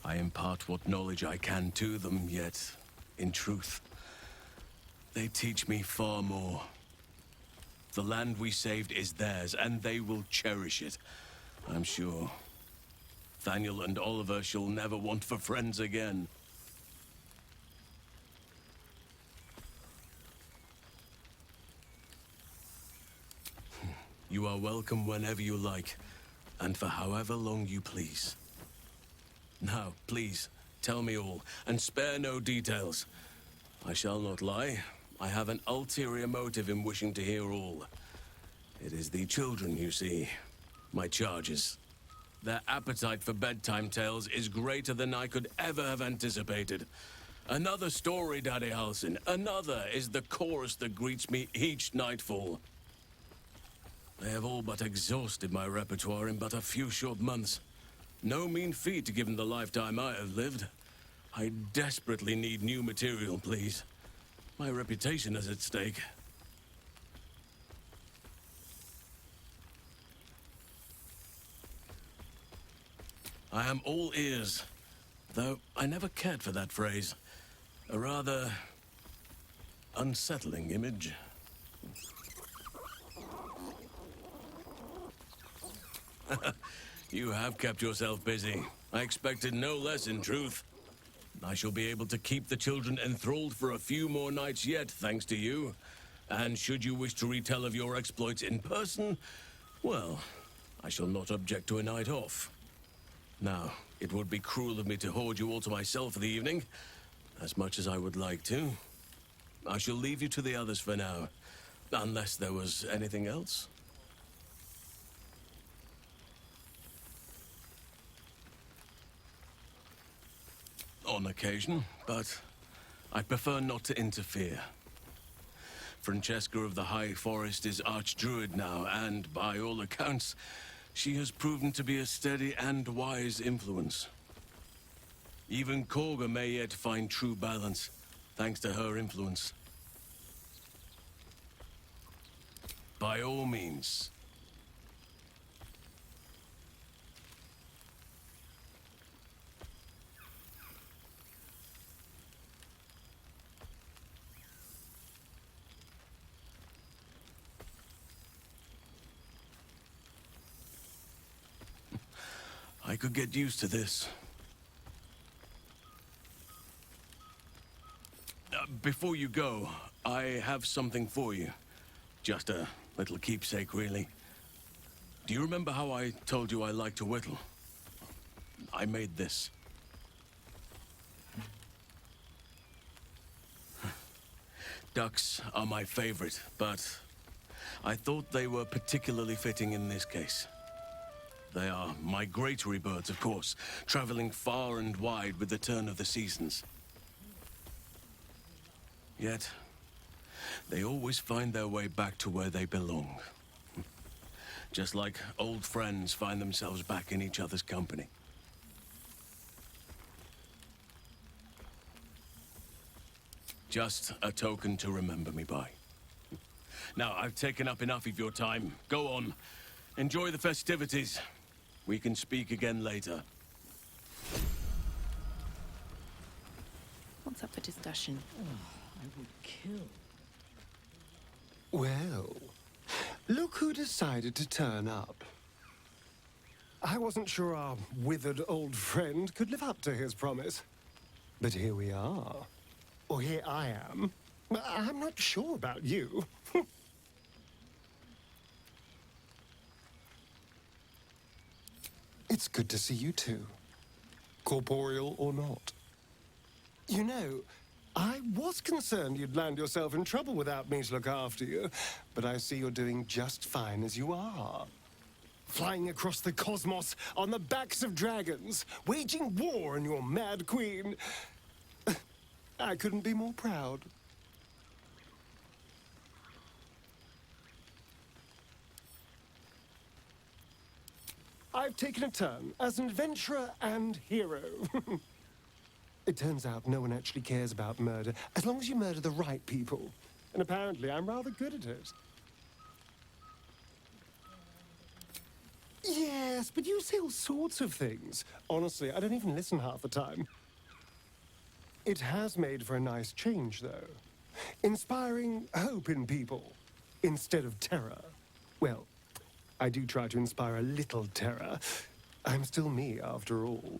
I impart what knowledge I can to them, yet in truth, they teach me far more. The land we saved is theirs, and they will cherish it, I'm sure. Thaniel and Oliver shall never want for friends again. You are welcome whenever you like, and for however long you please. Now, please, tell me all, and spare no details. I shall not lie. I have an ulterior motive in wishing to hear all. It is the children, you see. My charges. Their appetite for bedtime tales is greater than I could ever have anticipated. Another story, Daddy Halsin. Another is the chorus that greets me each nightfall. They have all but exhausted my repertoire in but a few short months. No mean feat given the lifetime I have lived. I desperately need new material, please. My reputation is at stake. I am all ears, though I never cared for that phrase. A rather unsettling image. You have kept yourself busy. I expected no less, in truth. I shall be able to keep the children enthralled for a few more nights yet, thanks to you. And should you wish to retell of your exploits in person, well, I shall not object to a night off. Now, it would be cruel of me to hoard you all to myself for the evening, as much as I would like to. I shall leave you to the others for now, unless there was anything else. On occasion, but I prefer not to interfere. Francesca of the High Forest is Archdruid now, and by all accounts, she has proven to be a steady and wise influence. Even Korga may yet find true balance, thanks to her influence. By all means. I could get used to this. Before you go, I have something for you. Just a little keepsake, really. Do you remember how I told you I like to whittle? I made this. Ducks are my favorite, but I thought they were particularly fitting in this case. They are migratory birds, of course, traveling far and wide with the turn of the seasons. Yet, they always find their way back to where they belong. Just like old friends find themselves back in each other's company. Just a token to remember me by. Now, I've taken up enough of your time. Go on. Enjoy the festivities. We can speak again later. What's up for discussion? I would kill. Well, look who decided to turn up. I wasn't sure our withered old friend could live up to his promise. But here we are. Or here I am. I'm not sure about you. It's good to see you too, corporeal or not. You know, I was concerned you'd land yourself in trouble without me to look after you, but I see you're doing just fine as you are. Flying across the cosmos on the backs of dragons, waging war on your mad queen. I couldn't be more proud. I've taken a turn as an adventurer and hero. It turns out no one actually cares about murder, as long as you murder the right people. And apparently I'm rather good at it. Yes, but you say all sorts of things. Honestly, I don't even listen half the time. It has made for a nice change, though. Inspiring hope in people, instead of terror. Well, I do try to inspire a little terror. I'm still me, after all.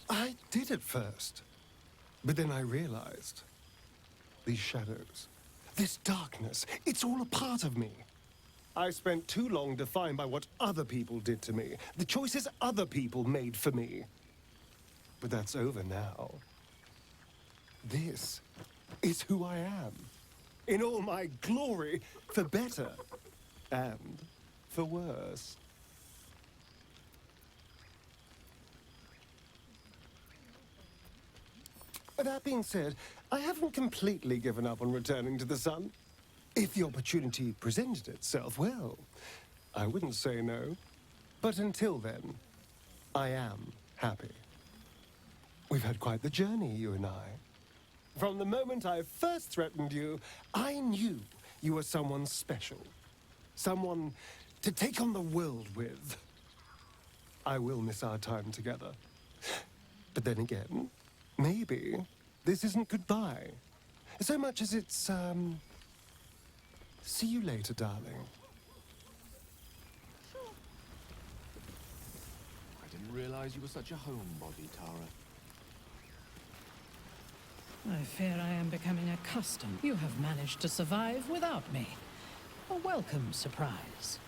I did at first, but then I realized these shadows, this darkness, it's all a part of me. I spent too long defined by what other people did to me, the choices other people made for me. But that's over now. This is who I am. In all my glory, for better and for worse. That being said, I haven't completely given up on returning to the sun. If the opportunity presented itself, well, I wouldn't say no. But until then, I am happy. We've had quite the journey, you and I. From the moment I first threatened you, I knew you were someone special. Someone to take on the world with. I will miss our time together. But then again, maybe this isn't goodbye. So much as it's, see you later, darling. I didn't realize you were such a homebody, Tara. I fear I am becoming accustomed. You have managed to survive without me. A welcome surprise.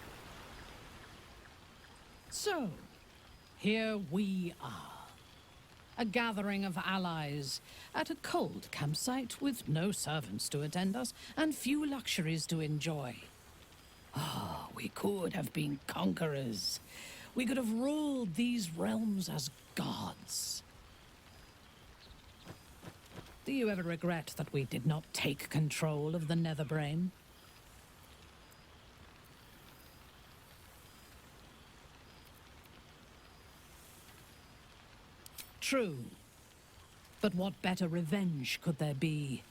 So, here we are. A gathering of allies at a cold campsite with no servants to attend us and few luxuries to enjoy. Ah, we could have been conquerors. We could have ruled these realms as gods. Do you ever regret that we did not take control of the Netherbrain? True. But what better revenge could there be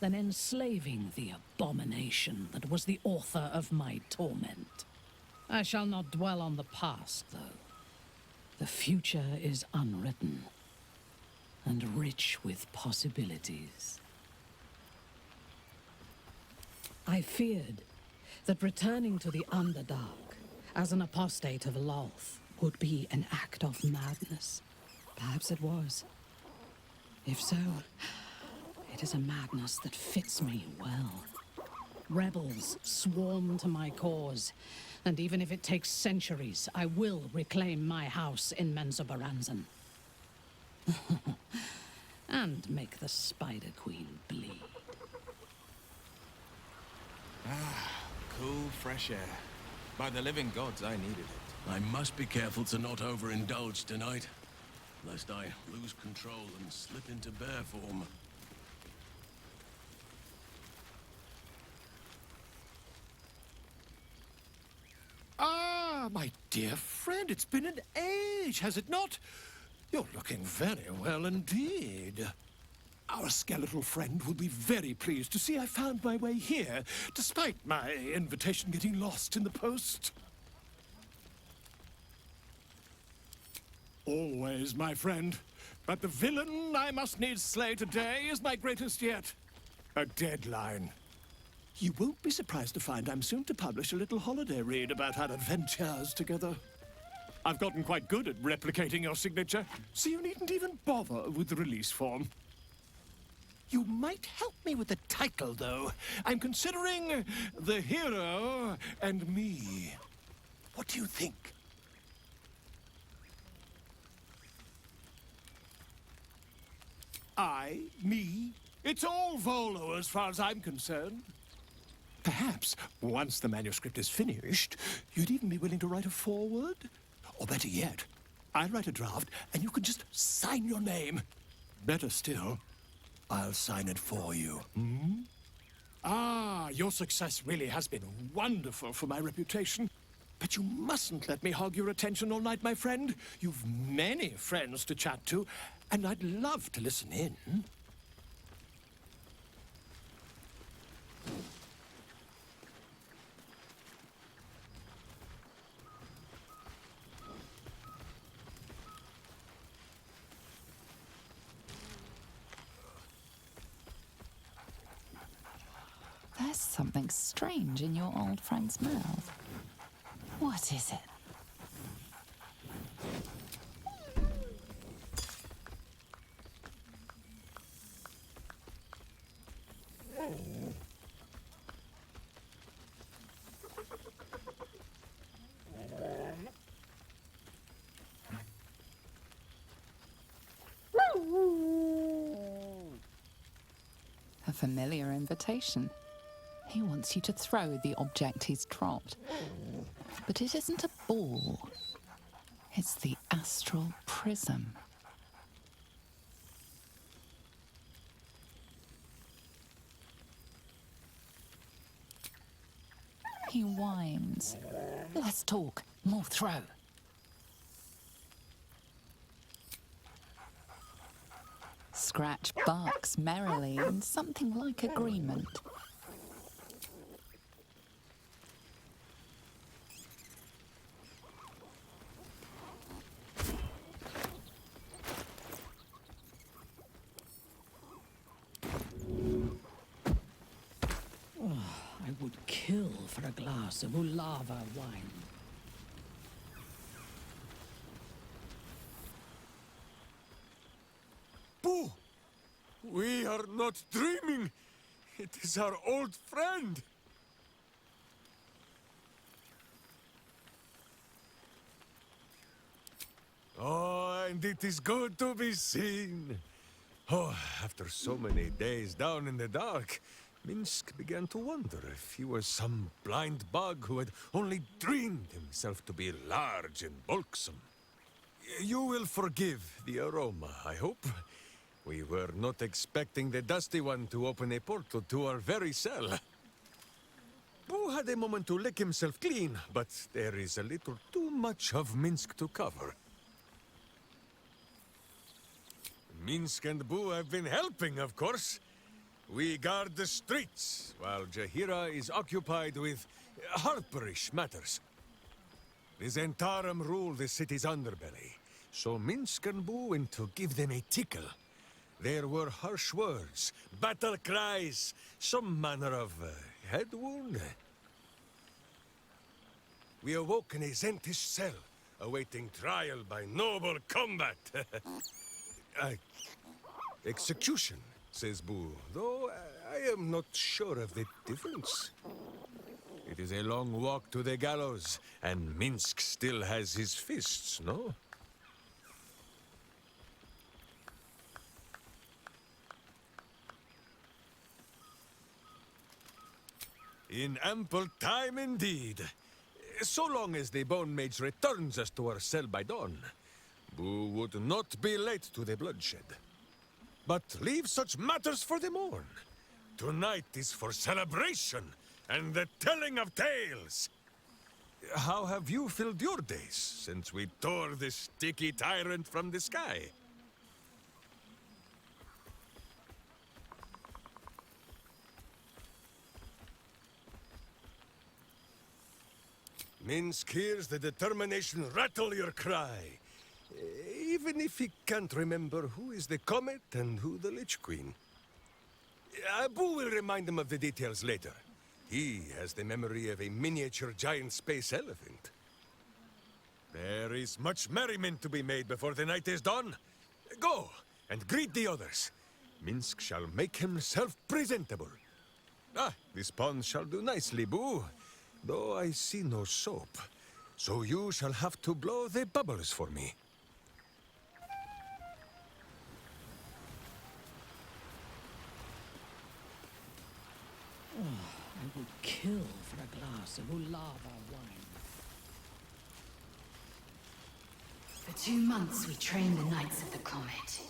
than enslaving the abomination that was the author of my torment? I shall not dwell on the past, though. The future is unwritten and rich with possibilities. I feared that returning to the Underdark as an apostate of Lolth would be an act of madness. Perhaps it was. If so, it is a madness that fits me well. Rebels swarm to my cause, and even if it takes centuries, I will reclaim my house in Menzoberranzan. And make the Spider Queen bleed. Ah, cool, fresh air. By the living gods, I needed it. I must be careful to not overindulge tonight, lest I lose control and slip into bear form. Ah, my dear friend, it's been an age, has it not? You're looking very well indeed. Our skeletal friend will be very pleased to see I found my way here, despite my invitation getting lost in the post. Always, my friend. But the villain I must needs slay today is my greatest yet. A deadline. You won't be surprised to find I'm soon to publish a little holiday read about our adventures together. I've gotten quite good at replicating your signature, so you needn't even bother with the release form. You might help me with the title, though. I'm considering The Hero and Me. What do you think? I, me, it's all Volo as far as I'm concerned. Perhaps, once the manuscript is finished, you'd even be willing to write a foreword? Or better yet, I'll write a draft and you can just sign your name. Better still, I'll sign it for you. Hmm? Ah, your success really has been wonderful for my reputation. But you mustn't let me hog your attention all night, my friend. You've many friends to chat to, and I'd love to listen in. There's something strange in your old friend's mouth. What is it? familiar invitation. He wants you to throw the object he's dropped. But it isn't a ball. It's the astral prism. He whines. Less talk, more throw. Scratch barks merrily in something like agreement. I would kill for a glass of Ulava wine. Boo! We are not dreaming! It is our old friend! Oh, and it is good to be seen. Oh, after so many days down in the dark, Minsk began to wonder if he was some blind bug who had only dreamed himself to be large and bulksome. You will forgive the aroma, I hope. We were not expecting the Dusty One to open a portal to our very cell. Boo had a moment to lick himself clean, but there is a little too much of Minsk to cover. Minsk and Boo have been helping, of course. We guard the streets, while Jahira is occupied with harperish matters. The Zentarum rule the city's underbelly, so Minsk and Boo went to give them a tickle. There were harsh words, battle cries, some manner of head wound. We awoke in a Zentish cell, awaiting trial by noble combat. Execution, says Boo, though I am not sure of the difference. It is a long walk to the gallows, and Minsk still has his fists, no? In ample time indeed. So long as the Bone Mage returns us to our cell by dawn, Boo would not be late to the bloodshed. But leave such matters for the morn. Tonight is for celebration and the telling of tales. How have you filled your days since we tore this sticky tyrant from the sky? Minsk hears the determination rattle your cry. Even if he can't remember who is the Comet and who the Lich Queen. Boo will remind him of the details later. He has the memory of a miniature giant space elephant. There is much merriment to be made before the night is done. Go and greet the others. Minsk shall make himself presentable. This pond shall do nicely, Boo. Though I see no soap, so you shall have to blow the bubbles for me. I would kill for a glass of Ulava wine. For 2 months we trained the Knights of the Comet.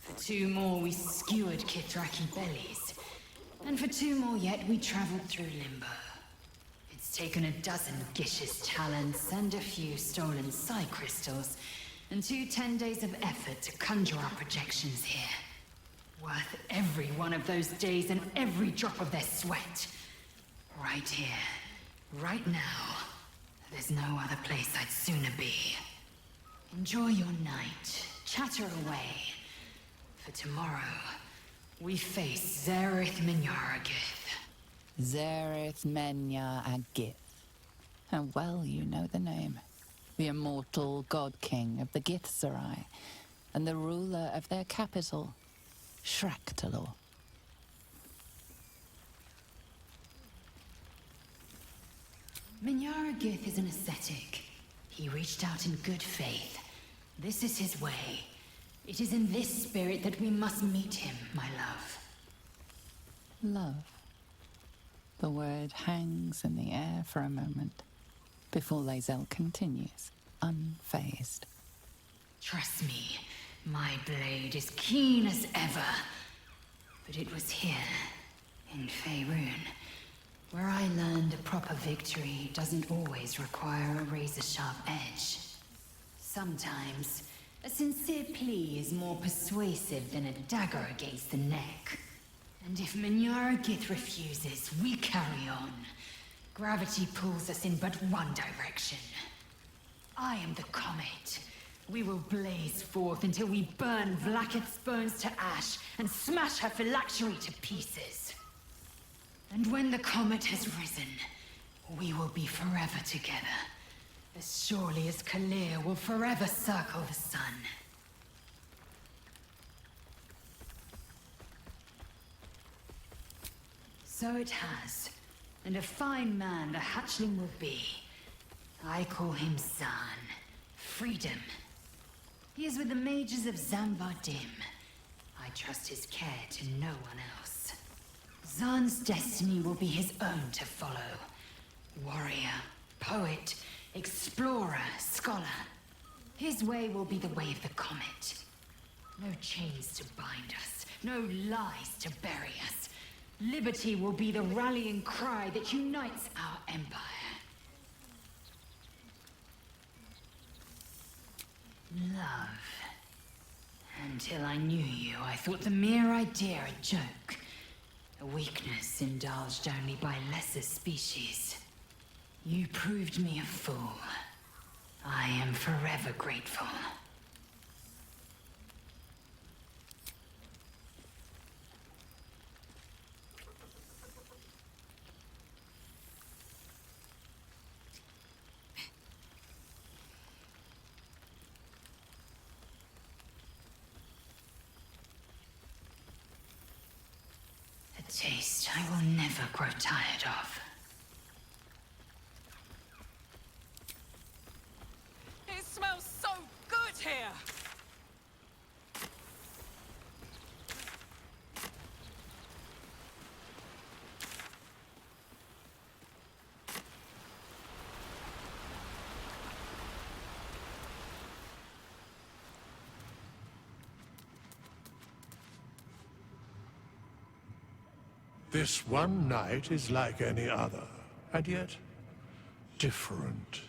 For 2 more we skewered Kithraki bellies. And for 2 more yet we traveled through Limbo. It's taken a dozen Gish's talents and a few stolen psi crystals, and 2 10 days of effort to conjure our projections here. Worth every one of those days and every drop of their sweat. Right here, right now. There's no other place I'd sooner be. Enjoy your night, chatter away. For tomorrow, we face Zareth Minyaragith. Zareth Menya-Agith. How well you know the name. The immortal god king of the Githzerai, and the ruler of their capital, Shraktalor. Minyaragith is an ascetic. He reached out in good faith. This is his way. It is in this spirit that we must meet him, my love. Love. The word hangs in the air for a moment before Lae'zel continues, unfazed. Trust me, my blade is keen as ever. But it was here, in Faerun, where I learned a proper victory doesn't always require a razor-sharp edge. Sometimes, a sincere plea is more persuasive than a dagger against the neck. And if Minyara Gith refuses, we carry on. Gravity pulls us in but one direction. I am the comet. We will blaze forth until we burn Vlaakith's bones to ash and smash her phylactery to pieces. And when the comet has risen, we will be forever together, as surely as Kalir will forever circle the sun. So it has, and a fine man the hatchling will be. I call him Zaan. Freedom. He is with the mages of Zambardim. I trust his care to no one else. Zaan's destiny will be his own to follow. Warrior, poet, explorer, scholar. His way will be the way of the comet. No chains to bind us, no lies to bury us. Liberty will be the rallying cry that unites our empire. Love. Until I knew you, I thought the mere idea a joke. A weakness indulged only by lesser species. You proved me a fool. I am forever grateful. A taste I will never grow tired of. It smells so good here! This one night is like any other, and yet different.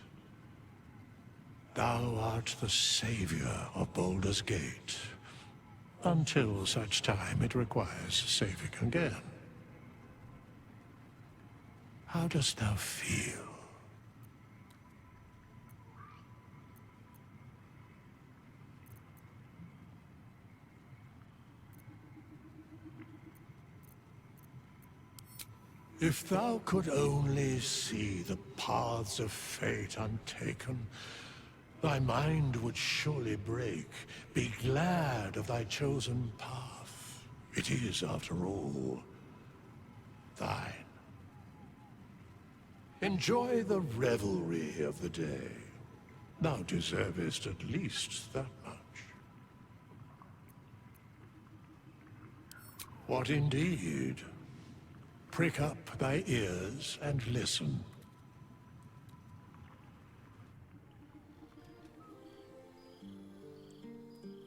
Thou art the savior of Baldur's Gate, until such time it requires saving again. How dost thou feel? If thou could only see the paths of fate untaken, thy mind would surely break. Be glad of thy chosen path. It is, after all, thine. Enjoy the revelry of the day. Thou deservest at least that much. What indeed? Prick up thy ears and listen.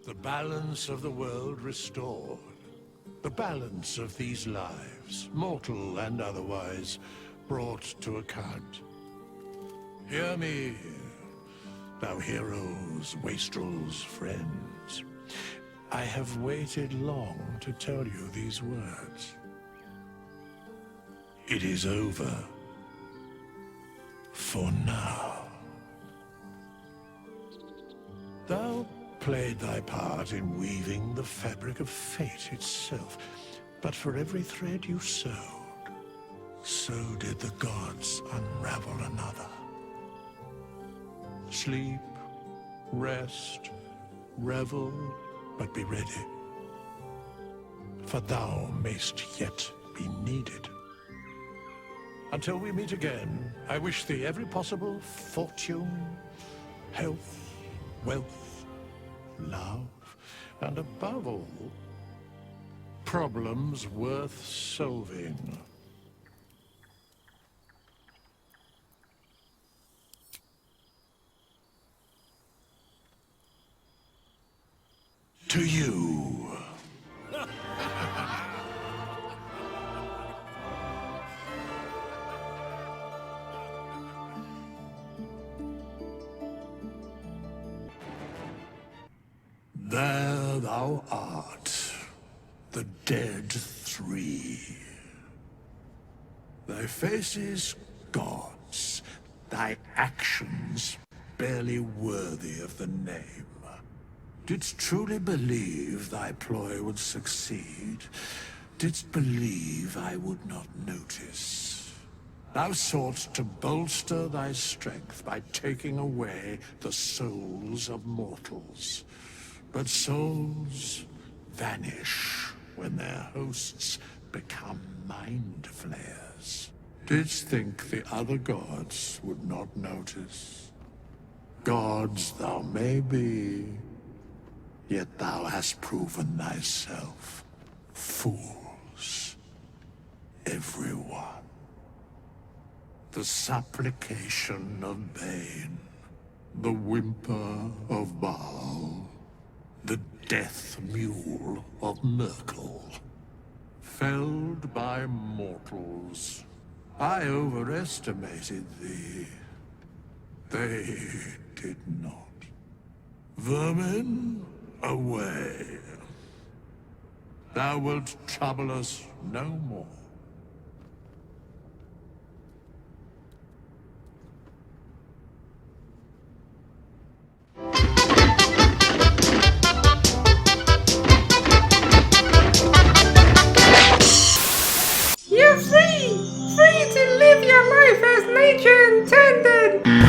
The balance of the world restored. The balance of these lives, mortal and otherwise, brought to account. Hear me, thou heroes, wastrels, friends. I have waited long to tell you these words. It is over. For now. Thou played thy part in weaving the fabric of fate itself, but for every thread you sewed, so did the gods unravel another. Sleep, rest, revel, but be ready. For thou mayst yet be needed. Until we meet again, I wish thee every possible fortune, health, wealth, love, and above all, problems worth solving. To you. There thou art, the dead three. Thy faces gods, thy actions barely worthy of the name. Didst truly believe thy ploy would succeed? Didst believe I would not notice? Thou soughtst to bolster thy strength by taking away the souls of mortals. But souls vanish when their hosts become mind flayers. Didst think the other gods would not notice? Gods thou may be, yet thou hast proven thyself fools, everyone. The supplication of Bane, the whimper of Baal, the death mule of Merkel. Felled by mortals, I overestimated thee. They did not. Vermin, away. Thou wilt trouble us no more. You're free! Free to live your life as nature intended!